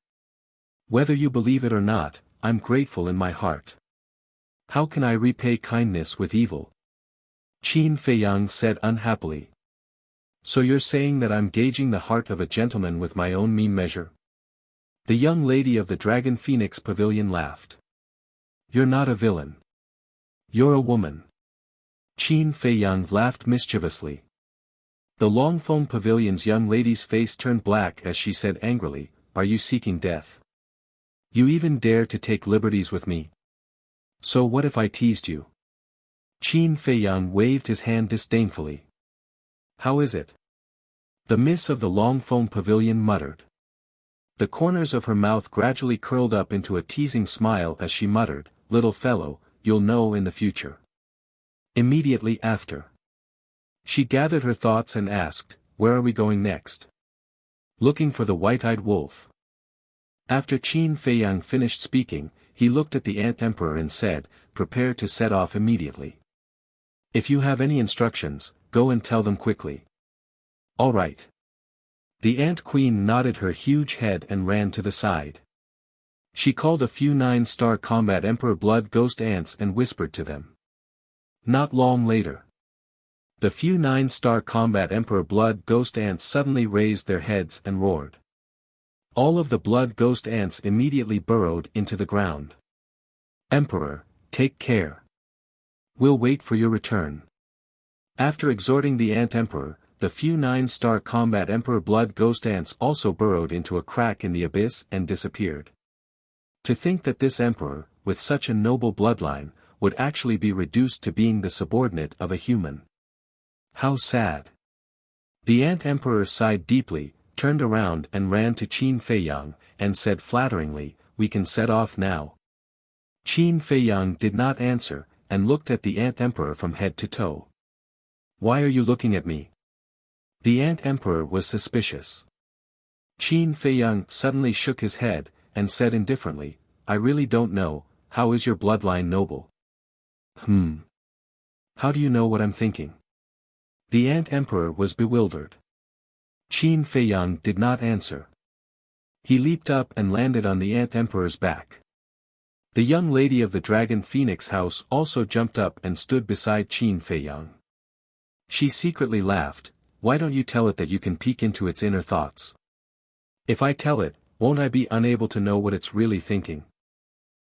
Whether you believe it or not, I'm grateful in my heart. How can I repay kindness with evil?" Qin Feiyang said unhappily. "So you're saying that I'm gauging the heart of a gentleman with my own mean measure?" The young lady of the Dragon Phoenix pavilion laughed. "You're not a villain. You're a woman." Qin Feiyang laughed mischievously. The Longfeng pavilion's young lady's face turned black as she said angrily, "Are you seeking death? You even dare to take liberties with me? So what if I teased you?" Qin Feiyang waved his hand disdainfully. "How is it?" The miss of the Longfeng pavilion muttered. The corners of her mouth gradually curled up into a teasing smile as she muttered, "Little fellow, you'll know in the future." Immediately after, she gathered her thoughts and asked, "Where are we going next?" "Looking for the white-eyed wolf." After Qin Feiyang finished speaking, he looked at the Ant Emperor and said, "Prepare to set off immediately. If you have any instructions, go and tell them quickly." "All right." The Ant Queen nodded her huge head and ran to the side. She called a few 9-star combat Emperor Blood Ghost Ants and whispered to them. Not long later, the few 9-star combat Emperor Blood Ghost Ants suddenly raised their heads and roared. All of the Blood Ghost Ants immediately burrowed into the ground. "Emperor, take care. We'll wait for your return." After exhorting the Ant Emperor, the few 9-star combat Emperor Blood Ghost Ants also burrowed into a crack in the abyss and disappeared. To think that this emperor, with such a noble bloodline, would actually be reduced to being the subordinate of a human. How sad. The Ant Emperor sighed deeply, turned around and ran to Qin Feiyang, and said flatteringly, "We can set off now." Qin Feiyang did not answer, and looked at the Ant Emperor from head to toe. "Why are you looking at me?" The Ant Emperor was suspicious. Qin Feiyang suddenly shook his head, and said indifferently, "I really don't know. How is your bloodline noble?" How do you know what I'm thinking?" The Ant Emperor was bewildered. Qin Feiyang did not answer. He leaped up and landed on the Ant Emperor's back. The young lady of the Dragon Phoenix house also jumped up and stood beside Qin Feiyang. She secretly laughed, "Why don't you tell it that you can peek into its inner thoughts? If I tell it, won't I be unable to know what it's really thinking?"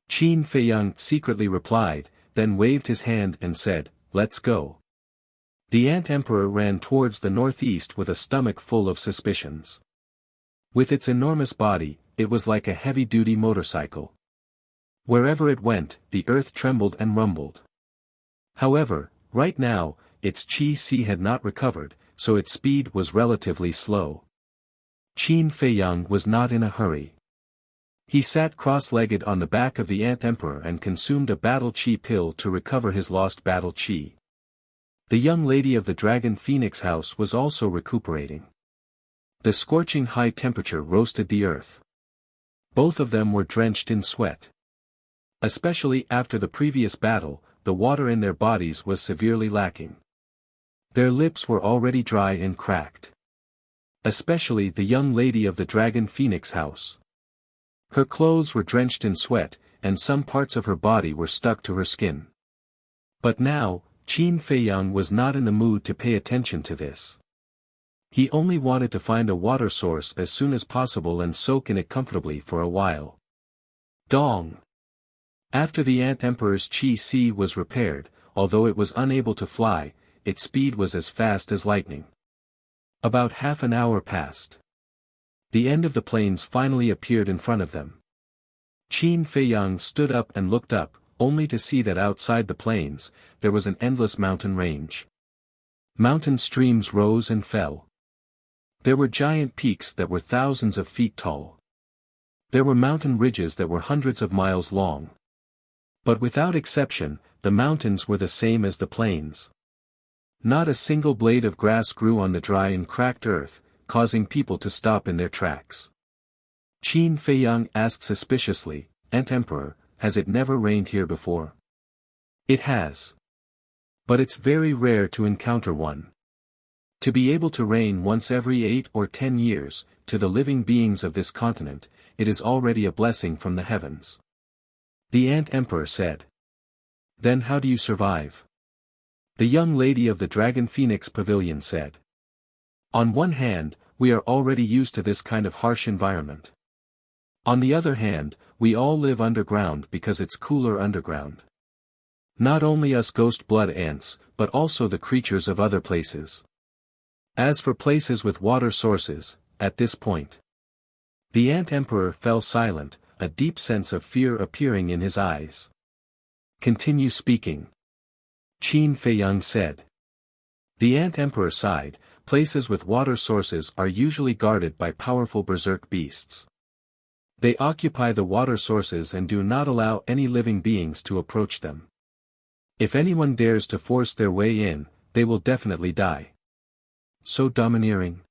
Qin Feiyang secretly replied, then waved his hand and said, "Let's go." The Ant Emperor ran towards the northeast with a stomach full of suspicions. With its enormous body, it was like a heavy-duty motorcycle. Wherever it went, the earth trembled and rumbled. However, right now, its Qi had not recovered, so its speed was relatively slow. Qin Feiyang was not in a hurry. He sat cross-legged on the back of the Ant Emperor and consumed a battle Qi pill to recover his lost battle Qi. The young lady of the Dragon Phoenix house was also recuperating. The scorching high temperature roasted the earth. Both of them were drenched in sweat. Especially after the previous battle, the water in their bodies was severely lacking. Their lips were already dry and cracked. Especially the young lady of the Dragon Phoenix house. Her clothes were drenched in sweat, and some parts of her body were stuck to her skin. But now, Qin Feiyang was not in the mood to pay attention to this. He only wanted to find a water source as soon as possible and soak in it comfortably for a while. Dong! After the Ant Emperor's Qi was repaired, although it was unable to fly, its speed was as fast as lightning. About half an hour passed. The end of the plains finally appeared in front of them. Qin Feiyang stood up and looked up, only to see that outside the plains, there was an endless mountain range. Mountain streams rose and fell. There were giant peaks that were thousands of feet tall. There were mountain ridges that were hundreds of miles long. But without exception, the mountains were the same as the plains. Not a single blade of grass grew on the dry and cracked earth, causing people to stop in their tracks. Qin Feiyang asked suspiciously, "Ant Emperor, has it never rained here before?" "It has. But it's very rare to encounter one. To be able to rain once every 8 or 10 years, to the living beings of this continent, it is already a blessing from the heavens." The Ant Emperor said. "Then how do you survive?" The young lady of the Dragon Phoenix Pavilion said. "On one hand, we are already used to this kind of harsh environment. On the other hand, we all live underground because it's cooler underground. Not only us ghost blood ants, but also the creatures of other places. As for places with water sources, at this point." The Ant Emperor fell silent, a deep sense of fear appearing in his eyes. "Continue speaking," Qin Feiyang said. The Ant Emperor sighed. Places with water sources are usually guarded by powerful berserk beasts. They occupy the water sources and do not allow any living beings to approach them. If anyone dares to force their way in, they will definitely die. So domineering?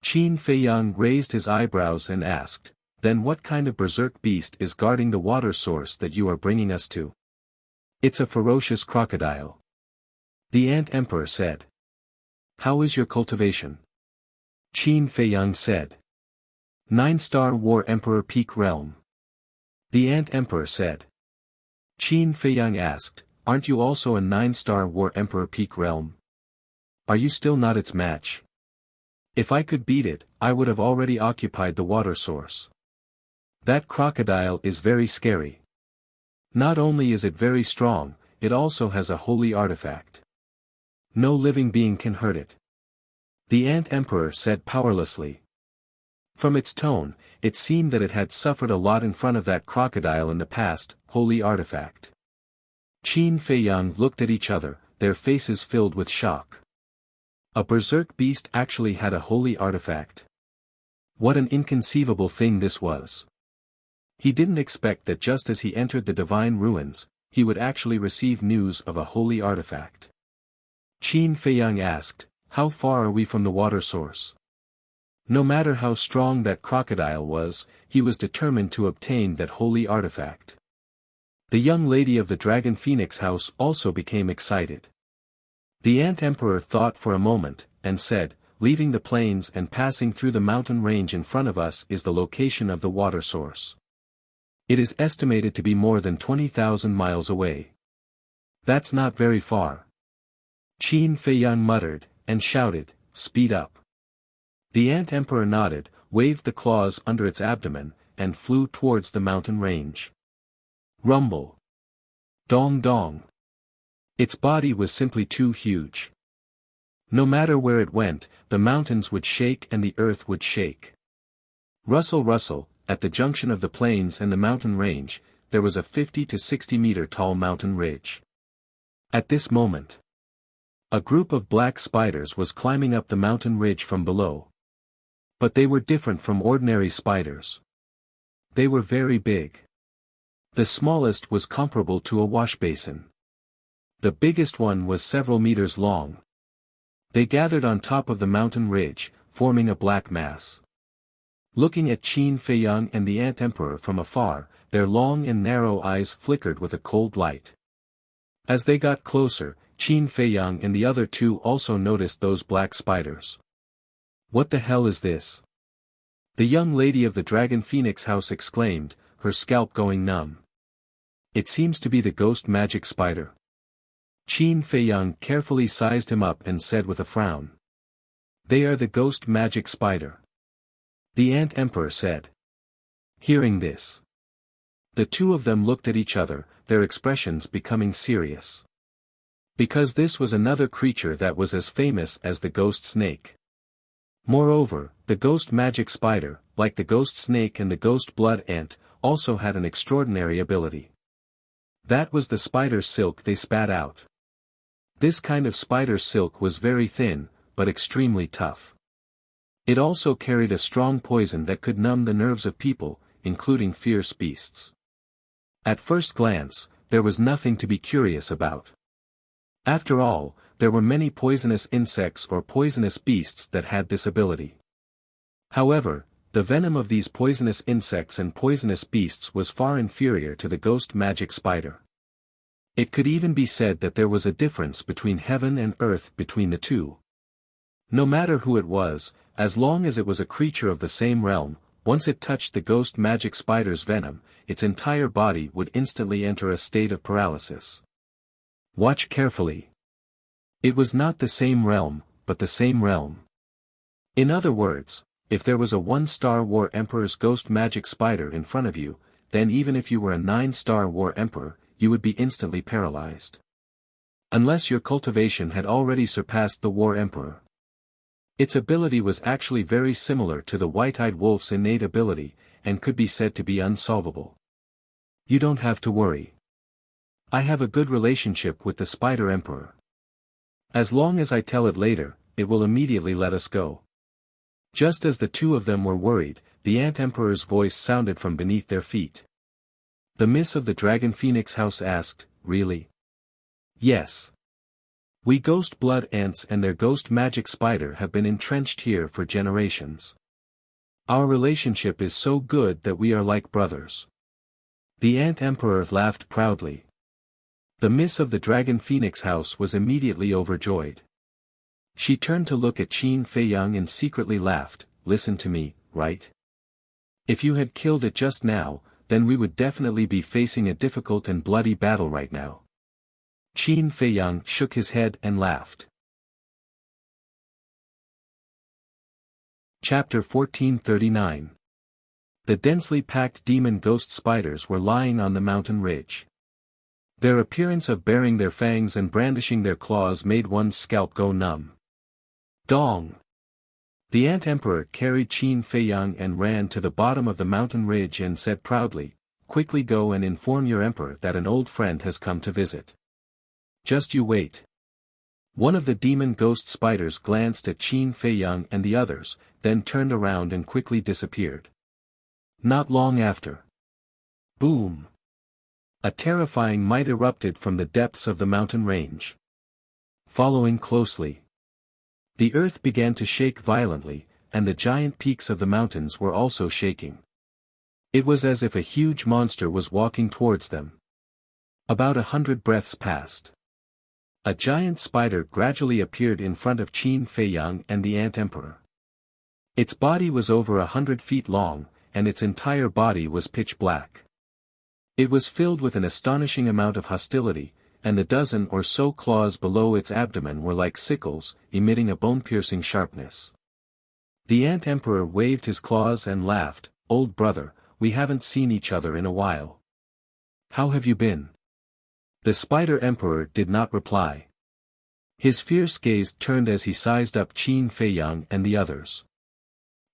Qin Feiyang raised his eyebrows and asked, "Then what kind of berserk beast is guarding the water source that you are bringing us to?" "It's a ferocious crocodile," the Ant Emperor said. "How is your cultivation?" Qin Feiyang said. 9-star War Emperor Peak Realm, the Ant Emperor said. Qin Feiyang asked, "Aren't you also a 9-star War Emperor Peak Realm? Are you still not its match?" "If I could beat it, I would have already occupied the water source. That crocodile is very scary. Not only is it very strong, it also has a holy artifact. No living being can hurt it," the Ant Emperor said powerlessly. From its tone, it seemed that it had suffered a lot in front of that crocodile in the past. Holy artifact. Qin Feiyang looked at each other, their faces filled with shock. A berserk beast actually had a holy artifact. What an inconceivable thing this was. He didn't expect that just as he entered the divine ruins, he would actually receive news of a holy artifact. Qin Feiyang asked, "How far are we from the water source?" No matter how strong that crocodile was, he was determined to obtain that holy artifact. The young lady of the Dragon Phoenix house also became excited. The Ant Emperor thought for a moment, and said, "Leaving the plains and passing through the mountain range in front of us is the location of the water source. It is estimated to be more than 20,000 miles away. That's not very far." Qin Feiyang muttered, and shouted, "Speed up." The Ant Emperor nodded, waved the claws under its abdomen, and flew towards the mountain range. Rumble. Dong dong. Its body was simply too huge. No matter where it went, the mountains would shake and the earth would shake. Rustle rustle, at the junction of the plains and the mountain range, there was a 50 to 60 meter tall mountain ridge. At this moment, a group of black spiders was climbing up the mountain ridge from below. But they were different from ordinary spiders. They were very big. The smallest was comparable to a wash basin. The biggest one was several meters long. They gathered on top of the mountain ridge, forming a black mass. Looking at Qin Feiyang and the Ant Emperor from afar, their long and narrow eyes flickered with a cold light. As they got closer, Qin Feiyang and the other two also noticed those black spiders. "What the hell is this?" the young lady of the Dragon Phoenix house exclaimed, her scalp going numb. "It seems to be the ghost magic spider." Qin Feiyang carefully sized him up and said with a frown. "They are the ghost magic spider," the Ant Emperor said. Hearing this, the two of them looked at each other, their expressions becoming serious. Because this was another creature that was as famous as the ghost snake. Moreover, the ghost magic spider, like the ghost snake and the ghost blood ant, also had an extraordinary ability. That was the spider silk they spat out. This kind of spider silk was very thin, but extremely tough. It also carried a strong poison that could numb the nerves of people, including fierce beasts. At first glance, there was nothing to be curious about. After all, there were many poisonous insects or poisonous beasts that had this ability. However, the venom of these poisonous insects and poisonous beasts was far inferior to the ghost magic spider. It could even be said that there was a difference between heaven and earth between the two. No matter who it was, as long as it was a creature of the same realm, once it touched the ghost magic spider's venom, its entire body would instantly enter a state of paralysis. Watch carefully. It was not the same realm, but the same realm. In other words, if there was a 1-star War Emperor's ghost magic spider in front of you, then even if you were a 9-star War Emperor, you would be instantly paralyzed. Unless your cultivation had already surpassed the War Emperor. Its ability was actually very similar to the white-eyed wolf's innate ability, and could be said to be unsolvable. You don't have to worry. I have a good relationship with the Spider Emperor. As long as I tell it later, it will immediately let us go. Just as the two of them were worried, the Ant Emperor's voice sounded from beneath their feet. The Miss of the Dragon Phoenix House asked, "Really?" "Yes. We ghost blood ants and their ghost magic spider have been entrenched here for generations. Our relationship is so good that we are like brothers." The Ant Emperor laughed proudly. The Miss of the Dragon Phoenix House was immediately overjoyed. She turned to look at Qin Feiyang and secretly laughed. "Listen to me, right? If you had killed it just now, then we would definitely be facing a difficult and bloody battle right now." Qin Feiyang shook his head and laughed. Chapter 1439. The densely packed demon ghost spiders were lying on the mountain ridge. Their appearance of baring their fangs and brandishing their claws made one's scalp go numb. Dong! The Ant Emperor carried Qin Feiyang and ran to the bottom of the mountain ridge and said proudly, "Quickly go and inform your emperor that an old friend has come to visit. Just you wait." One of the demon ghost spiders glanced at Qin Feiyang and the others, then turned around and quickly disappeared. Not long after. Boom! A terrifying might erupted from the depths of the mountain range. Following closely, the earth began to shake violently, and the giant peaks of the mountains were also shaking. It was as if a huge monster was walking towards them. About 100 breaths passed. A giant spider gradually appeared in front of Qin Feiyang and the Ant Emperor. Its body was over 100 feet long, and its entire body was pitch black. It was filled with an astonishing amount of hostility, and the dozen or so claws below its abdomen were like sickles, emitting a bone-piercing sharpness. The Ant Emperor waved his claws and laughed, "Old brother, we haven't seen each other in a while. How have you been?" The Spider Emperor did not reply. His fierce gaze turned as he sized up Qin Feiyang and the others.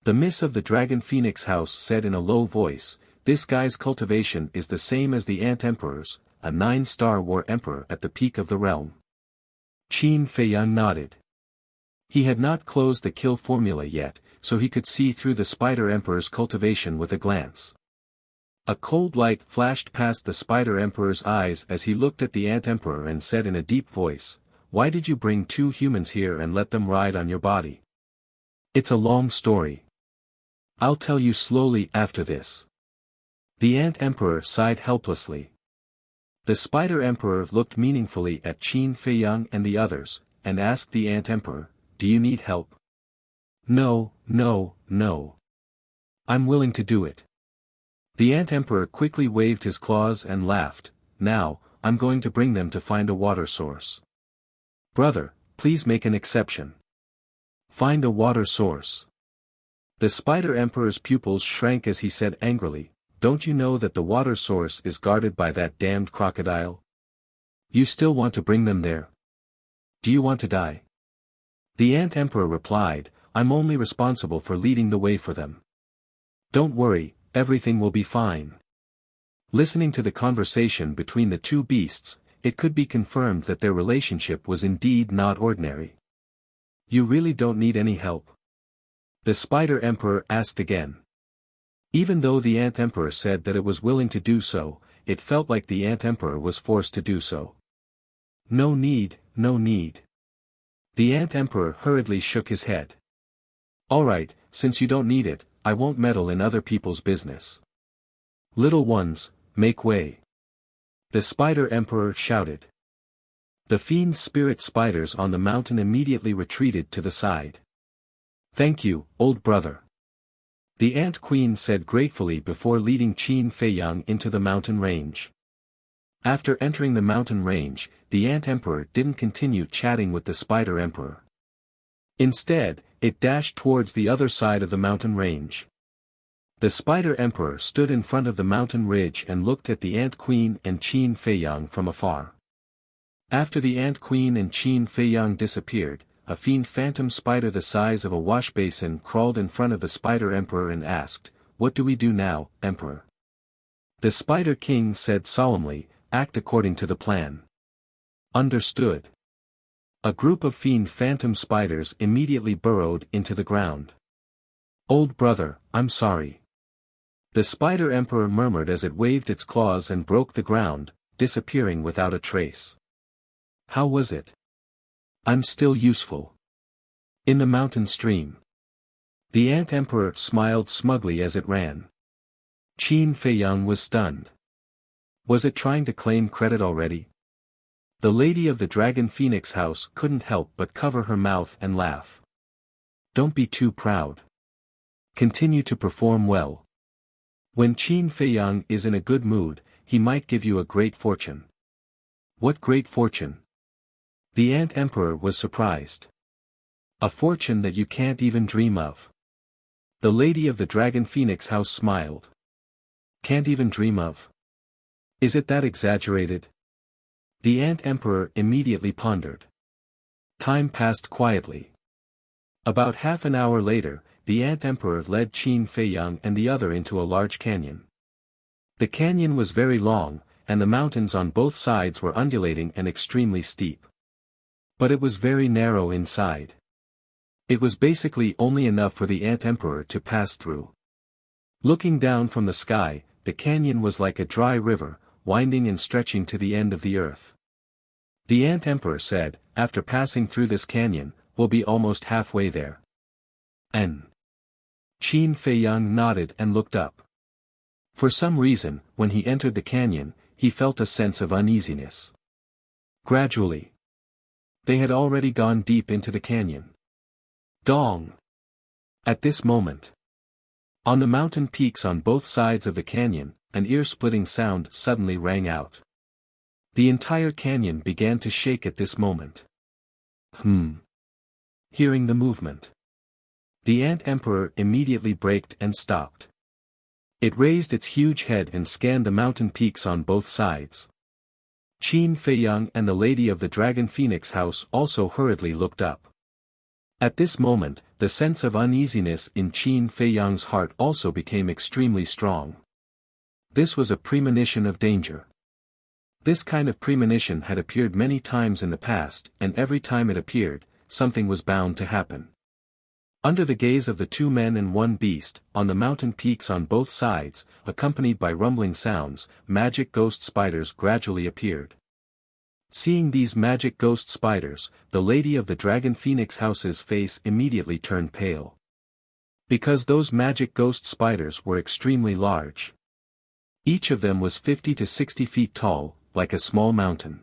The Miss of the Dragon Phoenix House said in a low voice, "This guy's cultivation is the same as the Ant Emperor's, a 9-star War Emperor at the peak of the realm." Qin Feiyang nodded. He had not closed the kill formula yet, so he could see through the Spider Emperor's cultivation with a glance. A cold light flashed past the Spider Emperor's eyes as he looked at the Ant Emperor and said in a deep voice, "Why did you bring 2 humans here and let them ride on your body?" "It's a long story. I'll tell you slowly after this." The Ant Emperor sighed helplessly. The Spider Emperor looked meaningfully at Qin Feiyang and the others, and asked the Ant Emperor, "Do you need help?" "No, no, no. I'm willing to do it." The Ant Emperor quickly waved his claws and laughed, "Now, I'm going to bring them to find a water source." "Brother, please make an exception. Find a water source." The Spider Emperor's pupils shrank as he said angrily, "Don't you know that the water source is guarded by that damned crocodile? You still want to bring them there? Do you want to die?" The Ant Emperor replied, "I'm only responsible for leading the way for them. Don't worry, everything will be fine." Listening to the conversation between the two beasts, it could be confirmed that their relationship was indeed not ordinary. "You really don't need any help?" the Spider Emperor asked again. Even though the Ant Emperor said that it was willing to do so, it felt like the Ant Emperor was forced to do so. No need, no need. The Ant Emperor hurriedly shook his head. Alright, since you don't need it, I won't meddle in other people's business. Little ones, make way. The Spider Emperor shouted. The fiend spirit spiders on the mountain immediately retreated to the side. Thank you, old brother. The Ant Queen said gratefully before leading Qin Feiyang into the mountain range. After entering the mountain range, the Ant Emperor didn't continue chatting with the Spider Emperor. Instead, it dashed towards the other side of the mountain range. The Spider Emperor stood in front of the mountain ridge and looked at the Ant Queen and Qin Feiyang from afar. After the Ant Queen and Qin Feiyang disappeared, a fiend phantom spider the size of a wash basin crawled in front of the Spider Emperor and asked, "What do we do now, Emperor?" The Spider King said solemnly, "Act according to the plan." Understood. A group of fiend phantom spiders immediately burrowed into the ground. Old brother, I'm sorry. The Spider Emperor murmured as it waved its claws and broke the ground, disappearing without a trace. How was it? I'm still useful. In the mountain stream. The Ant Emperor smiled smugly as it ran. Qin Feiyang was stunned. Was it trying to claim credit already? The lady of the Dragon Phoenix house couldn't help but cover her mouth and laugh. Don't be too proud. Continue to perform well. When Qin Feiyang is in a good mood, he might give you a great fortune. What great fortune? The Ant Emperor was surprised. A fortune that you can't even dream of. The lady of the Dragon Phoenix house smiled. Can't even dream of? Is it that exaggerated? The Ant Emperor immediately pondered. Time passed quietly. About half an hour later, the Ant Emperor led Qin Feiyang and the other into a large canyon. The canyon was very long, and the mountains on both sides were undulating and extremely steep. But it was very narrow inside. It was basically only enough for the Ant Emperor to pass through. Looking down from the sky, the canyon was like a dry river, winding and stretching to the end of the earth. The Ant Emperor said, after passing through this canyon, we'll be almost halfway there. Qin Feiyang nodded and looked up. For some reason, when he entered the canyon, he felt a sense of uneasiness. Gradually, they had already gone deep into the canyon. Dong! At this moment, on the mountain peaks on both sides of the canyon, an ear-splitting sound suddenly rang out. The entire canyon began to shake at this moment. Hearing the movement, the Ant Emperor immediately braked and stopped. It raised its huge head and scanned the mountain peaks on both sides. Qin Feiyang and the lady of the Dragon Phoenix house also hurriedly looked up. At this moment, the sense of uneasiness in Qin Feiyang's heart also became extremely strong. This was a premonition of danger. This kind of premonition had appeared many times in the past, and every time it appeared, something was bound to happen. Under the gaze of the two men and one beast, on the mountain peaks on both sides, accompanied by rumbling sounds, magic ghost spiders gradually appeared. Seeing these magic ghost spiders, the lady of the Dragon Phoenix house's face immediately turned pale. Because those magic ghost spiders were extremely large. Each of them was 50 to 60 feet tall, like a small mountain.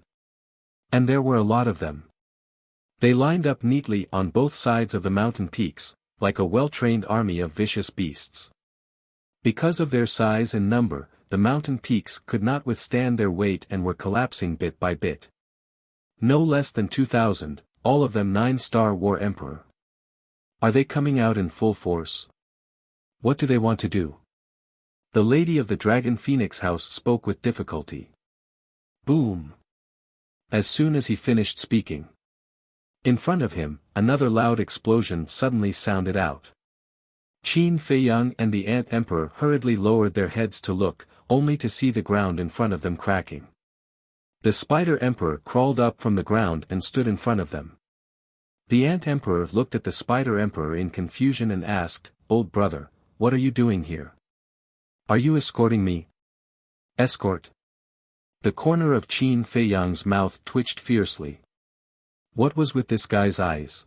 And there were a lot of them. They lined up neatly on both sides of the mountain peaks, like a well-trained army of vicious beasts. Because of their size and number, the mountain peaks could not withstand their weight and were collapsing bit by bit. No less than 2,000, all of them 9-star War Emperor. Are they coming out in full force? What do they want to do? The lady of the Dragon Phoenix house spoke with difficulty. Boom! As soon as he finished speaking, in front of him, another loud explosion suddenly sounded out. Qin Feiyang and the Ant Emperor hurriedly lowered their heads to look, only to see the ground in front of them cracking. The Spider Emperor crawled up from the ground and stood in front of them. The Ant Emperor looked at the Spider Emperor in confusion and asked, "Old brother, what are you doing here?" Are you escorting me? Escort? The corner of Qin Feiyang's mouth twitched fiercely. What was with this guy's eyes?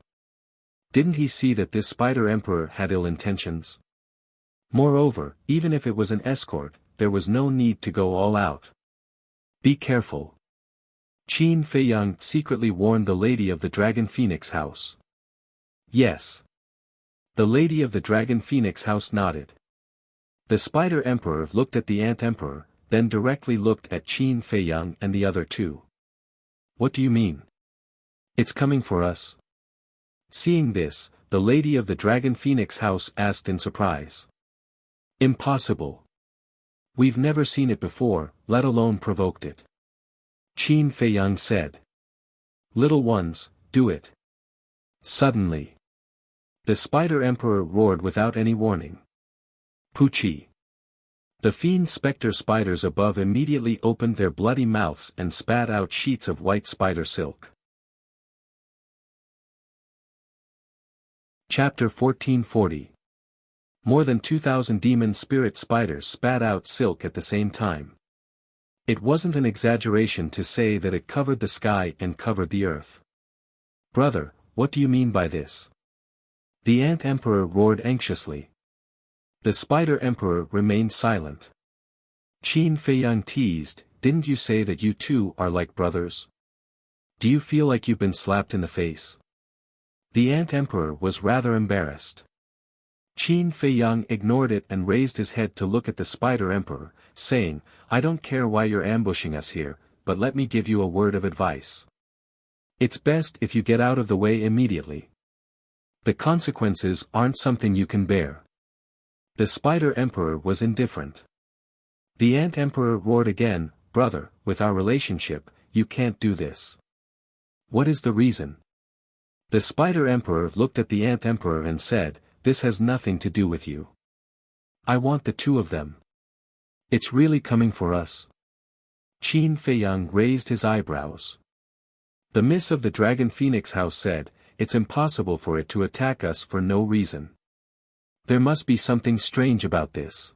Didn't he see that this Spider Emperor had ill intentions? Moreover, even if it was an escort, there was no need to go all out. Be careful. Qin Feiyang secretly warned the lady of the Dragon Phoenix House. Yes. The lady of the Dragon Phoenix House nodded. The Spider Emperor looked at the Ant Emperor, then directly looked at Qin Feiyang and the other two. What do you mean? It's coming for us. Seeing this, the lady of the Dragon Phoenix House asked in surprise. Impossible. We've never seen it before, let alone provoked it. Qin Feiyang said. Little ones, do it. Suddenly. The Spider Emperor roared without any warning. Poochie. The fiend spectre spiders above immediately opened their bloody mouths and spat out sheets of white spider silk. Chapter 1440. More than 2,000 demon spirit spiders spat out silk at the same time. It wasn't an exaggeration to say that it covered the sky and covered the earth. Brother, what do you mean by this? The Ant Emperor roared anxiously. The Spider Emperor remained silent. Qin Feiyang teased, didn't you say that you two are like brothers? Do you feel like you've been slapped in the face? The Ant Emperor was rather embarrassed. Qin Feiyang ignored it and raised his head to look at the Spider Emperor, saying, I don't care why you're ambushing us here, but let me give you a word of advice. It's best if you get out of the way immediately. The consequences aren't something you can bear. The Spider Emperor was indifferent. The Ant Emperor roared again, brother, with our relationship, you can't do this. What is the reason? The Spider Emperor looked at the Ant Emperor and said, this has nothing to do with you. I want the two of them. It's really coming for us. Qin Feiyang raised his eyebrows. The Miss of the Dragon Phoenix House said, it's impossible for it to attack us for no reason. There must be something strange about this.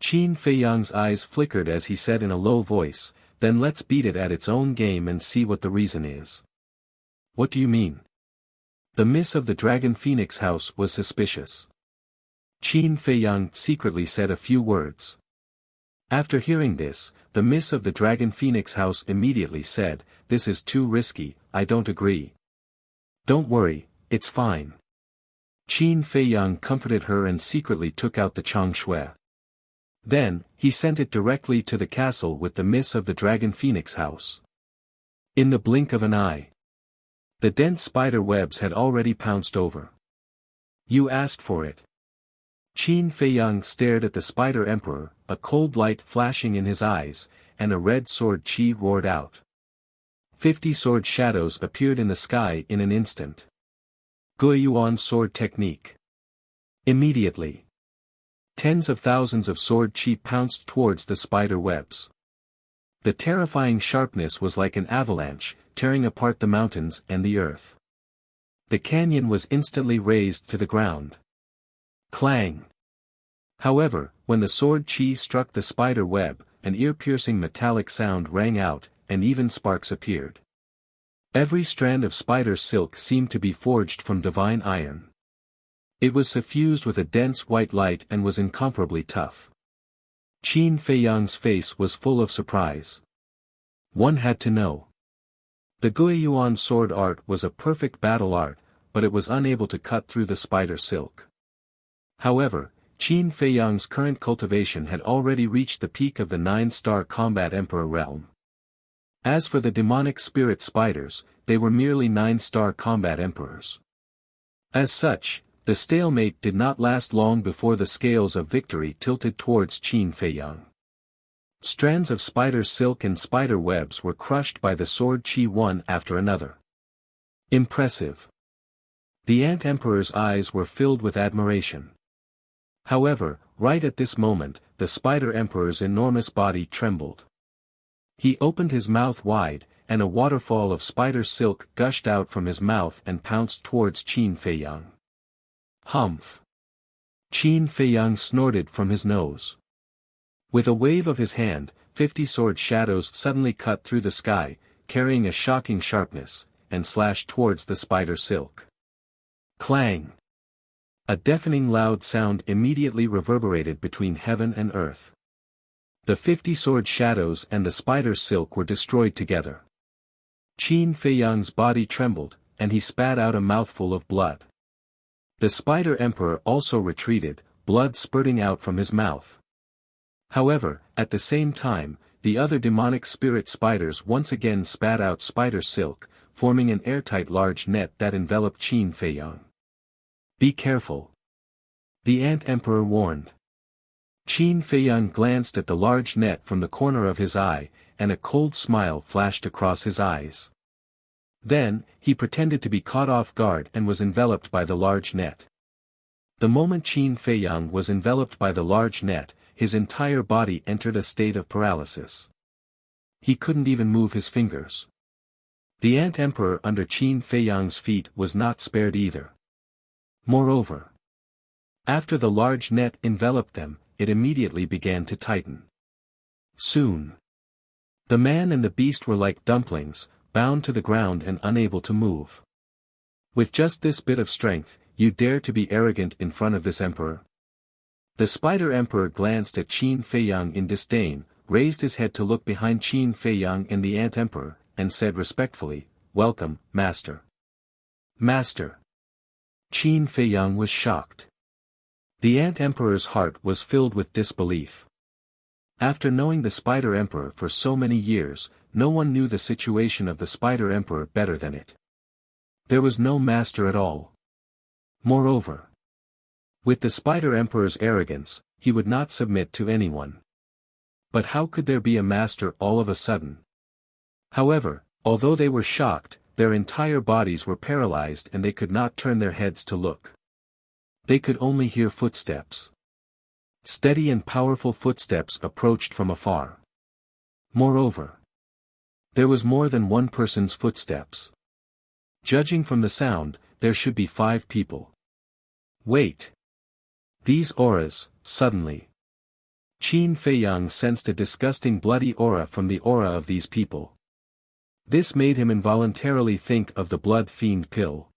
Qin Feiyang's eyes flickered as he said in a low voice, then let's beat it at its own game and see what the reason is. What do you mean? The Miss of the Dragon Phoenix House was suspicious. Qin Feiyang secretly said a few words. After hearing this, the Miss of the Dragon Phoenix House immediately said, this is too risky, I don't agree. Don't worry, it's fine. Qin Feiyang comforted her and secretly took out the Changshui. Then, he sent it directly to the castle with the Miss of the Dragon Phoenix House. In the blink of an eye. The dense spider webs had already pounced over. You asked for it. Qin Feiyang stared at the Spider Emperor, a cold light flashing in his eyes, and a red sword chi roared out. 50 sword shadows appeared in the sky in an instant. Guiyuan sword technique. Immediately. Tens of thousands of sword chi pounced towards the spider webs. The terrifying sharpness was like an avalanche, tearing apart the mountains and the earth. The canyon was instantly razed to the ground. Clang! However, when the sword chi struck the spider web, an ear-piercing metallic sound rang out, and even sparks appeared. Every strand of spider silk seemed to be forged from divine iron. It was suffused with a dense white light and was incomparably tough. Qin Feiyang's face was full of surprise. One had to know. The Guiyuan sword art was a perfect battle art, but it was unable to cut through the spider silk. However, Qin Feiyang's current cultivation had already reached the peak of the 9-star combat emperor realm. As for the demonic spirit spiders, they were merely 9-star combat emperors. As such, the stalemate did not last long before the scales of victory tilted towards Qin Feiyang. Strands of spider silk and spider webs were crushed by the sword chi one after another. Impressive. The Ant Emperor's eyes were filled with admiration. However, right at this moment, the Spider Emperor's enormous body trembled. He opened his mouth wide, and a waterfall of spider silk gushed out from his mouth and pounced towards Qin Feiyang. Humph! Qin Feiyang snorted from his nose. With a wave of his hand, 50 sword shadows suddenly cut through the sky, carrying a shocking sharpness, and slashed towards the spider silk. Clang! A deafening loud sound immediately reverberated between heaven and earth. The 50 sword shadows and the spider silk were destroyed together. Qin Feiyang's body trembled, and he spat out a mouthful of blood. The spider emperor also retreated, blood spurting out from his mouth. However, at the same time, the other demonic spirit spiders once again spat out spider silk, forming an airtight large net that enveloped Qin Feiyang. Be careful. The Ant Emperor warned. Qin Feiyang glanced at the large net from the corner of his eye, and a cold smile flashed across his eyes. Then, he pretended to be caught off guard and was enveloped by the large net. The moment Qin Feiyang was enveloped by the large net, his entire body entered a state of paralysis. He couldn't even move his fingers. The Ant Emperor under Qin Feiyang's feet was not spared either. Moreover, after the large net enveloped them, it immediately began to tighten. Soon, the man and the beast were like dumplings, bound to the ground and unable to move. With just this bit of strength, you dare to be arrogant in front of this emperor? The spider emperor glanced at Qin Feiyang in disdain, raised his head to look behind Qin Feiyang and the ant emperor, and said respectfully, "Welcome, master." Master. Qin Feiyang was shocked. The ant emperor's heart was filled with disbelief. After knowing the spider emperor for so many years, no one knew the situation of the spider emperor better than it. There was no master at all. Moreover, with the spider emperor's arrogance, he would not submit to anyone. But how could there be a master all of a sudden? However, although they were shocked, their entire bodies were paralyzed and they could not turn their heads to look. They could only hear footsteps. Steady and powerful footsteps approached from afar. Moreover, there was more than one person's footsteps. Judging from the sound, there should be 5 people. Wait! These auras, suddenly. Qin Feiyang sensed a disgusting bloody aura from the aura of these people. This made him involuntarily think of the blood fiend pill.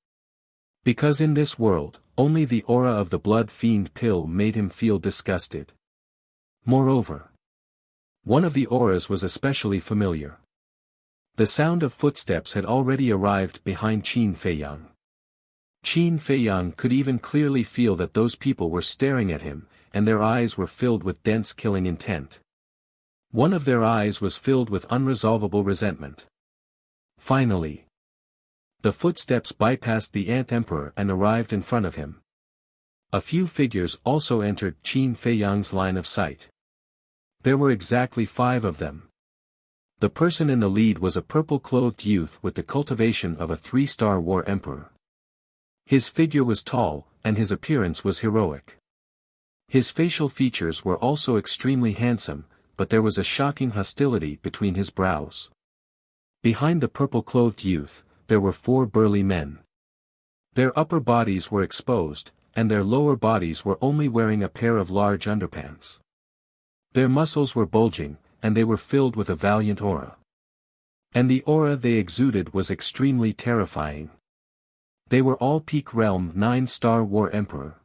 Because in this world, only the aura of the blood fiend pill made him feel disgusted. Moreover, one of the auras was especially familiar. The sound of footsteps had already arrived behind Qin Feiyang. Qin Feiyang could even clearly feel that those people were staring at him, and their eyes were filled with dense killing intent. One of their eyes was filled with unresolvable resentment. Finally, the footsteps bypassed the ant emperor and arrived in front of him. A few figures also entered Qin Feiyang's line of sight. There were exactly 5 of them. The person in the lead was a purple-clothed youth with the cultivation of a 3-star war emperor. His figure was tall, and his appearance was heroic. His facial features were also extremely handsome, but there was a shocking hostility between his brows. Behind the purple-clothed youth, there were 4 burly men. Their upper bodies were exposed, and their lower bodies were only wearing a pair of large underpants. Their muscles were bulging, and they were filled with a valiant aura. And the aura they exuded was extremely terrifying. They were all Peak Realm 9-star War Emperor.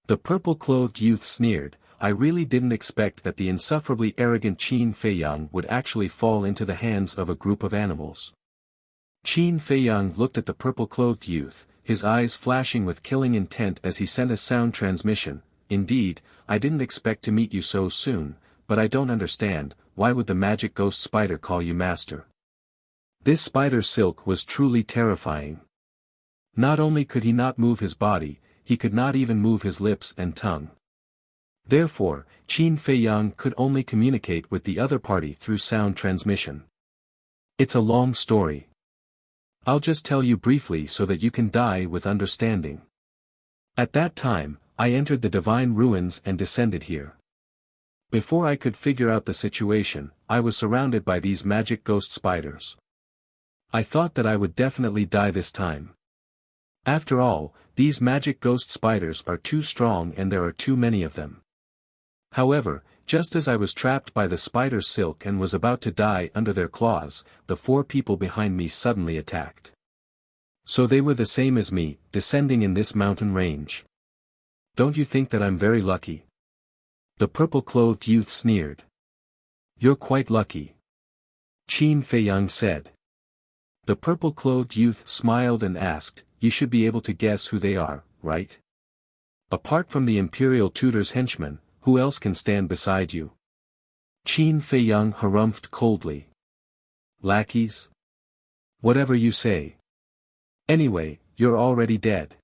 The purple-clothed youth sneered, "I really didn't expect that the insufferably arrogant Qin Feiyang would actually fall into the hands of a group of animals." Qin Feiyang looked at the purple-clothed youth, his eyes flashing with killing intent as he sent a sound transmission. "Indeed, I didn't expect to meet you so soon, but I don't understand, why would the magic ghost spider call you master?" This spider silk was truly terrifying. Not only could he not move his body, he could not even move his lips and tongue. Therefore, Qin Feiyang could only communicate with the other party through sound transmission. It's a long story. I'll just tell you briefly so that you can die with understanding. At that time, I entered the divine ruins and descended here. Before I could figure out the situation, I was surrounded by these magic ghost spiders. I thought that I would definitely die this time. After all, these magic ghost spiders are too strong and there are too many of them. However, Just as I was trapped by the spider's silk and was about to die under their claws, the 4 people behind me suddenly attacked. So they were the same as me, descending in this mountain range. Don't you think that I'm very lucky? The purple-clothed youth sneered. You're quite lucky. Qin Feiyang said. The purple-clothed youth smiled and asked, you should be able to guess who they are, right? Apart from the imperial tutor's henchmen, who else can stand beside you? Qin Feiyang harumphed coldly. Lackeys? Whatever you say. Anyway, you're already dead.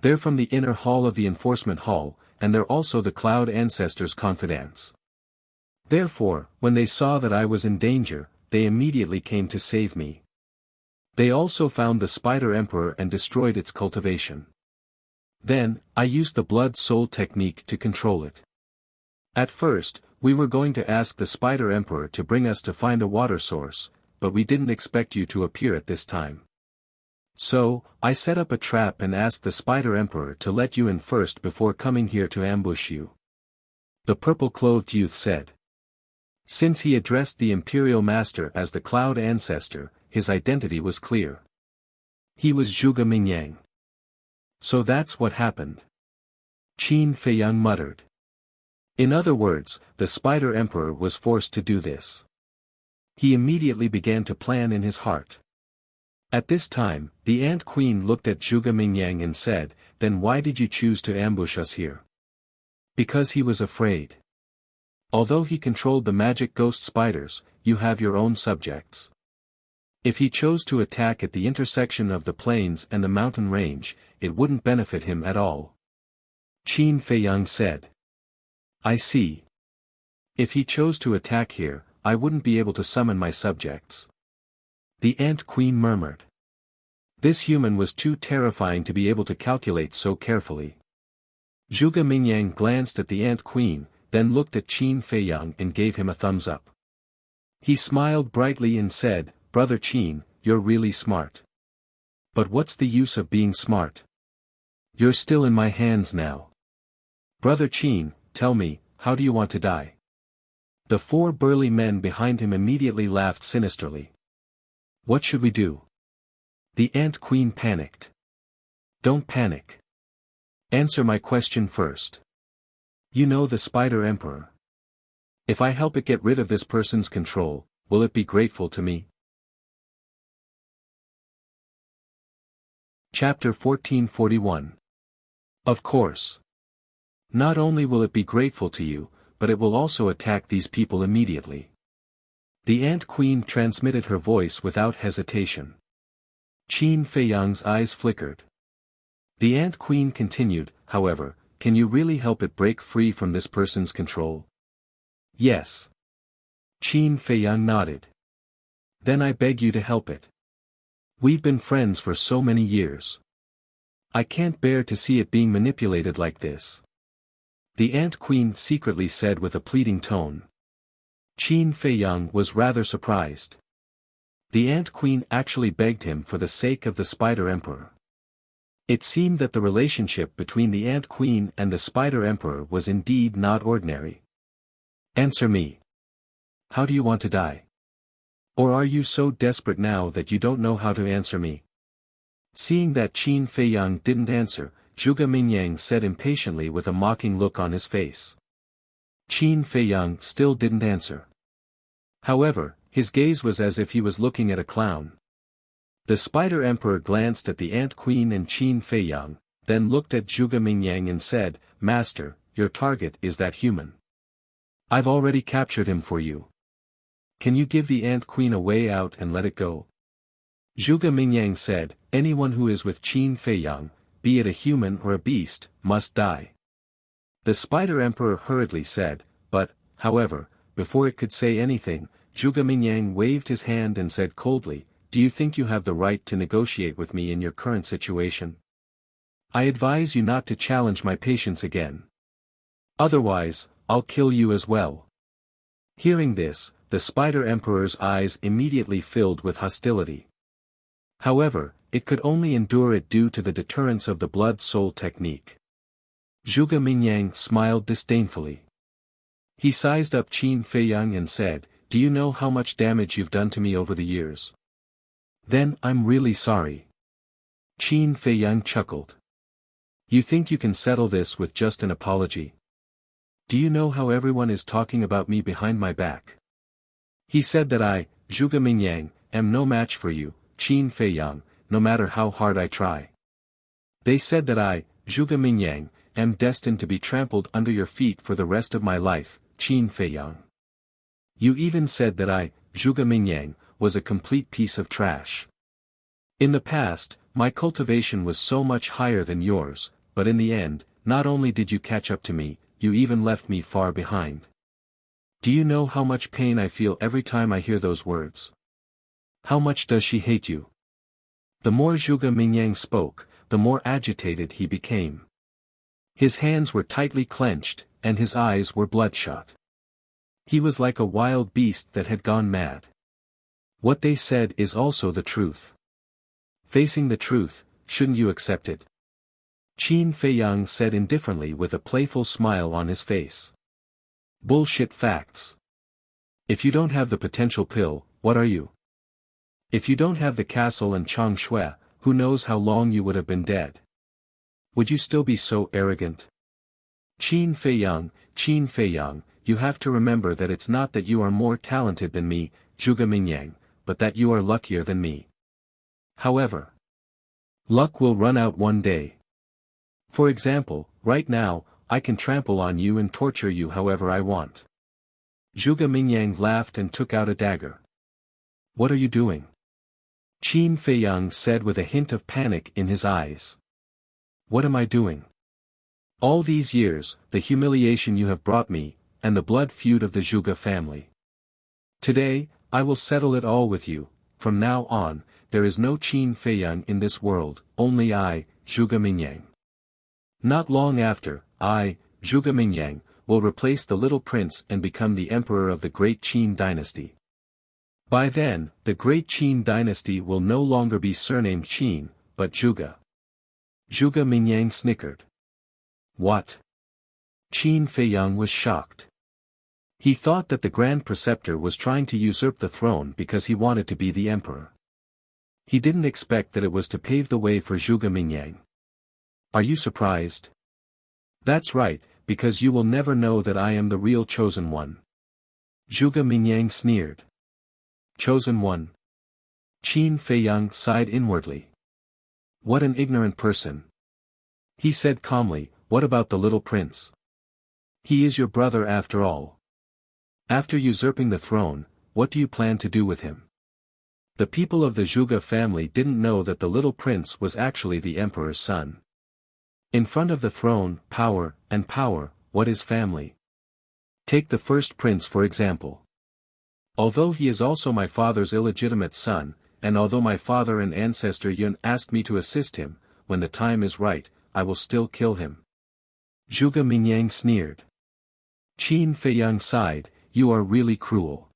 They're from the inner hall of the enforcement hall, and they're also the Cloud Ancestors' confidants. Therefore, when they saw that I was in danger, they immediately came to save me. They also found the Spider Emperor and destroyed its cultivation. Then, I used the Blood Soul technique to control it. At first, we were going to ask the Spider Emperor to bring us to find a water source, but we didn't expect you to appear at this time. So, I set up a trap and asked the Spider Emperor to let you in first before coming here to ambush you. The purple-clothed youth said. Since he addressed the Imperial Master as the Cloud Ancestor, his identity was clear. He was Zhuge Mingyang. So that's what happened. Qin Feiyang muttered. In other words, the Spider Emperor was forced to do this. He immediately began to plan in his heart. At this time, the Ant Queen looked at Zhuge Mingyang and said, then why did you choose to ambush us here? Because he was afraid. Although he controlled the magic ghost spiders, you have your own subjects. If he chose to attack at the intersection of the plains and the mountain range, it wouldn't benefit him at all. Qin Feiyang said. I see. If he chose to attack here, I wouldn't be able to summon my subjects. The Ant Queen murmured. This human was too terrifying to be able to calculate so carefully. Zhuge Mingyang glanced at the Ant Queen, then looked at Qin Feiyang and gave him a thumbs up. He smiled brightly and said, Brother Qin, you're really smart. But what's the use of being smart? You're still in my hands now. Brother Qin, tell me, how do you want to die? The 4 burly men behind him immediately laughed sinisterly. What should we do? The Ant Queen panicked. Don't panic. Answer my question first. You know the Spider Emperor. If I help it get rid of this person's control, will it be grateful to me? Chapter 1441. Of course. Not only will it be grateful to you, but it will also attack these people immediately. The Ant Queen transmitted her voice without hesitation. Qin Feiyang's eyes flickered. The Ant Queen continued, however, can you really help it break free from this person's control? Yes. Qin Feiyang nodded. Then I beg you to help it. We've been friends for so many years. I can't bear to see it being manipulated like this. The Ant Queen secretly said with a pleading tone. Qin Feiyang was rather surprised. The Ant Queen actually begged him for the sake of the Spider Emperor. It seemed that the relationship between the Ant Queen and the Spider Emperor was indeed not ordinary. Answer me. How do you want to die? Or are you so desperate now that you don't know how to answer me? Seeing that Qin Feiyang didn't answer, Zhuge Mingyang said impatiently with a mocking look on his face. Qin Feiyang still didn't answer. However, his gaze was as if he was looking at a clown. The Spider Emperor glanced at the Ant Queen and Qin Feiyang, then looked at Zhuge Mingyang and said, Master, your target is that human. I've already captured him for you. Can you give the Ant Queen a way out and let it go? Zhuge Mingyang said, anyone who is with Qin Feiyang, be it a human or a beast, must die. The Spider Emperor hurriedly said, but, however, before it could say anything, Zhuge Mingyang waved his hand and said coldly, do you think you have the right to negotiate with me in your current situation? I advise you not to challenge my patience again. Otherwise, I'll kill you as well. Hearing this, the Spider Emperor's eyes immediately filled with hostility. However, it could only endure it due to the deterrence of the Blood Soul technique. Zhuge Mingyang smiled disdainfully. He sized up Qin Feiyang and said, "Do you know how much damage you've done to me over the years?" "Then, I'm really sorry." Qin Feiyang chuckled. "You think you can settle this with just an apology? Do you know how everyone is talking about me behind my back? He said that I, Zhuge Mingyang, am no match for you, Qin Feiyang, no matter how hard I try. They said that I, Zhuge Mingyang, am destined to be trampled under your feet for the rest of my life, Qin Feiyang. You even said that I, Zhuge Mingyang, was a complete piece of trash. In the past, my cultivation was so much higher than yours, but in the end, not only did you catch up to me, you even left me far behind. Do you know how much pain I feel every time I hear those words? How much does she hate you?" The more Zhuge Mingyang spoke, the more agitated he became. His hands were tightly clenched, and his eyes were bloodshot. He was like a wild beast that had gone mad. What they said is also the truth. Facing the truth, shouldn't you accept it? Qin Feiyang said indifferently with a playful smile on his face. Bullshit facts. If you don't have the potential pill, what are you? If you don't have the castle and Changshui, who knows how long you would have been dead? Would you still be so arrogant? Qin Feiyang, you have to remember that it's not that you are more talented than me, Zhuge Mingyang, but that you are luckier than me. However, luck will run out one day. For example, right now, I can trample on you and torture you however I want. Zhuge Mingyang laughed and took out a dagger. What are you doing? Qin Feiyang said with a hint of panic in his eyes. What am I doing? All these years, the humiliation you have brought me, and the blood feud of the Zhuge family. Today, I will settle it all with you. From now on, there is no Qin Feiyang in this world, only I, Zhuge Mingyang. Not long after, I, Zhuge Mingyang, will replace the little prince and become the emperor of the great Qin dynasty. By then, the great Qin dynasty will no longer be surnamed Qin, but Zhuge. Zhuge Mingyang snickered. What? Qin Feiyang was shocked. He thought that the Grand Preceptor was trying to usurp the throne because he wanted to be the emperor. He didn't expect that it was to pave the way for Zhuge Mingyang. Are you surprised? That's right, because you will never know that I am the real chosen one. Zhuge Mingyang sneered. Chosen one? Qin Feiyang sighed inwardly. What an ignorant person. He said calmly, what about the little prince? He is your brother after all. After usurping the throne, what do you plan to do with him? The people of the Zhuge family didn't know that the little prince was actually the emperor's son. In front of the throne, power, what is family? Take the first prince for example. Although he is also my father's illegitimate son, and although my father and ancestor Yun asked me to assist him, when the time is right, I will still kill him. Zhuge Mingyang sneered. Qin Feiyang sighed, you are really cruel.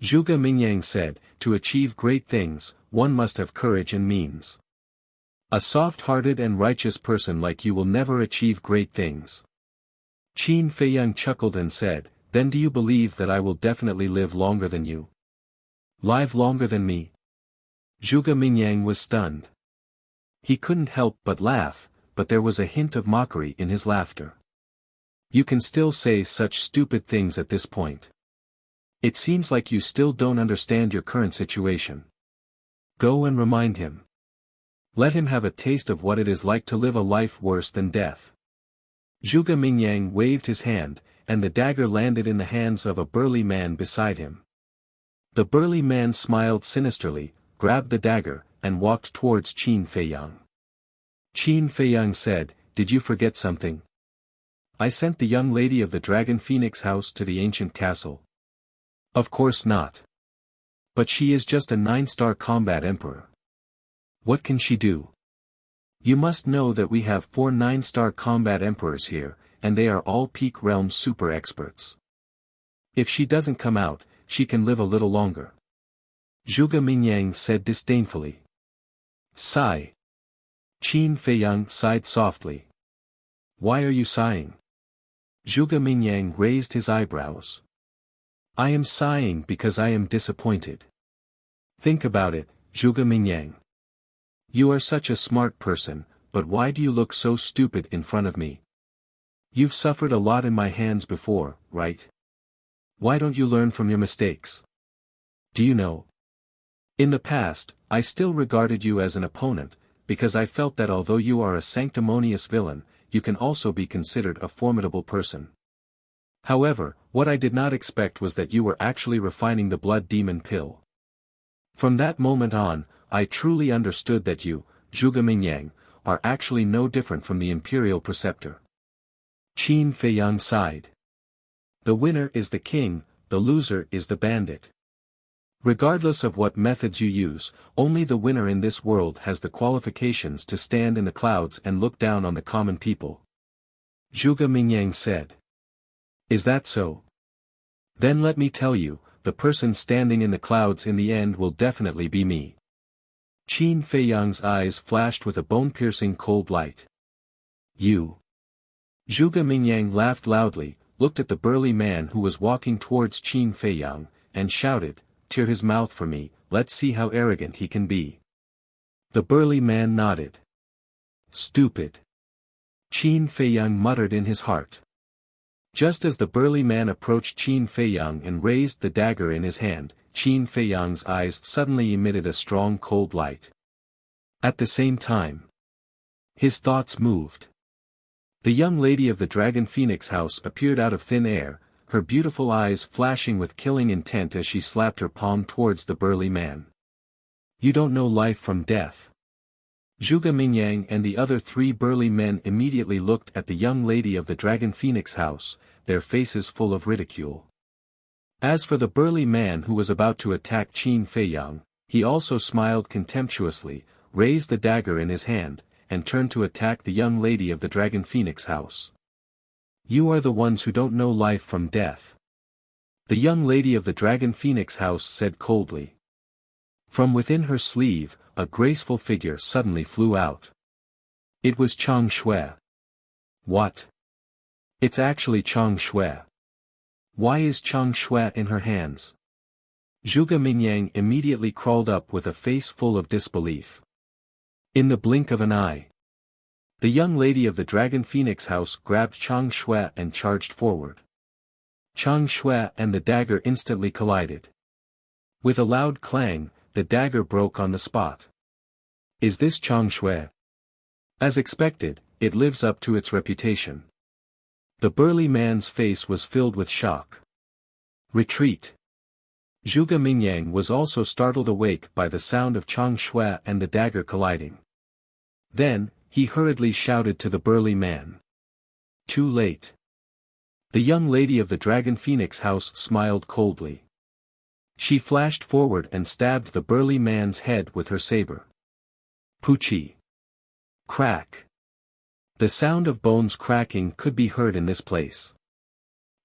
Zhuge Mingyang said, to achieve great things, one must have courage and means. A soft-hearted and righteous person like you will never achieve great things. Qin Feiyang chuckled and said, then do you believe that I will definitely live longer than you? Live longer than me? Zhuge Mingyang was stunned. He couldn't help but laugh, but there was a hint of mockery in his laughter. You can still say such stupid things at this point. It seems like you still don't understand your current situation. Go and remind him. Let him have a taste of what it is like to live a life worse than death. Zhuge Mingyang waved his hand, and the dagger landed in the hands of a burly man beside him. The burly man smiled sinisterly, grabbed the dagger, and walked towards Qin Feiyang. Qin Feiyang said, did you forget something? I sent the young lady of the Dragon Phoenix house to the ancient castle. Of course not. But she is just a 9-star combat emperor. What can she do? You must know that we have 4 9-star combat emperors here, and they are all peak realm super experts. If she doesn't come out, she can live a little longer. Zhuge Mingyang said disdainfully. Sigh. Qin Feiyang sighed softly. Why are you sighing? Zhuge Mingyang raised his eyebrows. I am sighing because I am disappointed. Think about it, Zhuge Mingyang. You are such a smart person, but why do you look so stupid in front of me? You've suffered a lot in my hands before, right? Why don't you learn from your mistakes? Do you know? In the past, I still regarded you as an opponent, because I felt that although you are a sanctimonious villain, you can also be considered a formidable person. However, what I did not expect was that you were actually refining the blood demon pill. From that moment on, I truly understood that you, Zhuge Mingyang, are actually no different from the imperial preceptor. Qin Feiyang sighed. The winner is the king, the loser is the bandit. Regardless of what methods you use, only the winner in this world has the qualifications to stand in the clouds and look down on the common people. Zhuge Mingyang said. Is that so? Then let me tell you, the person standing in the clouds in the end will definitely be me. Qin Feiyang's eyes flashed with a bone-piercing cold light. You. Zhuge Mingyang laughed loudly, looked at the burly man who was walking towards Qin Feiyang, and shouted, Tear his mouth for me, let's see how arrogant he can be. The burly man nodded. Stupid. Qin Feiyang muttered in his heart. Just as the burly man approached Qin Feiyang and raised the dagger in his hand, Qin Feiyang's eyes suddenly emitted a strong cold light. At the same time, his thoughts moved. The young lady of the Dragon Phoenix house appeared out of thin air, her beautiful eyes flashing with killing intent as she slapped her palm towards the burly man. You don't know life from death. Zhuge Mingyang and the other three burly men immediately looked at the young lady of the Dragon Phoenix house, their faces full of ridicule. As for the burly man who was about to attack Qin Feiyang, he also smiled contemptuously, raised the dagger in his hand, and turned to attack the young lady of the Dragon Phoenix house. You are the ones who don't know life from death. The young lady of the Dragon Phoenix house said coldly. From within her sleeve, a graceful figure suddenly flew out. It was Chang Shui. What? It's actually Chang Shui. Why is Chang Shui in her hands? Zhuge Mingyang immediately crawled up with a face full of disbelief. In the blink of an eye, the young lady of the Dragon Phoenix house grabbed Chang Shui and charged forward. Chang Shui and the dagger instantly collided. With a loud clang, the dagger broke on the spot. Is this Chang Shui? As expected, it lives up to its reputation. The burly man's face was filled with shock. Retreat. Zhuge Mingyang was also startled awake by the sound of Chang Shui and the dagger colliding. Then, he hurriedly shouted to the burly man. Too late. The young lady of the Dragon Phoenix house smiled coldly. She flashed forward and stabbed the burly man's head with her saber. Poochie. Crack. The sound of bones cracking could be heard in this place.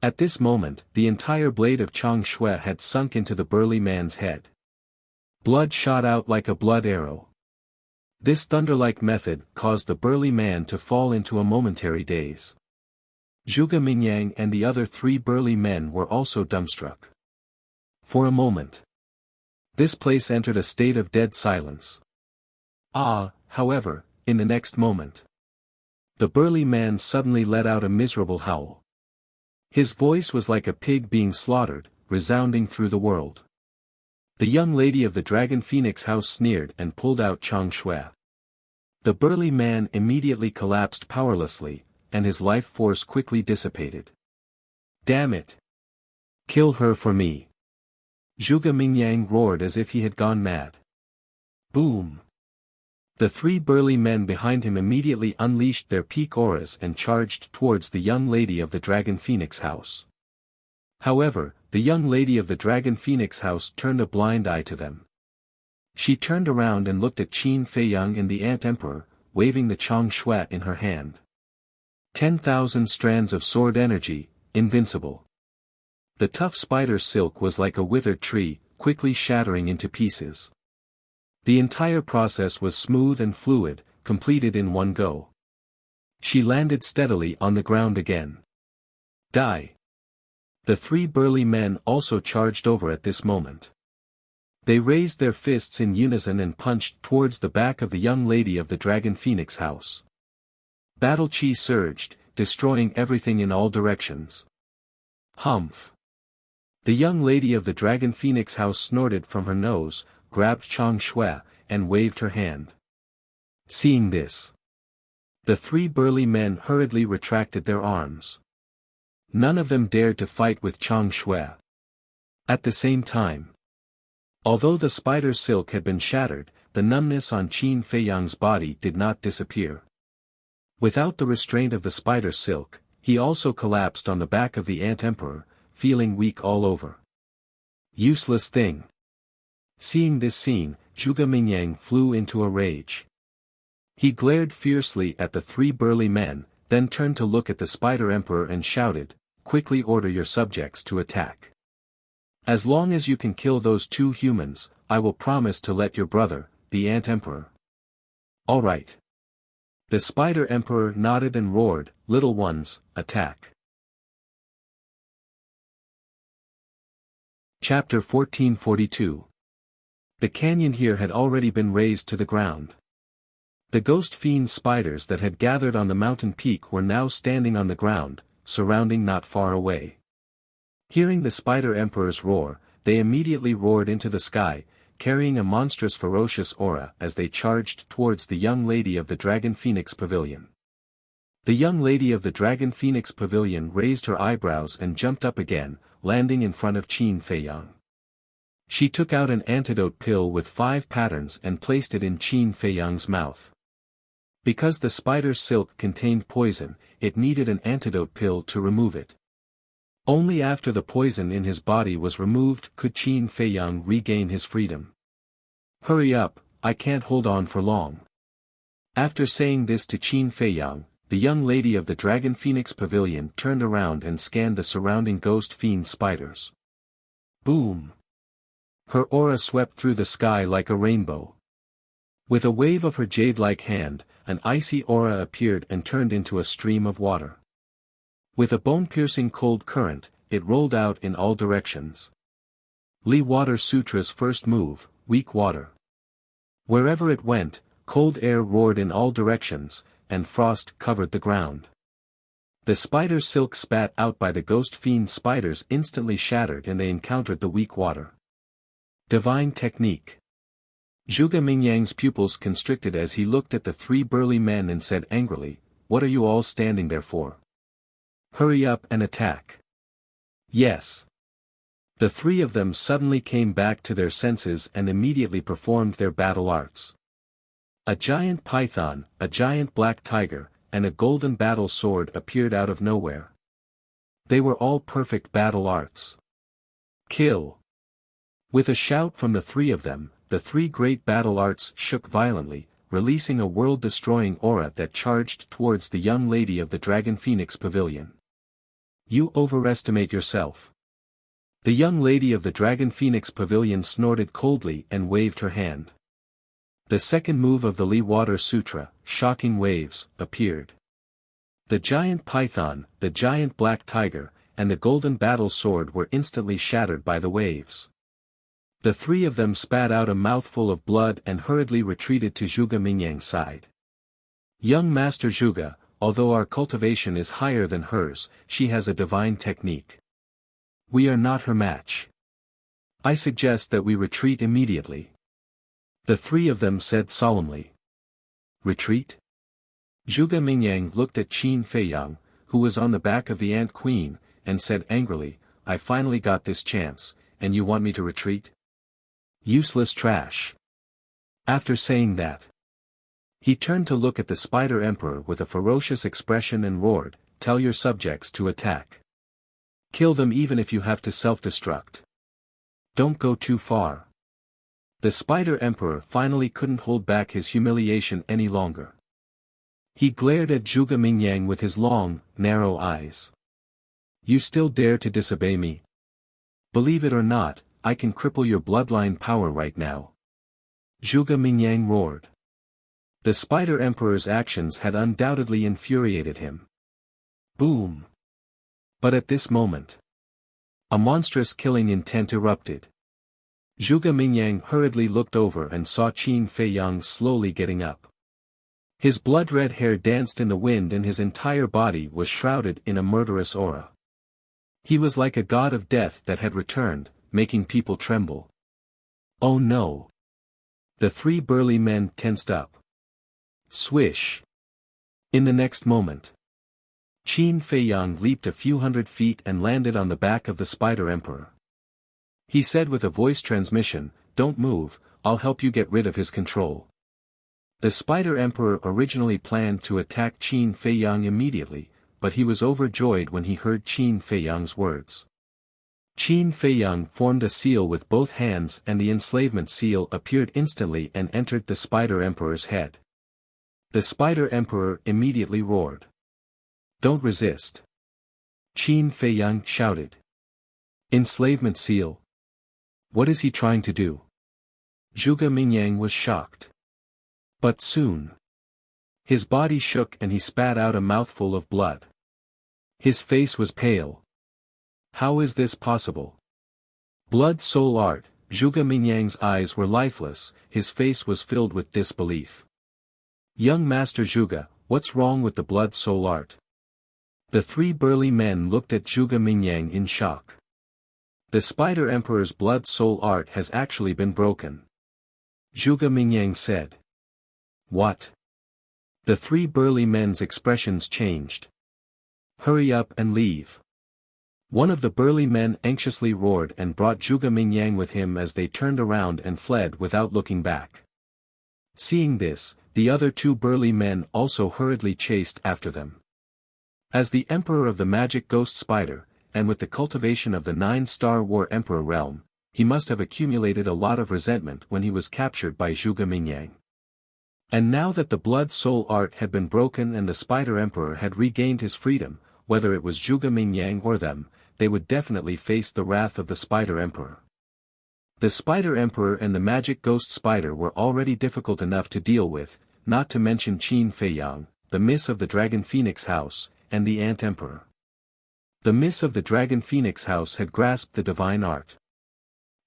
At this moment, the entire blade of Chang Shui had sunk into the burly man's head. Blood shot out like a blood arrow. This thunder-like method caused the burly man to fall into a momentary daze. Zhuge Mingyang and the other three burly men were also dumbstruck. For a moment, this place entered a state of dead silence. However, in the next moment, the burly man suddenly let out a miserable howl. His voice was like a pig being slaughtered, resounding through the world. The young lady of the Dragon Phoenix house sneered and pulled out Chang Shui. The burly man immediately collapsed powerlessly, and his life force quickly dissipated. Damn it! Kill her for me! Zhuge Mingyang roared as if he had gone mad. Boom! The three burly men behind him immediately unleashed their peak auras and charged towards the young lady of the Dragon Phoenix house. However, the young lady of the Dragon Phoenix house turned a blind eye to them. She turned around and looked at Qin Feiyang and the Ant Emperor, waving the Chang Shui in her hand. 10,000 strands of sword energy, invincible. The tough spider silk was like a withered tree, quickly shattering into pieces. The entire process was smooth and fluid, completed in one go. She landed steadily on the ground again. Die! The three burly men also charged over at this moment. They raised their fists in unison and punched towards the back of the young lady of the Dragon Phoenix house. Battle chi surged, destroying everything in all directions. Humph! The young lady of the Dragon Phoenix house snorted from her nose, grabbed Chang Shui, and waved her hand. Seeing this, the three burly men hurriedly retracted their arms. None of them dared to fight with Chang Shui. At the same time, although the spider's silk had been shattered, the numbness on Qin Feiyang's body did not disappear. Without the restraint of the spider's silk, he also collapsed on the back of the Ant Emperor, feeling weak all over. Useless thing! Seeing this scene, Zhuge Mingyang flew into a rage. He glared fiercely at the three burly men, then turned to look at the Spider Emperor and shouted, "Quickly order your subjects to attack. As long as you can kill those two humans, I will promise to let your brother, the Ant Emperor." "All right." The Spider Emperor nodded and roared, "Little ones, attack." Chapter 1442. The canyon here had already been razed to the ground. The ghost fiend spiders that had gathered on the mountain peak were now standing on the ground, surrounding not far away. Hearing the Spider Emperor's roar, they immediately roared into the sky, carrying a monstrous ferocious aura as they charged towards the young lady of the Dragon Phoenix Pavilion. The young lady of the Dragon Phoenix Pavilion raised her eyebrows and jumped up again, landing in front of Qin Feiyang. She took out an antidote pill with 5 patterns and placed it in Qin Feiyang's mouth. Because the spider's silk contained poison, it needed an antidote pill to remove it. Only after the poison in his body was removed could Qin Feiyang regain his freedom. "Hurry up, I can't hold on for long." After saying this to Qin Feiyang, the young lady of the Dragon Phoenix Pavilion turned around and scanned the surrounding ghost fiend spiders. Boom! Her aura swept through the sky like a rainbow. With a wave of her jade-like hand, an icy aura appeared and turned into a stream of water. With a bone-piercing cold current, it rolled out in all directions. Li Water Sutra's first move, weak water. Wherever it went, cold air roared in all directions, and frost covered the ground. The spider silk spat out by the ghost fiend spiders instantly shattered and they encountered the weak water. Divine technique. Zhuge Mingyang's pupils constricted as he looked at the three burly men and said angrily, "What are you all standing there for? Hurry up and attack." Yes. The three of them suddenly came back to their senses and immediately performed their battle arts. A giant python, a giant black tiger, and a golden battle sword appeared out of nowhere. They were all perfect battle arts. Kill! With a shout from the three of them, the three great battle arts shook violently, releasing a world-destroying aura that charged towards the young lady of the Dragon Phoenix Pavilion. "You overestimate yourself." The young lady of the Dragon Phoenix Pavilion snorted coldly and waved her hand. The second move of the Li Water Sutra, shocking waves, appeared. The giant python, the giant black tiger, and the golden battle sword were instantly shattered by the waves. The three of them spat out a mouthful of blood and hurriedly retreated to Zhuge Mingyang's side. "Young Master Zhuge, although our cultivation is higher than hers, she has a divine technique. We are not her match. I suggest that we retreat immediately." The three of them said solemnly. "Retreat?" Zhuge Mingyang looked at Qin Feiyang, who was on the back of the Ant Queen, and said angrily, "I finally got this chance, and you want me to retreat? Useless trash." After saying that, he turned to look at the Spider Emperor with a ferocious expression and roared, "Tell your subjects to attack. Kill them even if you have to self-destruct. Don't go too far." The Spider Emperor finally couldn't hold back his humiliation any longer. He glared at Zhuge Mingyang with his long, narrow eyes. "You still dare to disobey me? Believe it or not, I can cripple your bloodline power right now." Zhuge Mingyang roared. The Spider Emperor's actions had undoubtedly infuriated him. Boom! But at this moment, a monstrous killing intent erupted. Zhuge Mingyang hurriedly looked over and saw Qin Feiyang slowly getting up. His blood-red hair danced in the wind and his entire body was shrouded in a murderous aura. He was like a god of death that had returned, making people tremble. Oh no! The three burly men tensed up. Swish! In the next moment, Qin Feiyang leaped a few hundred feet and landed on the back of the Spider Emperor. He said with a voice transmission, "Don't move, I'll help you get rid of his control." The Spider Emperor originally planned to attack Qin Feiyang immediately, but he was overjoyed when he heard Qin Feiyang's words. Qin Feiyang formed a seal with both hands and the enslavement seal appeared instantly and entered the Spider Emperor's head. The Spider Emperor immediately roared. "Don't resist!" Qin Feiyang shouted. "Enslavement seal? What is he trying to do?" Zhuge Mingyang was shocked. But soon, his body shook and he spat out a mouthful of blood. His face was pale. How is this possible? Blood soul art. Zhuge Mingyang's eyes were lifeless, his face was filled with disbelief. "Young Master Zhuge, what's wrong with the blood soul art?" The three burly men looked at Zhuge Mingyang in shock. The Spider Emperor's blood soul art has actually been broken. Zhuge Mingyang said. What? The three burly men's expressions changed. "Hurry up and leave." One of the burly men anxiously roared and brought Zhuge Mingyang with him as they turned around and fled without looking back. Seeing this, the other two burly men also hurriedly chased after them. As the Emperor of the Magic Ghost Spider, and with the cultivation of the 9-star War Emperor realm, he must have accumulated a lot of resentment when he was captured by Zhuge Mingyang. And now that the blood soul art had been broken and the Spider Emperor had regained his freedom, whether it was Zhuge Mingyang or them, they would definitely face the wrath of the Spider Emperor. The Spider Emperor and the Magic Ghost Spider were already difficult enough to deal with, not to mention Qin Feiyang, the Miss of the Dragon Phoenix House, and the Ant Emperor. The Miss of the Dragon Phoenix House had grasped the divine art.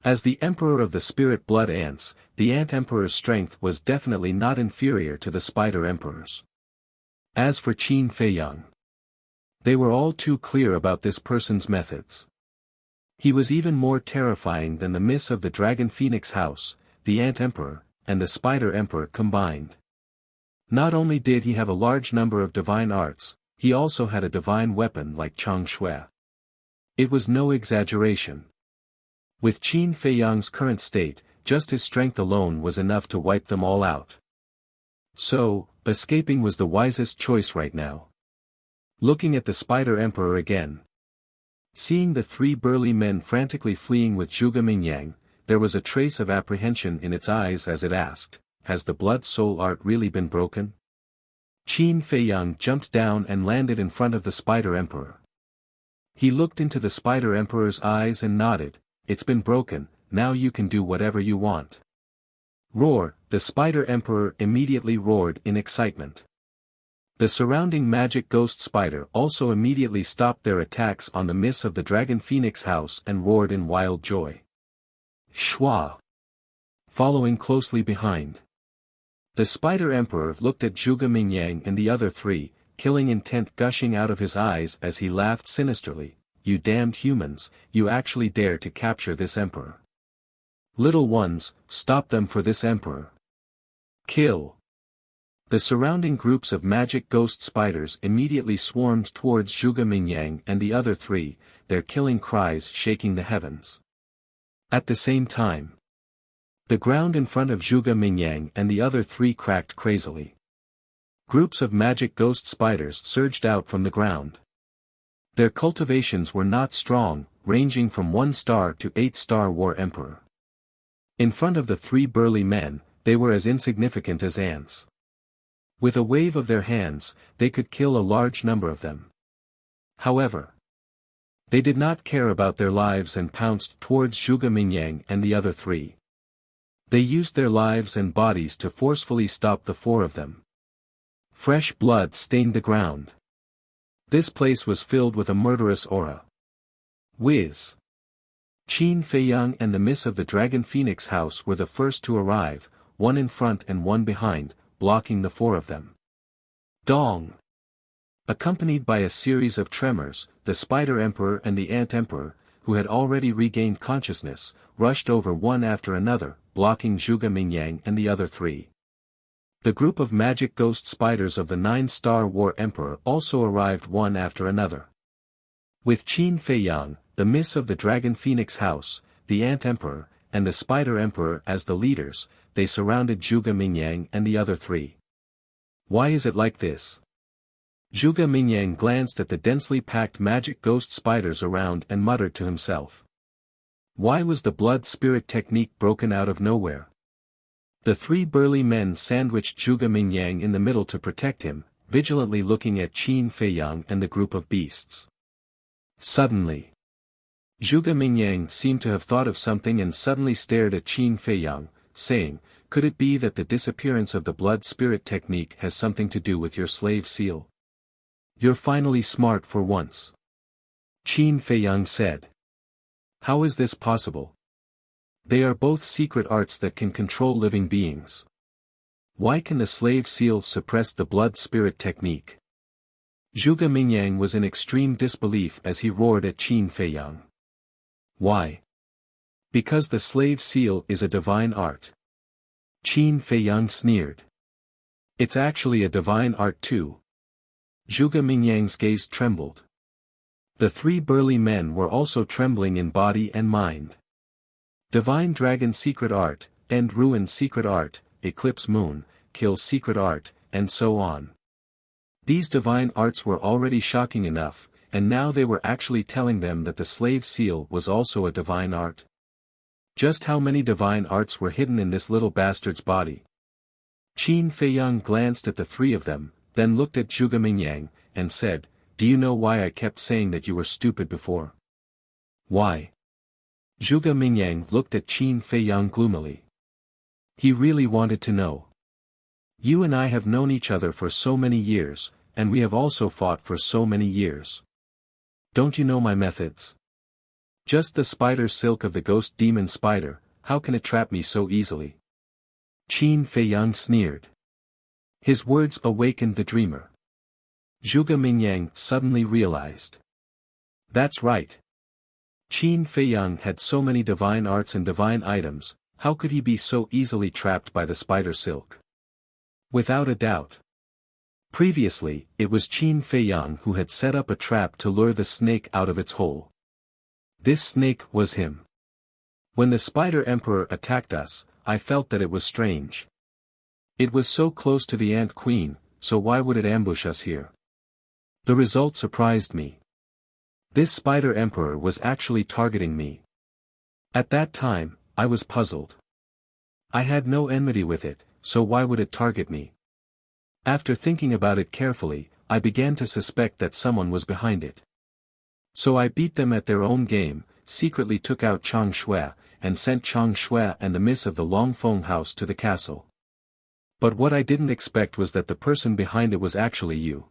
As the Emperor of the Spirit Blood Ants, the Ant Emperor's strength was definitely not inferior to the Spider Emperor's. As for Qin Feiyang, they were all too clear about this person's methods. He was even more terrifying than the Miss of the Dragon Phoenix House, the Ant Emperor, and the Spider Emperor combined. Not only did he have a large number of divine arts, he also had a divine weapon like Chang Shui. It was no exaggeration. With Qin Feiyang's current state, just his strength alone was enough to wipe them all out. So, escaping was the wisest choice right now. Looking at the Spider Emperor again. Seeing the three burly men frantically fleeing with Zhuge Mingyang, there was a trace of apprehension in its eyes as it asked, "Has the blood soul art really been broken?" Qin Feiyang jumped down and landed in front of the Spider Emperor. He looked into the Spider Emperor's eyes and nodded, "It's been broken, now you can do whatever you want." Roar! The Spider Emperor immediately roared in excitement. The surrounding Magic Ghost Spider also immediately stopped their attacks on the Miss of the Dragon Phoenix House and roared in wild joy. Shwa! Following closely behind. The Spider Emperor looked at Zhuge Mingyang and the other three, killing intent gushing out of his eyes as he laughed sinisterly. "You damned humans, you actually dare to capture this Emperor. Little ones, stop them for this Emperor. Kill!" The surrounding groups of Magic Ghost Spiders immediately swarmed towards Zhuge Mingyang and the other three, their killing cries shaking the heavens. At the same time, the ground in front of Zhuge Mingyang and the other three cracked crazily. Groups of Magic Ghost Spiders surged out from the ground. Their cultivations were not strong, ranging from 1-star to 8-star War Emperor. In front of the three burly men, they were as insignificant as ants. With a wave of their hands, they could kill a large number of them. However, they did not care about their lives and pounced towards Zhuge Mingyang and the other three. They used their lives and bodies to forcefully stop the four of them. Fresh blood stained the ground. This place was filled with a murderous aura. Whiz! Qin Feiyang and the Miss of the Dragon Phoenix House were the first to arrive, one in front and one behind, blocking the four of them. Dong! Accompanied by a series of tremors, the Spider Emperor and the Ant Emperor, who had already regained consciousness, rushed over one after another, blocking Zhuge Mingyang and the other three. The group of magic ghost spiders of the 9-star War Emperor also arrived one after another. With Qin Feiyang, the Miss of the Dragon Phoenix House, the Ant Emperor, and the Spider Emperor as the leaders, they surrounded Zhuge Mingyang and the other three. Why is it like this? Zhuge Mingyang glanced at the densely packed magic ghost spiders around and muttered to himself. Why was the blood spirit technique broken out of nowhere? The three burly men sandwiched Zhuge Mingyang in the middle to protect him, vigilantly looking at Qin Feiyang and the group of beasts. Suddenly, Zhuge Mingyang seemed to have thought of something and suddenly stared at Qin Feiyang, saying, "Could it be that the disappearance of the blood spirit technique has something to do with your slave seal? You're finally smart for once." Qin Feiyang said. "How is this possible? They are both secret arts that can control living beings. Why can the slave seal suppress the blood spirit technique?" Zhuge Mingyang was in extreme disbelief as he roared at Qin Feiyang. "Why? Because the slave seal is a divine art." Qin Feiyang sneered. "It's actually a divine art too." Zhuge Mingyang's gaze trembled. The three burly men were also trembling in body and mind. Divine Dragon Secret Art, End Ruin Secret Art, Eclipse Moon, Kill Secret Art, and so on. These divine arts were already shocking enough, and now they were actually telling them that the slave seal was also a divine art. Just how many divine arts were hidden in this little bastard's body? Qin Feiyang glanced at the three of them, then looked at Zhuge Mingyang, and said, "Do you know why I kept saying that you were stupid before?" "Why?" Zhuge Mingyang looked at Qin Feiyang gloomily. He really wanted to know. "You and I have known each other for so many years, and we have also fought for so many years. Don't you know my methods? Just the spider silk of the ghost demon spider, how can it trap me so easily?" Qin Feiyang sneered. His words awakened the dreamer. Zhuge Mingyang suddenly realized. That's right. Qin Feiyang had so many divine arts and divine items, how could he be so easily trapped by the spider silk? Without a doubt. Previously, it was Qin Feiyang who had set up a trap to lure the snake out of its hole. This snake was him. When the Spider Emperor attacked us, I felt that it was strange. It was so close to the Ant Queen, so why would it ambush us here? The result surprised me. This Spider Emperor was actually targeting me. At that time, I was puzzled. I had no enmity with it, so why would it target me? After thinking about it carefully, I began to suspect that someone was behind it. So I beat them at their own game, secretly took out Chang Shui, and sent Chang Shui and the Miss of the Longfeng House to the castle. But what I didn't expect was that the person behind it was actually you.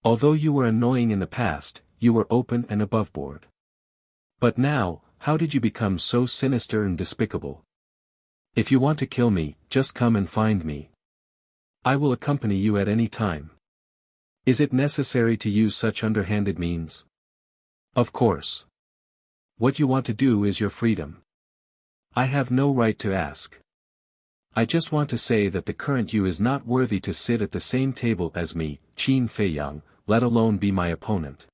Although you were annoying in the past, you were open and aboveboard. But now, how did you become so sinister and despicable? If you want to kill me, just come and find me. I will accompany you at any time. Is it necessary to use such underhanded means? Of course. What you want to do is your freedom. I have no right to ask. I just want to say that the current you is not worthy to sit at the same table as me, Qin Feiyang, let alone be my opponent.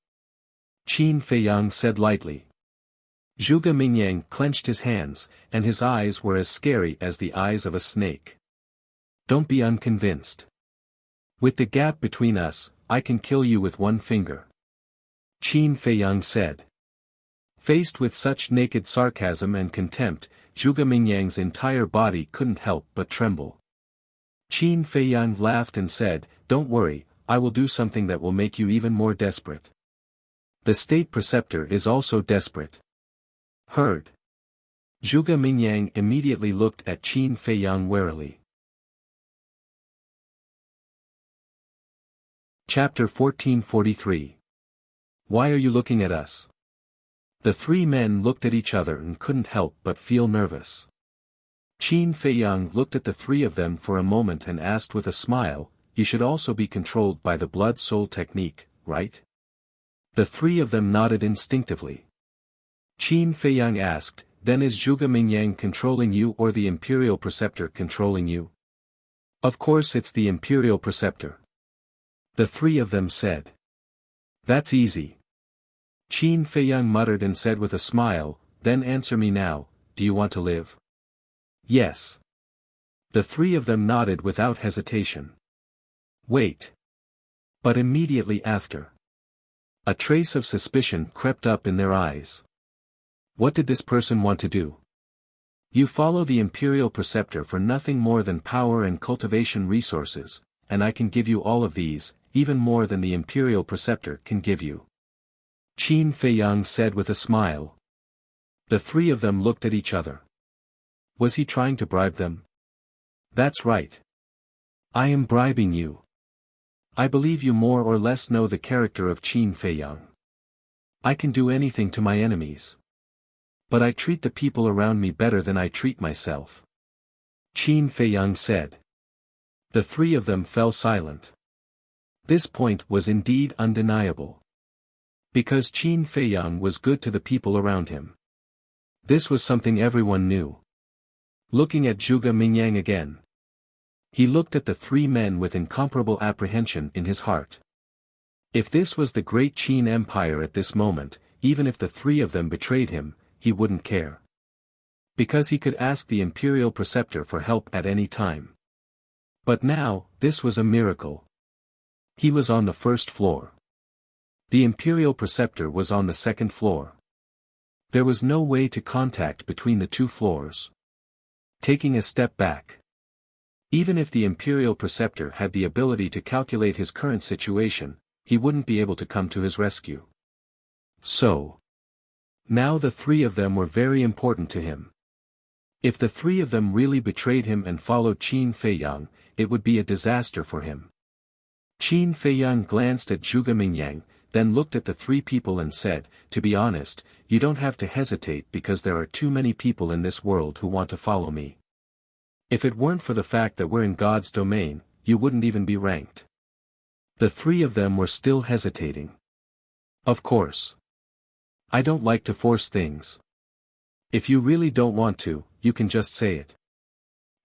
Qin Feiyang said lightly. Zhuge Mingyang clenched his hands, and his eyes were as scary as the eyes of a snake. Don't be unconvinced. With the gap between us, I can kill you with one finger. Qin Feiyang said. Faced with such naked sarcasm and contempt, Zhuge Mingyang's entire body couldn't help but tremble. Qin Feiyang laughed and said, "Don't worry, I will do something that will make you even more desperate." The state preceptor is also desperate. Heard. Zhuge Mingyang immediately looked at Qin Feiyang warily. Chapter 1443. Why are you looking at us? The three men looked at each other and couldn't help but feel nervous. Qin Feiyang looked at the three of them for a moment and asked with a smile, "You should also be controlled by the blood-soul technique, right?" The three of them nodded instinctively. Qin Feiyang asked, "Then is Zhuge Mingyang controlling you or the Imperial Preceptor controlling you?" "Of course it's the Imperial Preceptor." The three of them said. "That's easy." Qin Feiyang muttered and said with a smile, "Then answer me now, do you want to live?" "Yes." The three of them nodded without hesitation. "Wait." But immediately after, a trace of suspicion crept up in their eyes. What did this person want to do? "You follow the Imperial Preceptor for nothing more than power and cultivation resources, and I can give you all of these, even more than the Imperial Preceptor can give you," Qin Feiyang said with a smile. The three of them looked at each other. Was he trying to bribe them? "That's right. I am bribing you. I believe you more or less know the character of Qin Feiyang. I can do anything to my enemies. But I treat the people around me better than I treat myself," Qin Feiyang said. The three of them fell silent. This point was indeed undeniable. Because Qin Feiyang was good to the people around him. This was something everyone knew. Looking at Zhuge Mingyang again, he looked at the three men with incomparable apprehension in his heart. If this was the great Qin Empire at this moment, even if the three of them betrayed him, he wouldn't care. Because he could ask the Imperial Preceptor for help at any time. But now, this was a miracle. He was on the first floor. The Imperial Preceptor was on the second floor. There was no way to contact between the two floors. Taking a step back. Even if the Imperial Preceptor had the ability to calculate his current situation, he wouldn't be able to come to his rescue. So, now the three of them were very important to him. If the three of them really betrayed him and followed Qin Feiyang, it would be a disaster for him. Qin Feiyang glanced at Zhuge Mingyang, then looked at the three people and said, "To be honest, you don't have to hesitate because there are too many people in this world who want to follow me. If it weren't for the fact that we're in God's domain, you wouldn't even be ranked." The three of them were still hesitating. "Of course. I don't like to force things. If you really don't want to, you can just say it.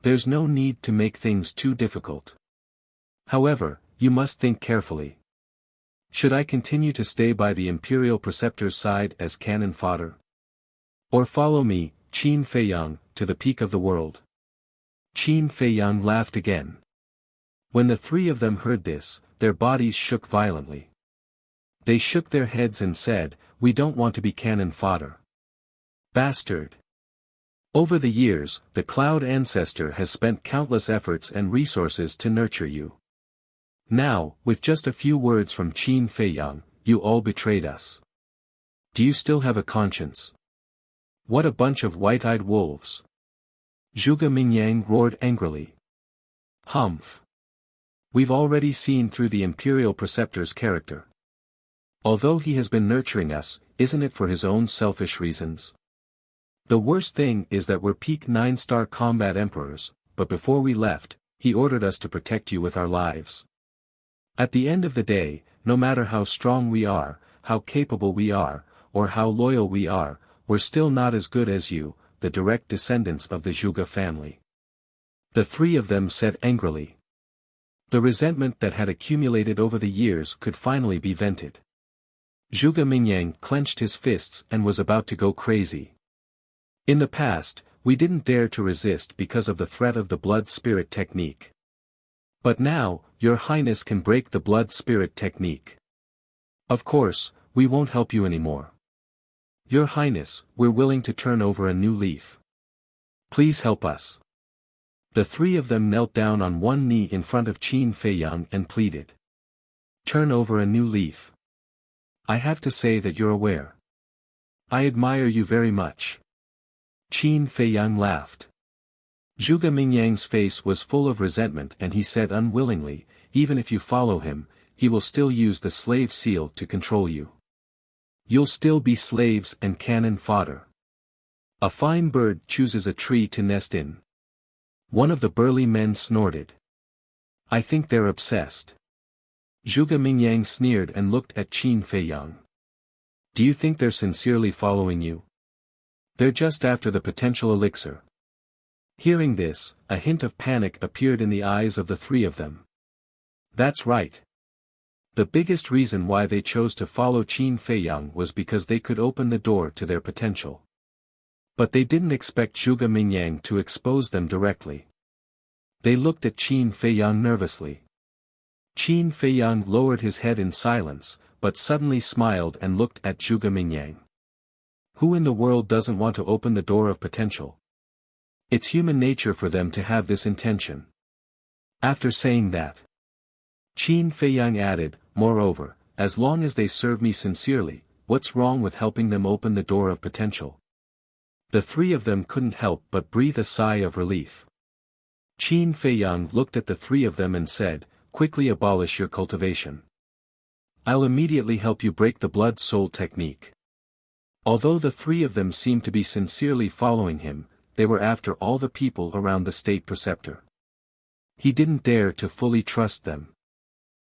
There's no need to make things too difficult. However, you must think carefully. Should I continue to stay by the Imperial Preceptor's side as cannon fodder? Or follow me, Qin Feiyang, to the peak of the world?" Qin Feiyang laughed again. When the three of them heard this, their bodies shook violently. They shook their heads and said, "We don't want to be cannon fodder. Bastard. Over the years, the Cloud Ancestor has spent countless efforts and resources to nurture you. Now, with just a few words from Qin Feiyang, you all betrayed us. Do you still have a conscience? What a bunch of white-eyed wolves." Zhuge Mingyang roared angrily. "Humph. We've already seen through the Imperial Preceptor's character. Although he has been nurturing us, isn't it for his own selfish reasons? The worst thing is that we're peak 9-star combat emperors, but before we left, he ordered us to protect you with our lives. At the end of the day, no matter how strong we are, how capable we are, or how loyal we are, we're still not as good as you, the direct descendants of the Zhuge family." The three of them said angrily. The resentment that had accumulated over the years could finally be vented. Zhuge Mingyang clenched his fists and was about to go crazy. "In the past, we didn't dare to resist because of the threat of the blood spirit technique. But now, Your Highness can break the blood spirit technique. Of course, we won't help you anymore. Your Highness, we're willing to turn over a new leaf. Please help us." The three of them knelt down on one knee in front of Qin Feiyang and pleaded. "Turn over a new leaf. I have to say that you're aware. I admire you very much." Qin Feiyang laughed. Zhuge Mingyang's face was full of resentment and he said unwillingly, "Even if you follow him, he will still use the slave seal to control you. You'll still be slaves and cannon fodder. A fine bird chooses a tree to nest in. One of the burly men snorted. I think they're obsessed. Zhuge Mingyang sneered and looked at Qin Feiyang. Do you think they're sincerely following you? They're just after the potential elixir. Hearing this, a hint of panic appeared in the eyes of the three of them. That's right. The biggest reason why they chose to follow Qin Feiyang was because they could open the door to their potential. But they didn't expect Zhuge Mingyang to expose them directly. They looked at Qin Feiyang nervously. Qin Feiyang lowered his head in silence, but suddenly smiled and looked at Zhuge Mingyang. Who in the world doesn't want to open the door of potential? It's human nature for them to have this intention. After saying that, Qin Feiyang added, moreover, as long as they serve me sincerely, what's wrong with helping them open the door of potential? The three of them couldn't help but breathe a sigh of relief. Qin Feiyang looked at the three of them and said, quickly abolish your cultivation. I'll immediately help you break the blood-soul technique. Although the three of them seemed to be sincerely following him, they were after all the people around the state preceptor. He didn't dare to fully trust them.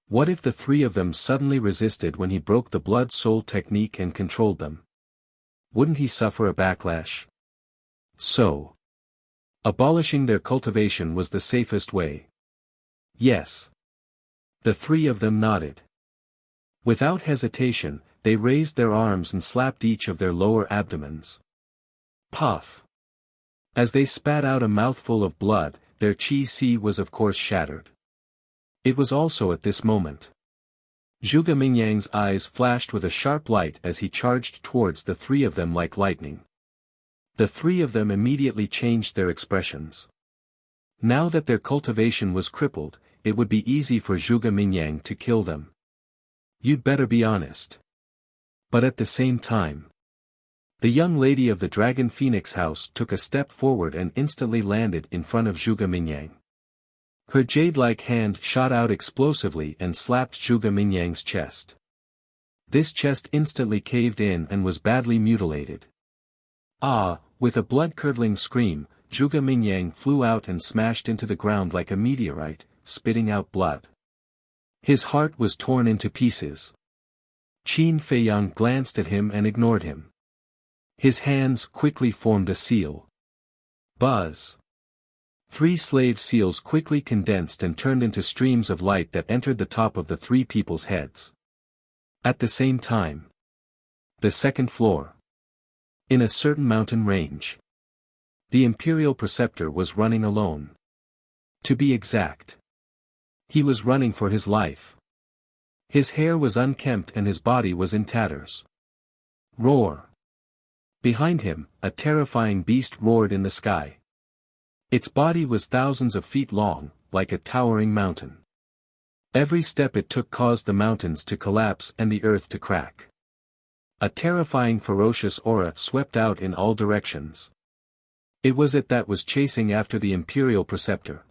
What if the three of them suddenly resisted when he broke the blood-soul technique and controlled them? Wouldn't he suffer a backlash? So, abolishing their cultivation was the safest way. Yes. The three of them nodded. Without hesitation, they raised their arms and slapped each of their lower abdomens. Puff! As they spat out a mouthful of blood, their chi was of course shattered. It was also at this moment. Zhuge Mingyang's eyes flashed with a sharp light as he charged towards the three of them like lightning. The three of them immediately changed their expressions. Now that their cultivation was crippled, it would be easy for Zhuge Mingyang to kill them. You'd better be honest. But at the same time, the young lady of the Dragon Phoenix house took a step forward and instantly landed in front of Zhuge Mingyang. Her jade-like hand shot out explosively and slapped Zhuge Mingyang's chest. This chest instantly caved in and was badly mutilated. Ah! With a blood-curdling scream, Zhuge Mingyang flew out and smashed into the ground like a meteorite, spitting out blood. His heart was torn into pieces. Qin Feiyang glanced at him and ignored him. His hands quickly formed a seal. Buzz! 3 slave seals quickly condensed and turned into streams of light that entered the top of the 3 people's heads. At the same time, the second floor. In a certain mountain range, the Imperial Preceptor was running alone. To be exact, he was running for his life. His hair was unkempt and his body was in tatters. Roar! Behind him, a terrifying beast roared in the sky. Its body was thousands of feet long, like a towering mountain. Every step it took caused the mountains to collapse and the earth to crack. A terrifying ferocious aura swept out in all directions. It was it that was chasing after the Imperial Preceptor.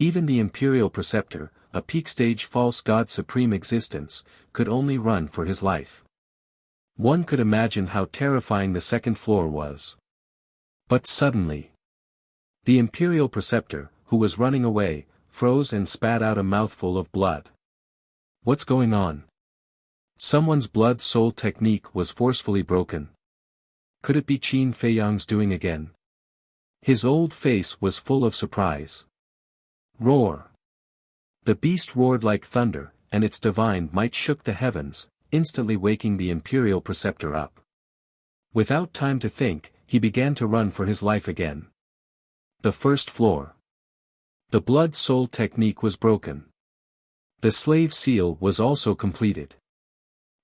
Even the Imperial Preceptor, a peak-stage false god supreme existence, could only run for his life. One could imagine how terrifying the second floor was. But suddenly, the Imperial Preceptor, who was running away, froze and spat out a mouthful of blood. What's going on? Someone's blood-soul technique was forcefully broken. Could it be Qin Feiyang's doing again? His old face was full of surprise. Roar! The beast roared like thunder, and its divine might shook the heavens, instantly waking the Imperial Preceptor up. Without time to think, he began to run for his life again. The first floor. The blood-soul technique was broken. The slave seal was also completed.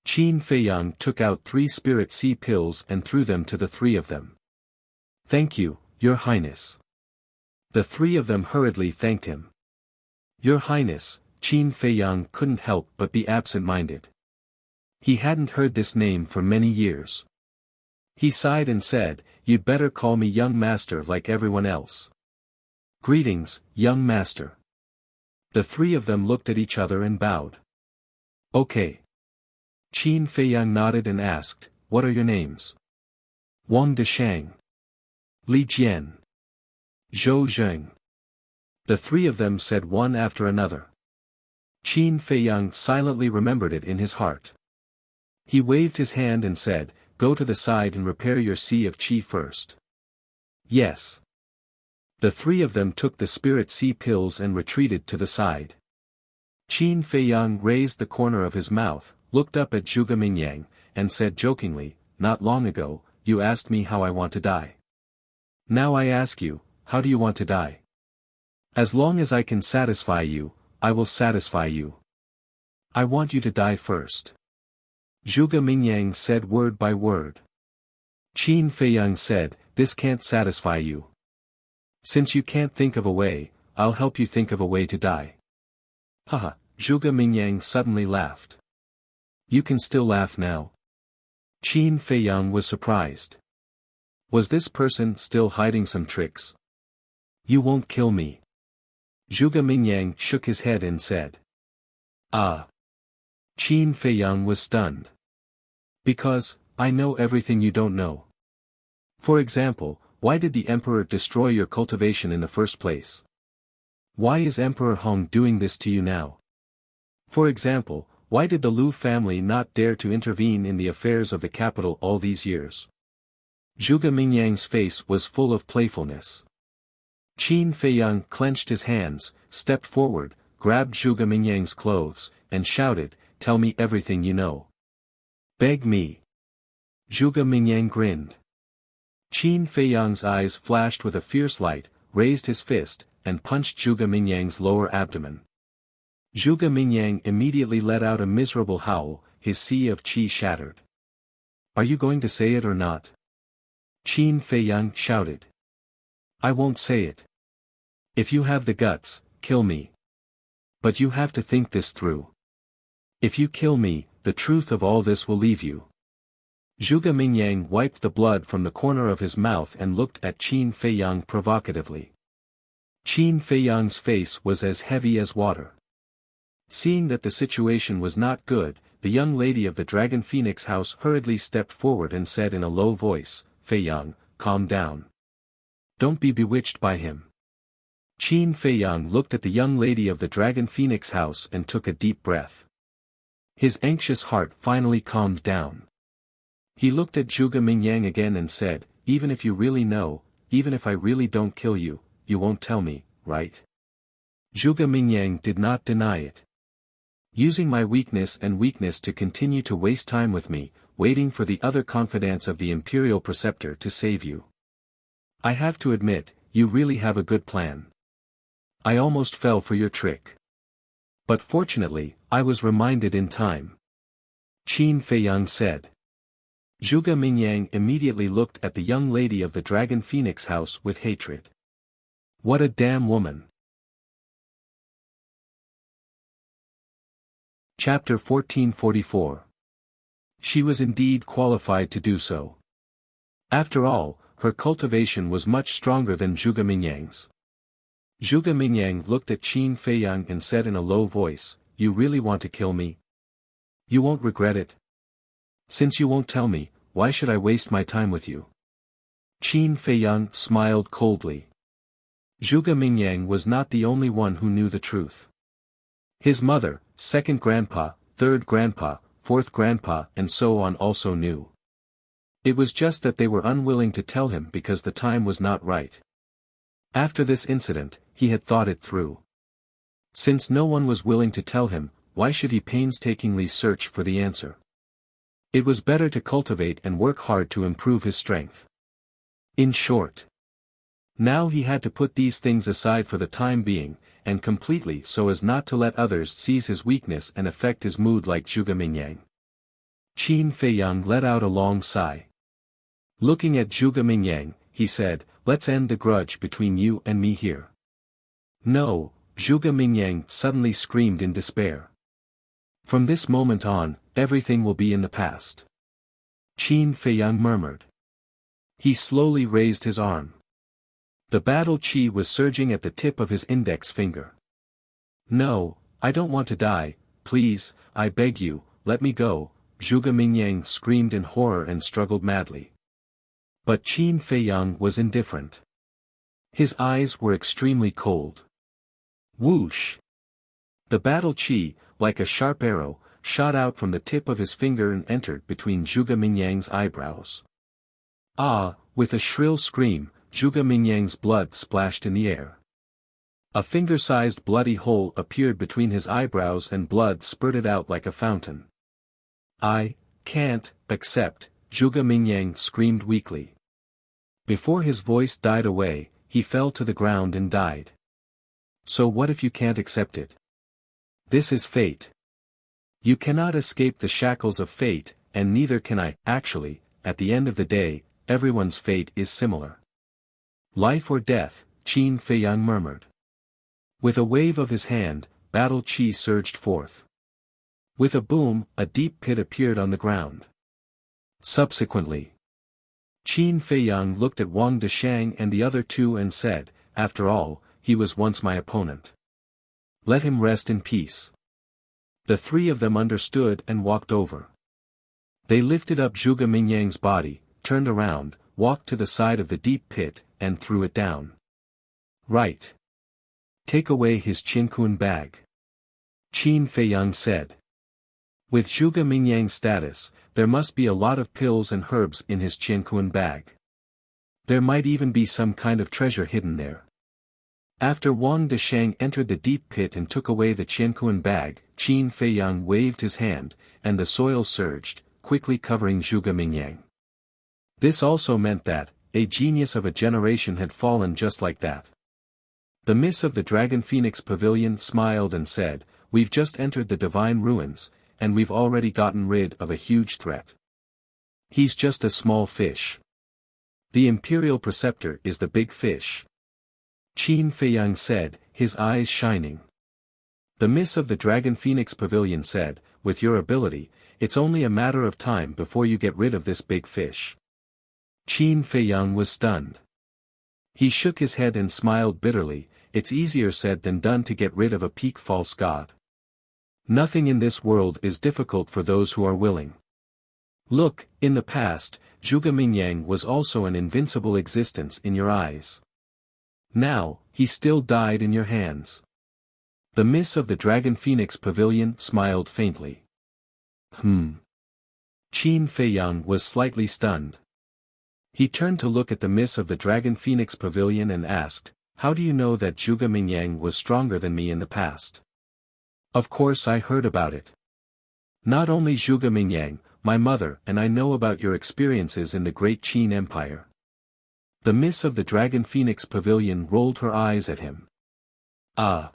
Qin Feiyang took out 3 spirit sea pills and threw them to the 3 of them. Thank you, Your Highness. The 3 of them hurriedly thanked him. Your Highness, Qin Feiyang couldn't help but be absent-minded. He hadn't heard this name for many years. He sighed and said, You'd better call me young master like everyone else. Greetings, young master. The 3 of them looked at each other and bowed. Okay. Qin Feiyang nodded and asked, what are your names? Wang Deshang, Li Jian, Zhou Zheng. The three of them said one after another. Qin Feiyang silently remembered it in his heart. He waved his hand and said, go to the side and repair your sea of qi first. Yes. The three of them took the spirit sea pills and retreated to the side. Qin Feiyang raised the corner of his mouth, looked up at Zhuge Mingyang, and said jokingly, not long ago, you asked me how I want to die. Now I ask you, how do you want to die? As long as I can satisfy you, I will satisfy you. I want you to die first. Zhuge Mingyang said word by word. Qin Feiyang said, this can't satisfy you. Since you can't think of a way, I'll help you think of a way to die. Haha, Zhuge Mingyang suddenly laughed. You can still laugh now. Qin Feiyang was surprised. Was this person still hiding some tricks? You won't kill me. Zhuge Mingyang shook his head and said. Ah. Qin Feiyang was stunned. Because, I know everything you don't know. For example, why did the emperor destroy your cultivation in the first place? Why is Emperor Hong doing this to you now? For example, why did the Lu family not dare to intervene in the affairs of the capital all these years? Zhuge Mingyang's face was full of playfulness. Qin Feiyang clenched his hands, stepped forward, grabbed Zhuge Mingyang's clothes, and shouted, tell me everything you know. Beg me. Zhuge Mingyang grinned. Qin Feiyang's eyes flashed with a fierce light, raised his fist, and punched Zhuge Mingyang's lower abdomen. Zhuge Mingyang immediately let out a miserable howl, his sea of qi shattered. Are you going to say it or not? Qin Feiyang shouted. I won't say it. If you have the guts, kill me. But you have to think this through. If you kill me, the truth of all this will leave you. Zhuge Mingyang wiped the blood from the corner of his mouth and looked at Qin Feiyang provocatively. Qin Feiyang's face was as heavy as water. Seeing that the situation was not good, the young lady of the Dragon Phoenix house hurriedly stepped forward and said in a low voice, Feiyang, calm down. Don't be bewitched by him. Qin Feiyang looked at the young lady of the Dragon Phoenix house and took a deep breath. His anxious heart finally calmed down. He looked at Zhuge Mingyang again and said, even if you really know, even if I really don't kill you, you won't tell me, right? Zhuge Mingyang did not deny it. Using my weakness to continue to waste time with me, waiting for the other confidants of the Imperial Preceptor to save you. I have to admit, you really have a good plan. I almost fell for your trick. But fortunately, I was reminded in time. Qin Feiyang said. Zhuge Mingyang immediately looked at the young lady of the Dragon Phoenix house with hatred. What a damn woman. Chapter 1444. She was indeed qualified to do so. After all, her cultivation was much stronger than Zhuge Mingyang's. Zhuge Mingyang looked at Qin Feiyang and said in a low voice, you really want to kill me? You won't regret it. Since you won't tell me, why should I waste my time with you? Qin Feiyang smiled coldly. Zhuge Mingyang was not the only one who knew the truth. His mother, second grandpa, third grandpa, fourth grandpa and so on also knew. It was just that they were unwilling to tell him because the time was not right. After this incident, he had thought it through. Since no one was willing to tell him, why should he painstakingly search for the answer? It was better to cultivate and work hard to improve his strength. In short. Now he had to put these things aside for the time being, and completely so as not to let others seize his weakness and affect his mood like Zhuge Mingyang. Qin Feiyang let out a long sigh. Looking at Zhuge Mingyang, he said, let's end the grudge between you and me here. No, Zhuge Mingyang suddenly screamed in despair. From this moment on, everything will be in the past. Qin Feiyang murmured. He slowly raised his arm. The battle qi was surging at the tip of his index finger. No, I don't want to die, please, I beg you, let me go," Zhuge Mingyang screamed in horror and struggled madly. But Qin Feiyang was indifferent. His eyes were extremely cold. Whoosh! The battle chi, like a sharp arrow, shot out from the tip of his finger and entered between Zhuge Mingyang's eyebrows. Ah! With a shrill scream, Zhuge Mingyang's blood splashed in the air. A finger-sized bloody hole appeared between his eyebrows and blood spurted out like a fountain. "I can't accept," Zhuge Mingyang screamed weakly. Before his voice died away, he fell to the ground and died. So what if you can't accept it? This is fate. You cannot escape the shackles of fate, and neither can I. Actually, at the end of the day, everyone's fate is similar. Life or death, Qin Feiyang murmured. With a wave of his hand, battle chi surged forth. With a boom, a deep pit appeared on the ground. Subsequently, Qin Feiyang looked at Wang Deshang and the other two and said, "After all, he was once my opponent. Let him rest in peace." The three of them understood and walked over. They lifted up Zhuge Mingyang's body, turned around, walked to the side of the deep pit, and threw it down. "Right. Take away his Qinkuan bag," Qin Feiyang said. With Zhuge Mingyang's status, there must be a lot of pills and herbs in his Qinkuan bag. There might even be some kind of treasure hidden there. After Wang Deshang entered the deep pit and took away the Qinkuan bag, Qin Feiyang waved his hand, and the soil surged, quickly covering Zhuge Mingyang. This also meant that, a genius of a generation had fallen just like that. The Miss of the Dragon Phoenix Pavilion smiled and said, "We've just entered the divine ruins, and we've already gotten rid of a huge threat. He's just a small fish. The Imperial Preceptor is the big fish," Qin Feiyang said, his eyes shining. The Miss of the Dragon Phoenix Pavilion said, "With your ability, it's only a matter of time before you get rid of this big fish." Qin Feiyang was stunned. He shook his head and smiled bitterly. It's easier said than done to get rid of a peak false god. Nothing in this world is difficult for those who are willing. Look, in the past, Zhuge Mingyang was also an invincible existence in your eyes. Now, he still died in your hands. The Miss of the Dragon Phoenix Pavilion smiled faintly. Qin Feiyang was slightly stunned. He turned to look at the Miss of the Dragon Phoenix Pavilion and asked, "How do you know that Zhuge Mingyang was stronger than me in the past?" "Of course I heard about it. Not only Zhuge Mingyang, my mother and I know about your experiences in the great Qin Empire." The Miss of the Dragon Phoenix Pavilion rolled her eyes at him. "Ah."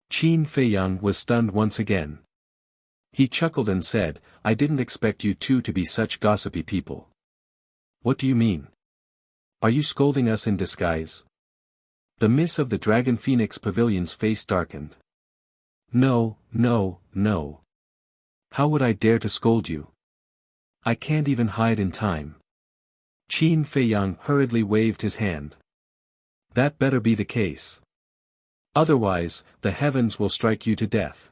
Qin Feiyang was stunned once again. He chuckled and said, "I didn't expect you two to be such gossipy people." "What do you mean? Are you scolding us in disguise?" The Miss of the Dragon Phoenix Pavilion's face darkened. No. How would I dare to scold you? I can't even hide in time." Qin Feiyang hurriedly waved his hand. "That better be the case. Otherwise, the heavens will strike you to death."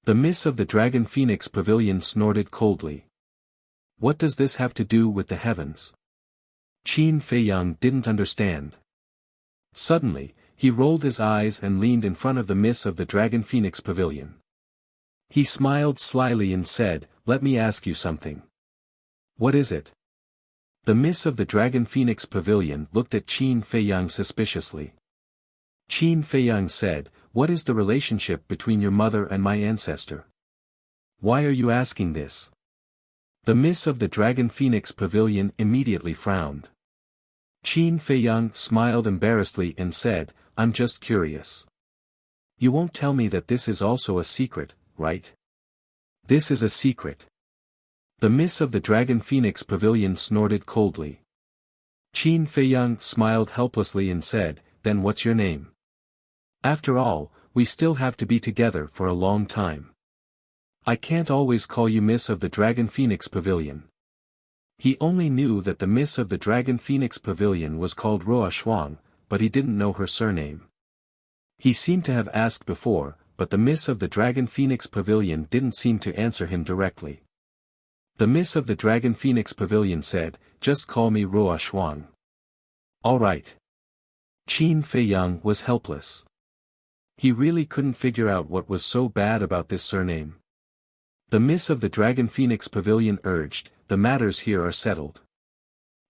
The Miss of the Dragon Phoenix Pavilion snorted coldly. What does this have to do with the heavens? Qin Feiyang didn't understand. Suddenly, he rolled his eyes and leaned in front of the Miss of the Dragon Phoenix Pavilion. He smiled slyly and said, "Let me ask you something." "What is it?" The Miss of the Dragon Phoenix Pavilion looked at Qin Feiyang suspiciously. Qin Feiyang said, "What is the relationship between your mother and my ancestor? Why are you asking this?" The Miss of the Dragon Phoenix Pavilion immediately frowned. Qin Feiyang smiled embarrassedly and said, "I'm just curious. You won't tell me that this is also a secret, right?" "This is a secret." The Miss of the Dragon Phoenix Pavilion snorted coldly. Qin Feiyang smiled helplessly and said, "Then what's your name? After all, we still have to be together for a long time. I can't always call you Miss of the Dragon Phoenix Pavilion." He only knew that the Miss of the Dragon Phoenix Pavilion was called Roa Shuang, but he didn't know her surname. He seemed to have asked before, but the Miss of the Dragon Phoenix Pavilion didn't seem to answer him directly. The Miss of the Dragon Phoenix Pavilion said, "Just call me Roa Shuang." "All right." Qin Feiyang was helpless. He really couldn't figure out what was so bad about this surname. The Miss of the Dragon Phoenix Pavilion urged, "The matters here are settled.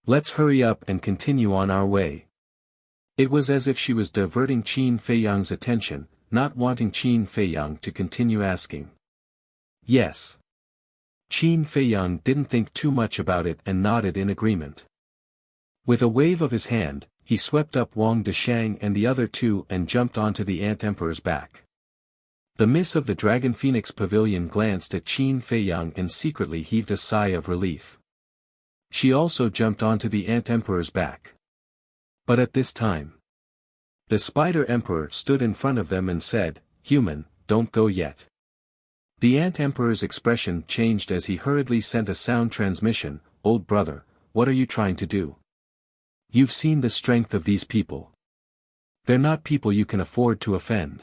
Let's hurry up and continue on our way." It was as if she was diverting Qin Feiyang's attention, not wanting Qin Feiyang to continue asking. "Yes." Qin Feiyang didn't think too much about it and nodded in agreement. With a wave of his hand, he swept up Wang Deshang and the other two and jumped onto the Ant Emperor's back. The Miss of the Dragon Phoenix Pavilion glanced at Qin Feiyang and secretly heaved a sigh of relief. She also jumped onto the Ant Emperor's back. But at this time, the Spider Emperor stood in front of them and said, "Human, don't go yet." The Ant Emperor's expression changed as he hurriedly sent a sound transmission, "Old brother, what are you trying to do? You've seen the strength of these people. They're not people you can afford to offend."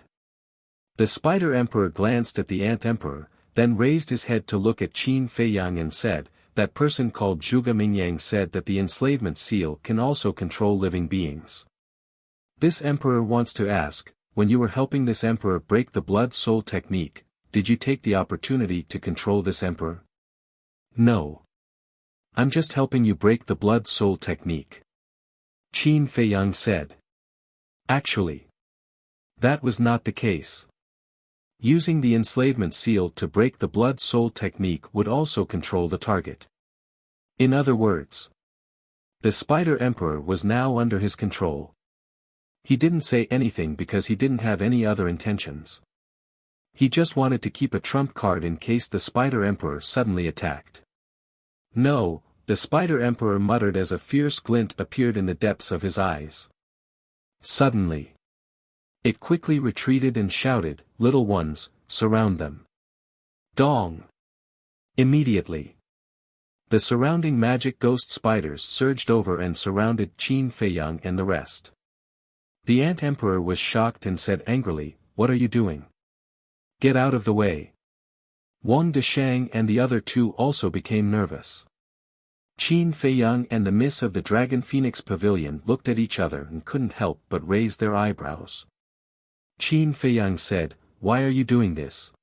The Spider Emperor glanced at the Ant Emperor, then raised his head to look at Qin Feiyang and said, "That person called Zhuge Mingyang said that the enslavement seal can also control living beings. This emperor wants to ask, when you were helping this emperor break the blood-soul technique, did you take the opportunity to control this emperor?" "No. I'm just helping you break the blood-soul technique," Qin Feiyang said. Actually, that was not the case. Using the enslavement seal to break the blood-soul technique would also control the target. In other words, the Spider Emperor was now under his control. He didn't say anything because he didn't have any other intentions. He just wanted to keep a trump card in case the Spider Emperor suddenly attacked. "No," the Spider Emperor muttered as a fierce glint appeared in the depths of his eyes. Suddenly, it quickly retreated and shouted, "Little ones, surround them." Dong! Immediately, the surrounding magic ghost spiders surged over and surrounded Qin Feiyang and the rest. The Ant Emperor was shocked and said angrily, "What are you doing? Get out of the way." Wang Deshang and the other two also became nervous. Qin Feiyang and the Miss of the Dragon Phoenix Pavilion looked at each other and couldn't help but raise their eyebrows. Qin Feiyang said, "Why are you doing this?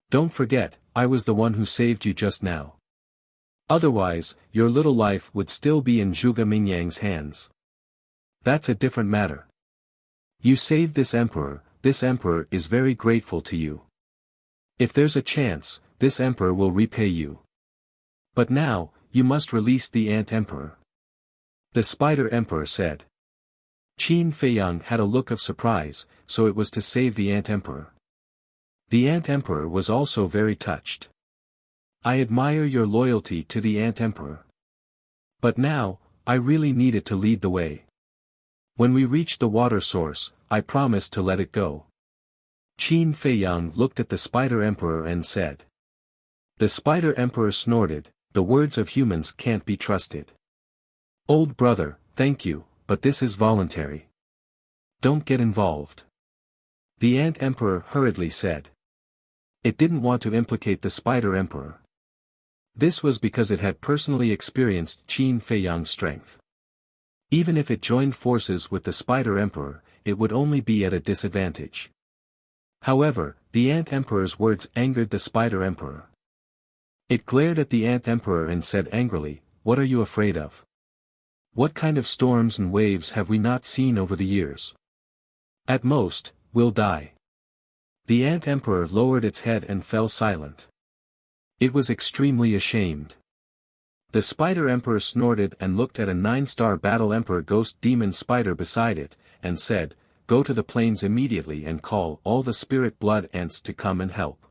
Don't forget, I was the one who saved you just now. Otherwise, your little life would still be in Zhuge Mingyang's hands. That's a different matter. You saved this emperor is very grateful to you. If there's a chance, this emperor will repay you. But now, you must release the Ant Emperor," the Spider Emperor said. Qin Feiyang had a look of surprise, so it was to save the Ant Emperor. The Ant Emperor was also very touched. "I admire your loyalty to the Ant Emperor. But now, I really needed to lead the way. When we reach the water source, I promise to let it go." Qin Feiyang looked at the Spider Emperor and said. The Spider Emperor snorted, "The words of humans can't be trusted. Old brother, thank you, but this is voluntary. Don't get involved," the Ant Emperor hurriedly said. It didn't want to implicate the Spider Emperor. This was because it had personally experienced Qin Feiyang's strength. Even if it joined forces with the Spider Emperor, it would only be at a disadvantage. However, the Ant Emperor's words angered the Spider Emperor. It glared at the Ant Emperor and said angrily, "What are you afraid of? What kind of storms and waves have we not seen over the years? At most, we'll die." The Ant Emperor lowered its head and fell silent. It was extremely ashamed. The Spider Emperor snorted and looked at a 9-star Battle Emperor Ghost Demon Spider beside it, and said, "Go to the plains immediately and call all the spirit blood ants to come and help.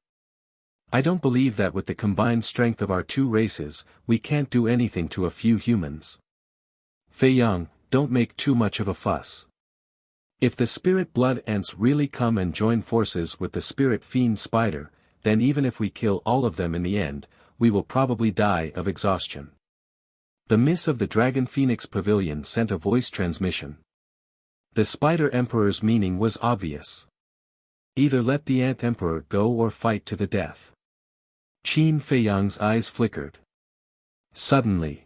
I don't believe that with the combined strength of our two races, we can't do anything to a few humans. Feiyang, don't make too much of a fuss. If the spirit blood ants really come and join forces with the spirit fiend spider, then even if we kill all of them in the end, we will probably die of exhaustion." The Miss of the Dragon Phoenix Pavilion sent a voice transmission. The Spider Emperor's meaning was obvious. Either let the Ant Emperor go or fight to the death. Qin Feiyang's eyes flickered. Suddenly,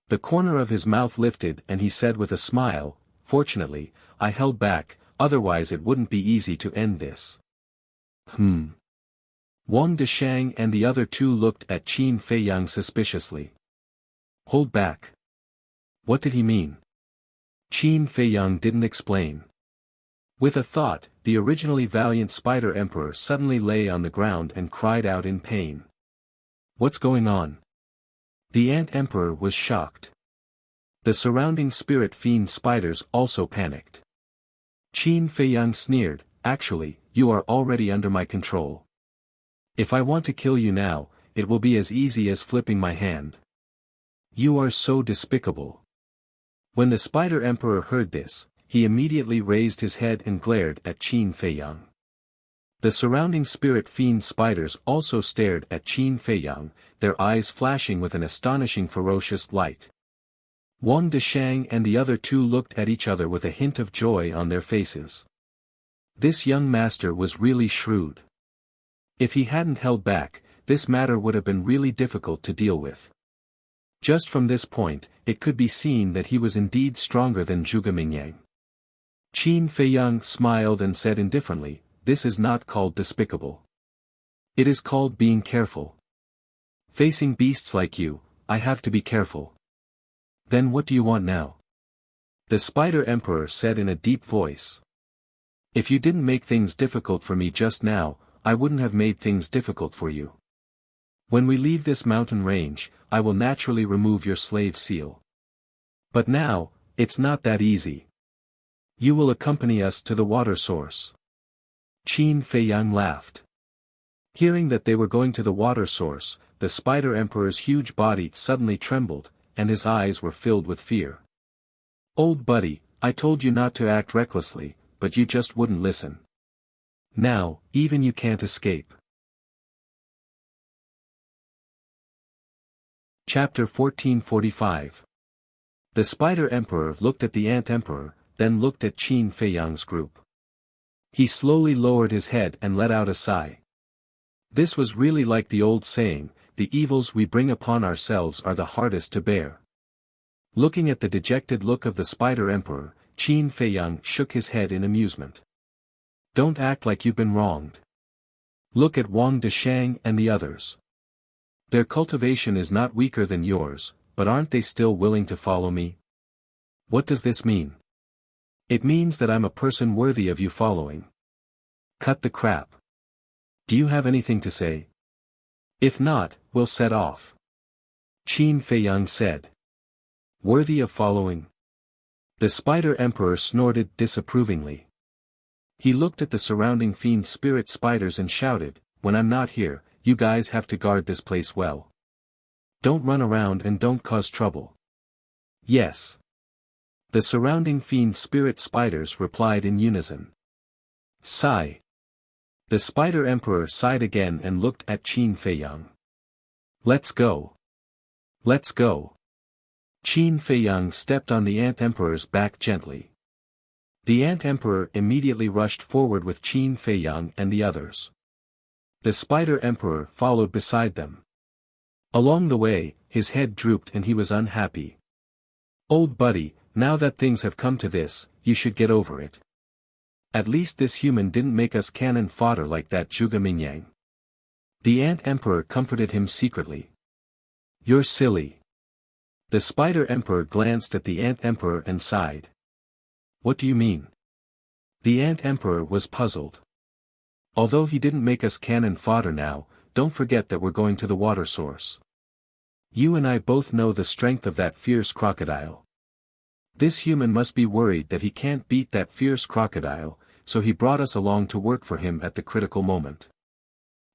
the corner of his mouth lifted and he said with a smile, "Fortunately, I held back, otherwise it wouldn't be easy to end this." Wang Deshang and the other two looked at Qin Feiyang suspiciously. Hold back. What did he mean? Qin Feiyang didn't explain. With a thought, the originally valiant Spider Emperor suddenly lay on the ground and cried out in pain. What's going on? The Ant Emperor was shocked. The surrounding spirit fiend spiders also panicked. Qin Feiyang sneered, "Actually, you are already under my control. If I want to kill you now, it will be as easy as flipping my hand. You are so despicable." When the Spider Emperor heard this, he immediately raised his head and glared at Qin Feiyang. The surrounding spirit fiend spiders also stared at Qin Feiyang, their eyes flashing with an astonishing ferocious light. Wang Deshang and the other two looked at each other with a hint of joy on their faces. This young master was really shrewd. If he hadn't held back, this matter would have been really difficult to deal with. Just from this point, it could be seen that he was indeed stronger than Zhuge Mingyang. Qin Feiyang smiled and said indifferently, "This is not called despicable. It is called being careful. Facing beasts like you, I have to be careful." "Then what do you want now?" the Spider Emperor said in a deep voice. "If you didn't make things difficult for me just now, I wouldn't have made things difficult for you. When we leave this mountain range, I will naturally remove your slave seal. But now, it's not that easy. You will accompany us to the water source." Qin Feiyang laughed. Hearing that they were going to the water source, the Spider Emperor's huge body suddenly trembled, and his eyes were filled with fear. "Old buddy, I told you not to act recklessly, but you just wouldn't listen. Now, even you can't escape." Chapter 1445. The Spider Emperor looked at the Ant Emperor, then looked at Qin Feiyang's group. He slowly lowered his head and let out a sigh. This was really like the old saying, "The evils we bring upon ourselves are the hardest to bear." Looking at the dejected look of the Spider Emperor, Qin Feiyang shook his head in amusement. "Don't act like you've been wronged. Look at Wang Deshang and the others. Their cultivation is not weaker than yours, but aren't they still willing to follow me? What does this mean? It means that I'm a person worthy of you following. Cut the crap. Do you have anything to say? If not, we'll set off." Qin Feiyang said. "Worthy of following?" The Spider Emperor snorted disapprovingly. He looked at the surrounding fiend spirit spiders and shouted, "When I'm not here, you guys have to guard this place well. Don't run around and don't cause trouble." "Yes." The surrounding fiend spirit spiders replied in unison. Sigh. The Spider Emperor sighed again and looked at Qin Feiyang. "Let's go. Let's go." Qin Feiyang stepped on the Ant Emperor's back gently. The Ant Emperor immediately rushed forward with Qin Feiyang and the others. The Spider Emperor followed beside them. Along the way, his head drooped and he was unhappy. "Old buddy, now that things have come to this, you should get over it. At least this human didn't make us cannon fodder like that Zhuge Mingyang." The Ant Emperor comforted him secretly. "You're silly." The Spider Emperor glanced at the Ant Emperor and sighed. "What do you mean?" The Ant Emperor was puzzled. "Although he didn't make us cannon fodder now, don't forget that we're going to the water source. You and I both know the strength of that fierce crocodile. This human must be worried that he can't beat that fierce crocodile, so he brought us along to work for him at the critical moment.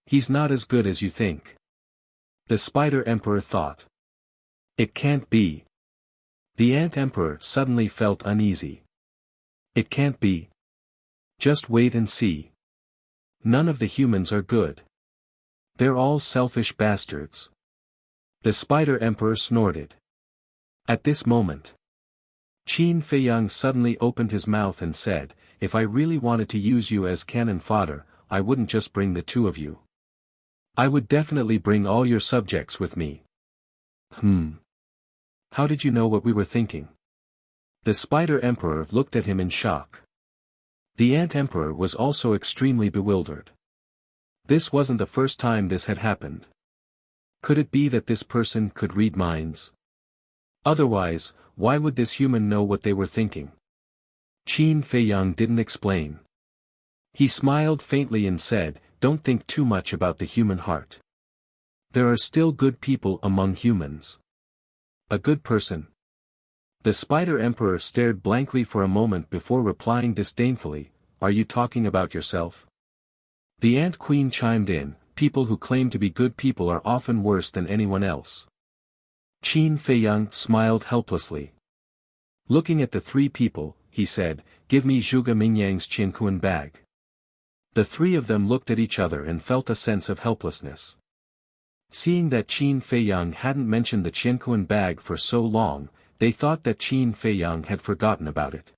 He's not as good as you think." The Spider Emperor thought. "It can't be." The Ant Emperor suddenly felt uneasy. "It can't be. Just wait and see. None of the humans are good. They're all selfish bastards." The Spider Emperor snorted. At this moment, Qin Feiyang suddenly opened his mouth and said, if I really wanted to use you as cannon fodder, I wouldn't just bring the two of you. I would definitely bring all your subjects with me. How did you know what we were thinking? The Spider Emperor looked at him in shock. The Ant Emperor was also extremely bewildered. This wasn't the first time this had happened. Could it be that this person could read minds? Otherwise, why would this human know what they were thinking? Qin Feiyang didn't explain. He smiled faintly and said, "Don't think too much about the human heart. There are still good people among humans." A good person? The Spider Emperor stared blankly for a moment before replying disdainfully, "Are you talking about yourself?" The Ant Queen chimed in, "People who claim to be good people are often worse than anyone else." Qin Feiyang smiled helplessly. Looking at the three people, he said, "Give me Zhuge Mingyang's Qiankuan bag." The three of them looked at each other and felt a sense of helplessness. Seeing that Qin Feiyang hadn't mentioned the Qiankuan bag for so long, they thought that Qin Feiyang had forgotten about it.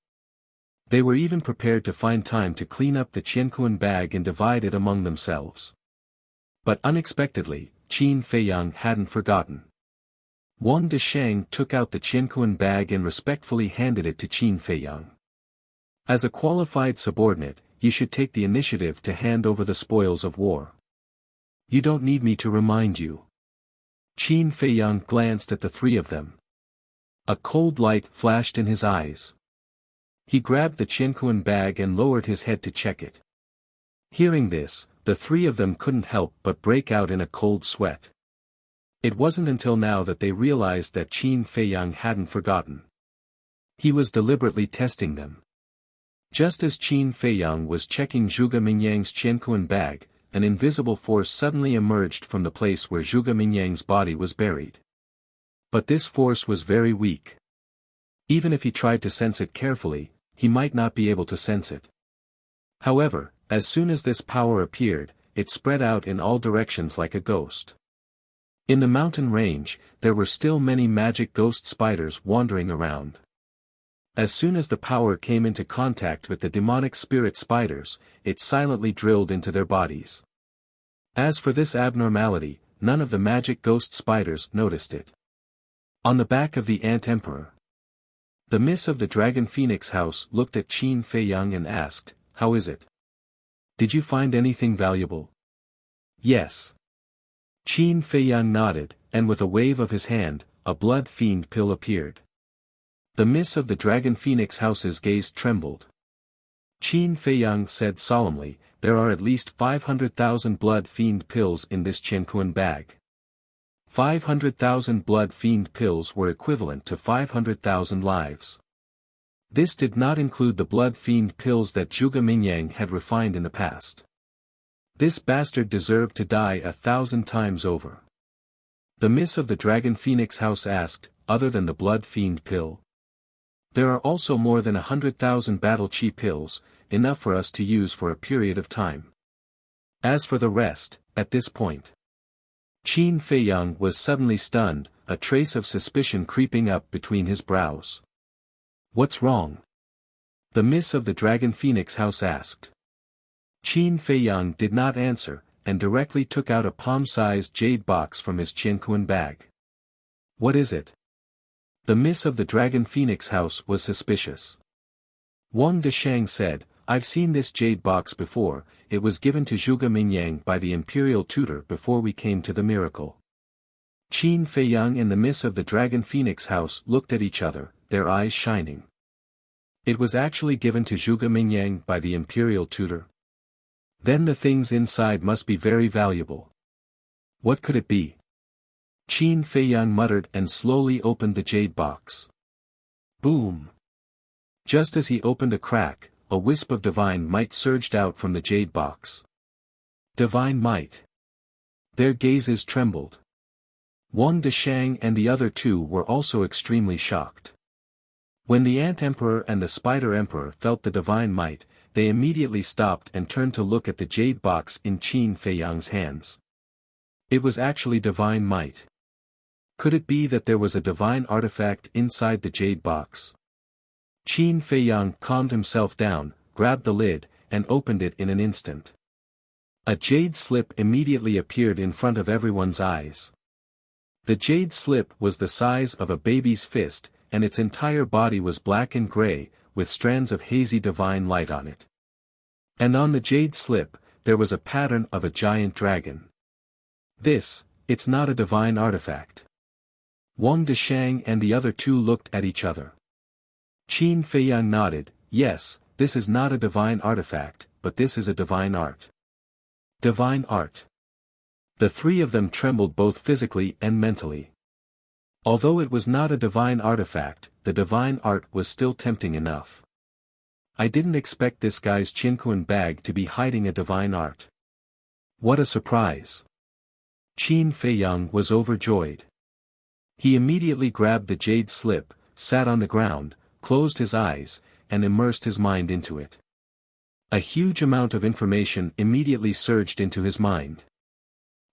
They were even prepared to find time to clean up the Qiankuan bag and divide it among themselves. But unexpectedly, Qin Feiyang hadn't forgotten. Wang Deshang took out the Qiankuan bag and respectfully handed it to Qin Feiyang. As a qualified subordinate, you should take the initiative to hand over the spoils of war. You don't need me to remind you. Qin Feiyang glanced at the three of them. A cold light flashed in his eyes. He grabbed the Qiankuan bag and lowered his head to check it. Hearing this, the three of them couldn't help but break out in a cold sweat. It wasn't until now that they realized that Qin Feiyang hadn't forgotten. He was deliberately testing them. Just as Qin Feiyang was checking Zhuge Mingyang's Qiankuan bag, an invisible force suddenly emerged from the place where Zhuge Mingyang's body was buried. But this force was very weak. Even if he tried to sense it carefully, he might not be able to sense it. However, as soon as this power appeared, it spread out in all directions like a ghost. In the mountain range, there were still many magic ghost spiders wandering around. As soon as the power came into contact with the demonic spirit spiders, it silently drilled into their bodies. As for this abnormality, none of the magic ghost spiders noticed it. On the back of the Ant Emperor, the Miss of the Dragon Phoenix House looked at Qin Feiyang and asked, "How is it? Did you find anything valuable?" "Yes." Qin Feiyang nodded, and with a wave of his hand, a blood fiend pill appeared. The Miss of the Dragon Phoenix House's gaze trembled. Qin Feiyang said solemnly, "There are at least 500,000 blood fiend pills in this Qiankuan bag." 500,000 blood fiend pills were equivalent to 500,000 lives. This did not include the blood fiend pills that Zhuge Mingyang had refined in the past. This bastard deserved to die 1,000 times over. The Miss of the Dragon Phoenix House asked, "Other than the blood fiend pill? There are also more than 100,000 battle chi pills, enough for us to use for a period of time. As for the rest, at this point." Qin Feiyang was suddenly stunned, a trace of suspicion creeping up between his brows. "What's wrong?" the Miss of the Dragon Phoenix House asked. Qin Feiyang did not answer, and directly took out a palm-sized jade box from his Qiankuan bag. "What is it?" the Miss of the Dragon Phoenix House was suspicious. Wang Deshang said, "I've seen this jade box before. It was given to Zhuge Mingyang by the imperial tutor before we came to the miracle." Qin Feiyang and the Miss of the Dragon Phoenix House looked at each other, their eyes shining. It was actually given to Zhuge Mingyang by the imperial tutor? Then the things inside must be very valuable. What could it be? Qin Feiyang muttered and slowly opened the jade box. Boom! Just as he opened a crack, a wisp of divine might surged out from the jade box. Divine might. Their gazes trembled. Wang Deshang and the other two were also extremely shocked. When the Ant Emperor and the Spider Emperor felt the divine might, they immediately stopped and turned to look at the jade box in Qin Feiyang's hands. It was actually divine might. Could it be that there was a divine artifact inside the jade box? Qin Feiyang calmed himself down, grabbed the lid, and opened it in an instant. A jade slip immediately appeared in front of everyone's eyes. The jade slip was the size of a baby's fist, and its entire body was black and gray, with strands of hazy divine light on it. And on the jade slip, there was a pattern of a giant dragon. It's not a divine artifact. Wang Deshang and the other two looked at each other. Qin Feiyang nodded, yes, this is not a divine artifact, but this is a divine art. Divine art. The three of them trembled both physically and mentally. Although it was not a divine artifact, the divine art was still tempting enough. I didn't expect this guy's Qinquan bag to be hiding a divine art. What a surprise. Qin Feiyang was overjoyed. He immediately grabbed the jade slip, sat on the ground, closed his eyes, and immersed his mind into it. A huge amount of information immediately surged into his mind.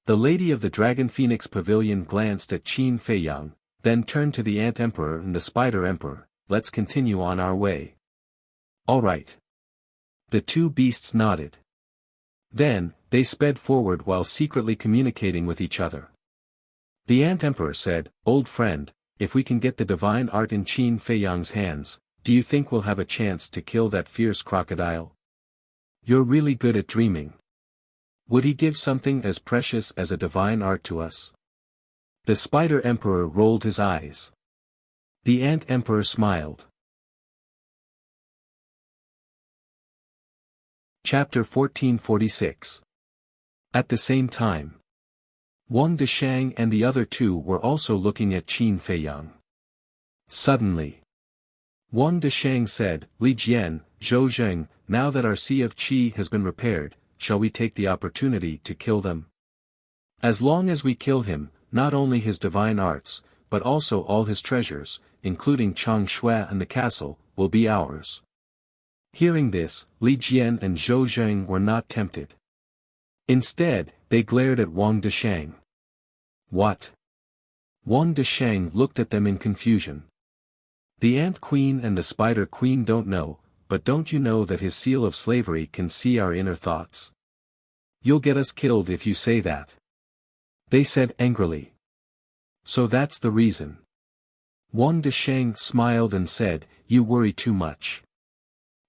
The lady of the Dragon Phoenix Pavilion glanced at Qin Feiyang, then turned to the Ant Emperor and the Spider Emperor. Let's continue on our way. All right. The two beasts nodded. Then, they sped forward while secretly communicating with each other. The Ant Emperor said, Old friend, if we can get the divine art in Qin Feiyang's hands, do you think we'll have a chance to kill that fierce crocodile? You're really good at dreaming. Would he give something as precious as a divine art to us? The Spider Emperor rolled his eyes. The Ant Emperor smiled. Chapter 1446. At the same time, Wang Deshang and the other two were also looking at Qin Feiyang. Suddenly, Wang Deshang said, Li Jian, Zhou Zheng, now that our Sea of Qi has been repaired, shall we take the opportunity to kill them? As long as we kill him, not only his divine arts, but also all his treasures, including Chang Shui and the castle, will be ours. Hearing this, Li Jian and Zhou Zheng were not tempted. Instead, they glared at Wang Deshang. What? Wang Deshang looked at them in confusion. The Ant Queen and the Spider Queen don't know, but don't you know that his seal of slavery can see our inner thoughts? You'll get us killed if you say that. They said angrily. So that's the reason. Wang Deshang smiled and said, You worry too much.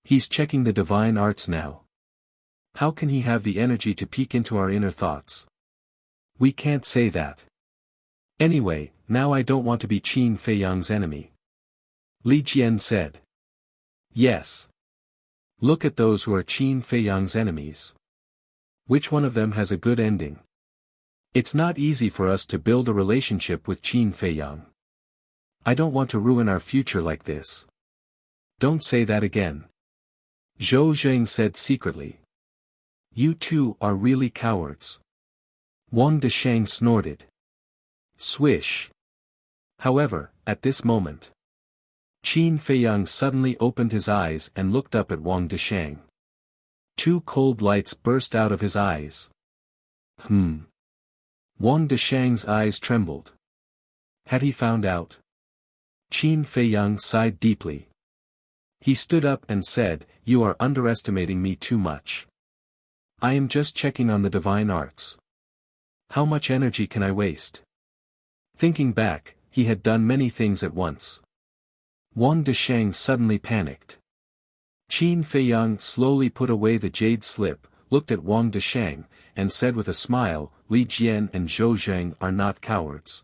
He's checking the divine arts now. How can he have the energy to peek into our inner thoughts? We can't say that. Anyway, now I don't want to be Qin Feiyang's enemy. Li Jian said. Yes. Look at those who are Qin Feiyang's enemies. Which one of them has a good ending? It's not easy for us to build a relationship with Qin Feiyang. I don't want to ruin our future like this. Don't say that again. Zhou Zheng said secretly. You two are really cowards. Wang Deshang snorted. Swish. However, at this moment, Qin Feiyang suddenly opened his eyes and looked up at Wang Deshang. Two cold lights burst out of his eyes. Wang Deshang's eyes trembled. Had he found out? Qin Feiyang sighed deeply. He stood up and said, You are underestimating me too much. I am just checking on the divine arts. How much energy can I waste? Thinking back, he had done many things at once. Wang Deshang suddenly panicked. Qin Feiyang slowly put away the jade slip, looked at Wang Deshang, and said with a smile, Li Jian and Zhou Zheng are not cowards.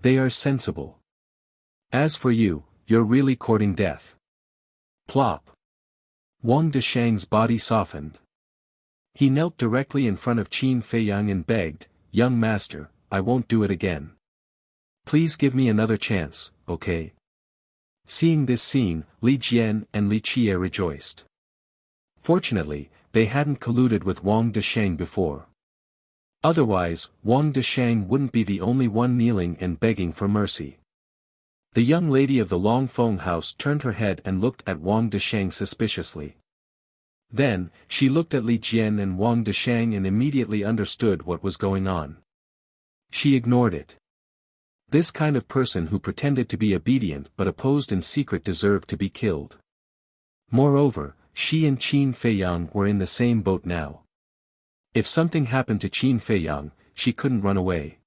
They are sensible. As for you, you're really courting death. Plop. Wang Deshang's body softened. He knelt directly in front of Qin Feiyang and begged, Young master, I won't do it again. Please give me another chance, okay? Seeing this scene, Li Jian and Li Qie rejoiced. Fortunately, they hadn't colluded with Wang Deshang before. Otherwise, Wang Deshang wouldn't be the only one kneeling and begging for mercy. The young lady of the Longfeng house turned her head and looked at Wang Deshang suspiciously. Then, she looked at Li Jian and Wang Deshang and immediately understood what was going on. She ignored it. This kind of person who pretended to be obedient but opposed in secret deserved to be killed. Moreover, She and Qin Feiyang were in the same boat now. If something happened to Qin Feiyang, she couldn't run away.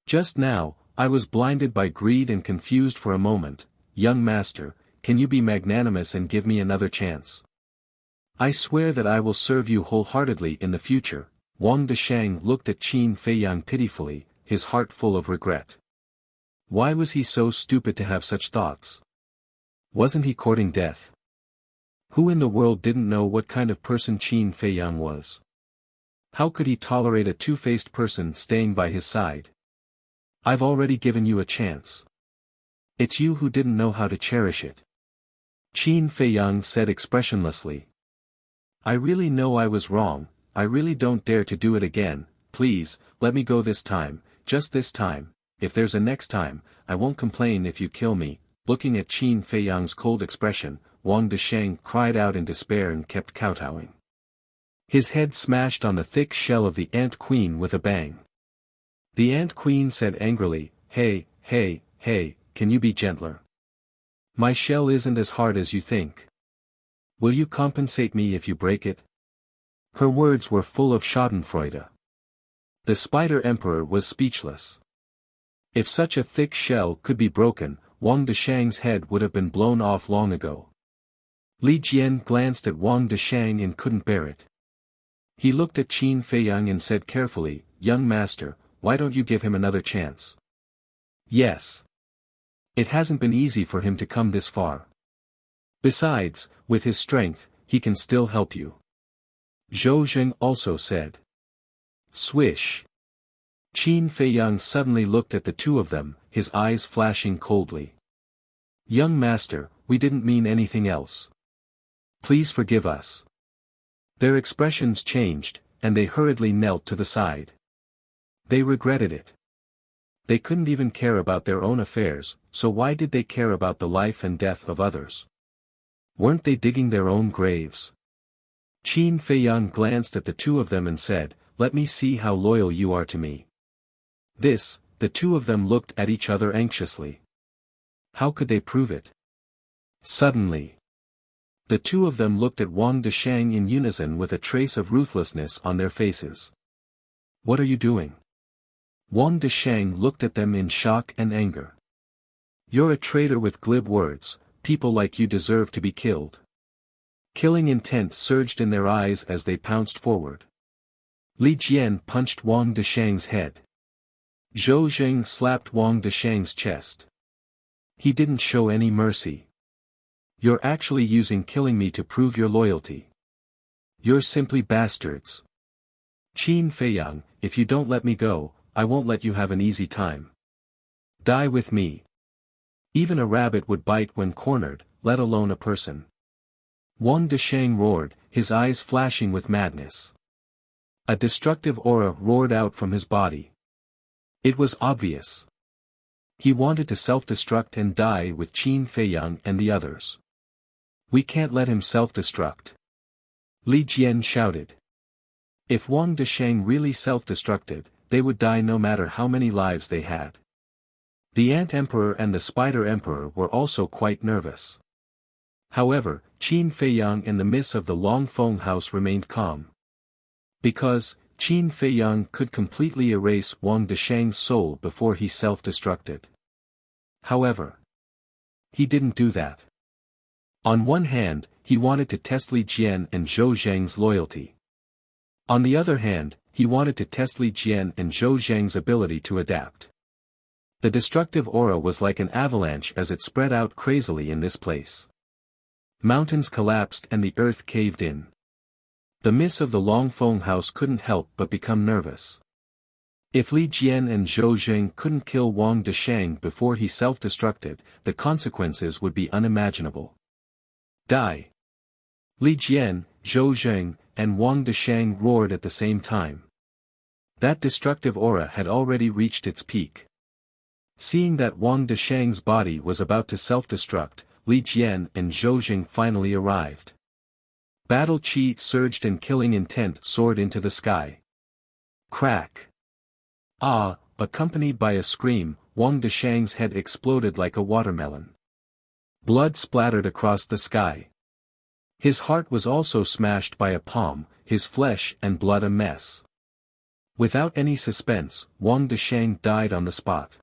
Just now, I was blinded by greed and confused for a moment. Young master, can you be magnanimous and give me another chance? I swear that I will serve you wholeheartedly in the future. Wang Deshang looked at Qin Feiyang pitifully, his heart full of regret. Why was he so stupid to have such thoughts? Wasn't he courting death? Who in the world didn't know what kind of person Qin Feiyang was? How could he tolerate a two-faced person staying by his side? I've already given you a chance. It's you who didn't know how to cherish it. Qin Feiyang said expressionlessly. I really know I was wrong, I really don't dare to do it again. Please, let me go this time, just this time. If there's a next time, I won't complain if you kill me. Looking at Qin Feiyang's cold expression, Wang Deshang cried out in despair and kept kowtowing. His head smashed on the thick shell of the Ant Queen with a bang. The Ant Queen said angrily, Hey, can you be gentler? My shell isn't as hard as you think. Will you compensate me if you break it? Her words were full of schadenfreude. The Spider Emperor was speechless. If such a thick shell could be broken, Wang Deshang's head would have been blown off long ago. Li Jian glanced at Wang Deshang and couldn't bear it. He looked at Qin Feiyang and said carefully, Young master, why don't you give him another chance? Yes. It hasn't been easy for him to come this far. Besides, with his strength, he can still help you. Zhou Zheng also said. Swish. Qin Feiyang suddenly looked at the two of them, his eyes flashing coldly. Young master, we didn't mean anything else. Please forgive us. Their expressions changed, and they hurriedly knelt to the side. They regretted it. They couldn't even care about their own affairs, so why did they care about the life and death of others? Weren't they digging their own graves? Qin Feiyang glanced at the two of them and said, Let me see how loyal you are to me. The two of them looked at each other anxiously. How could they prove it? Suddenly, the two of them looked at Wang Deshang in unison with a trace of ruthlessness on their faces. What are you doing? Wang Deshang looked at them in shock and anger. You're a traitor with glib words, people like you deserve to be killed. Killing intent surged in their eyes as they pounced forward. Li Jian punched Wang Deshang's head. Zhou Zheng slapped Wang Deshang's chest. He didn't show any mercy. You're actually using killing me to prove your loyalty. You're simply bastards. Qin Feiyang, if you don't let me go, I won't let you have an easy time. Die with me. Even a rabbit would bite when cornered, let alone a person. Wang Deshang roared, his eyes flashing with madness. A destructive aura roared out from his body. It was obvious. He wanted to self-destruct and die with Qin Feiyang and the others. We can't let him self-destruct. Li Jian shouted. If Wang Deshang really self-destructed, they would die no matter how many lives they had. The Ant Emperor and the Spider Emperor were also quite nervous. However, Qin Feiyang and the miss of the Longfeng house remained calm. Because, Qin Feiyang could completely erase Wang Deshang's soul before he self-destructed. However, he didn't do that. On one hand, he wanted to test Li Jian and Zhou Zheng's loyalty. On the other hand, he wanted to test Li Jian and Zhou Zheng's ability to adapt. The destructive aura was like an avalanche as it spread out crazily in this place. Mountains collapsed and the earth caved in. The miss of the Longfeng house couldn't help but become nervous. If Li Jian and Zhou Zheng couldn't kill Wang Deshang before he self-destructed, the consequences would be unimaginable. Die! Li Jian, Zhou Zheng, and Wang Deshang roared at the same time. That destructive aura had already reached its peak. Seeing that Wang Deshang's body was about to self-destruct, Li Jian and Zhou Zheng finally arrived. Battle chi surged and killing intent soared into the sky. Crack! Ah! Accompanied by a scream, Wang Deshang's head exploded like a watermelon. Blood splattered across the sky. His heart was also smashed by a palm, his flesh and blood a mess. Without any suspense, Wang Deshang died on the spot.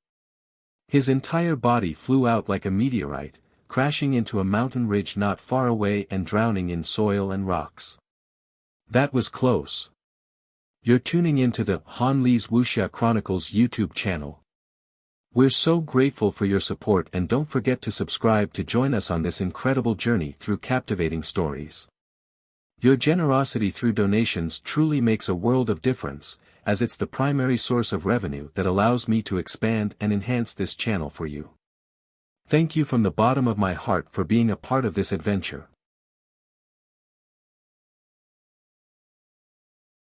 His entire body flew out like a meteorite, crashing into a mountain ridge not far away and drowning in soil and rocks. That was close. You're tuning into the Han Li's Wuxia Chronicles YouTube channel. We're so grateful for your support, and don't forget to subscribe to join us on this incredible journey through captivating stories. Your generosity through donations truly makes a world of difference, as it's the primary source of revenue that allows me to expand and enhance this channel for you. Thank you from the bottom of my heart for being a part of this adventure.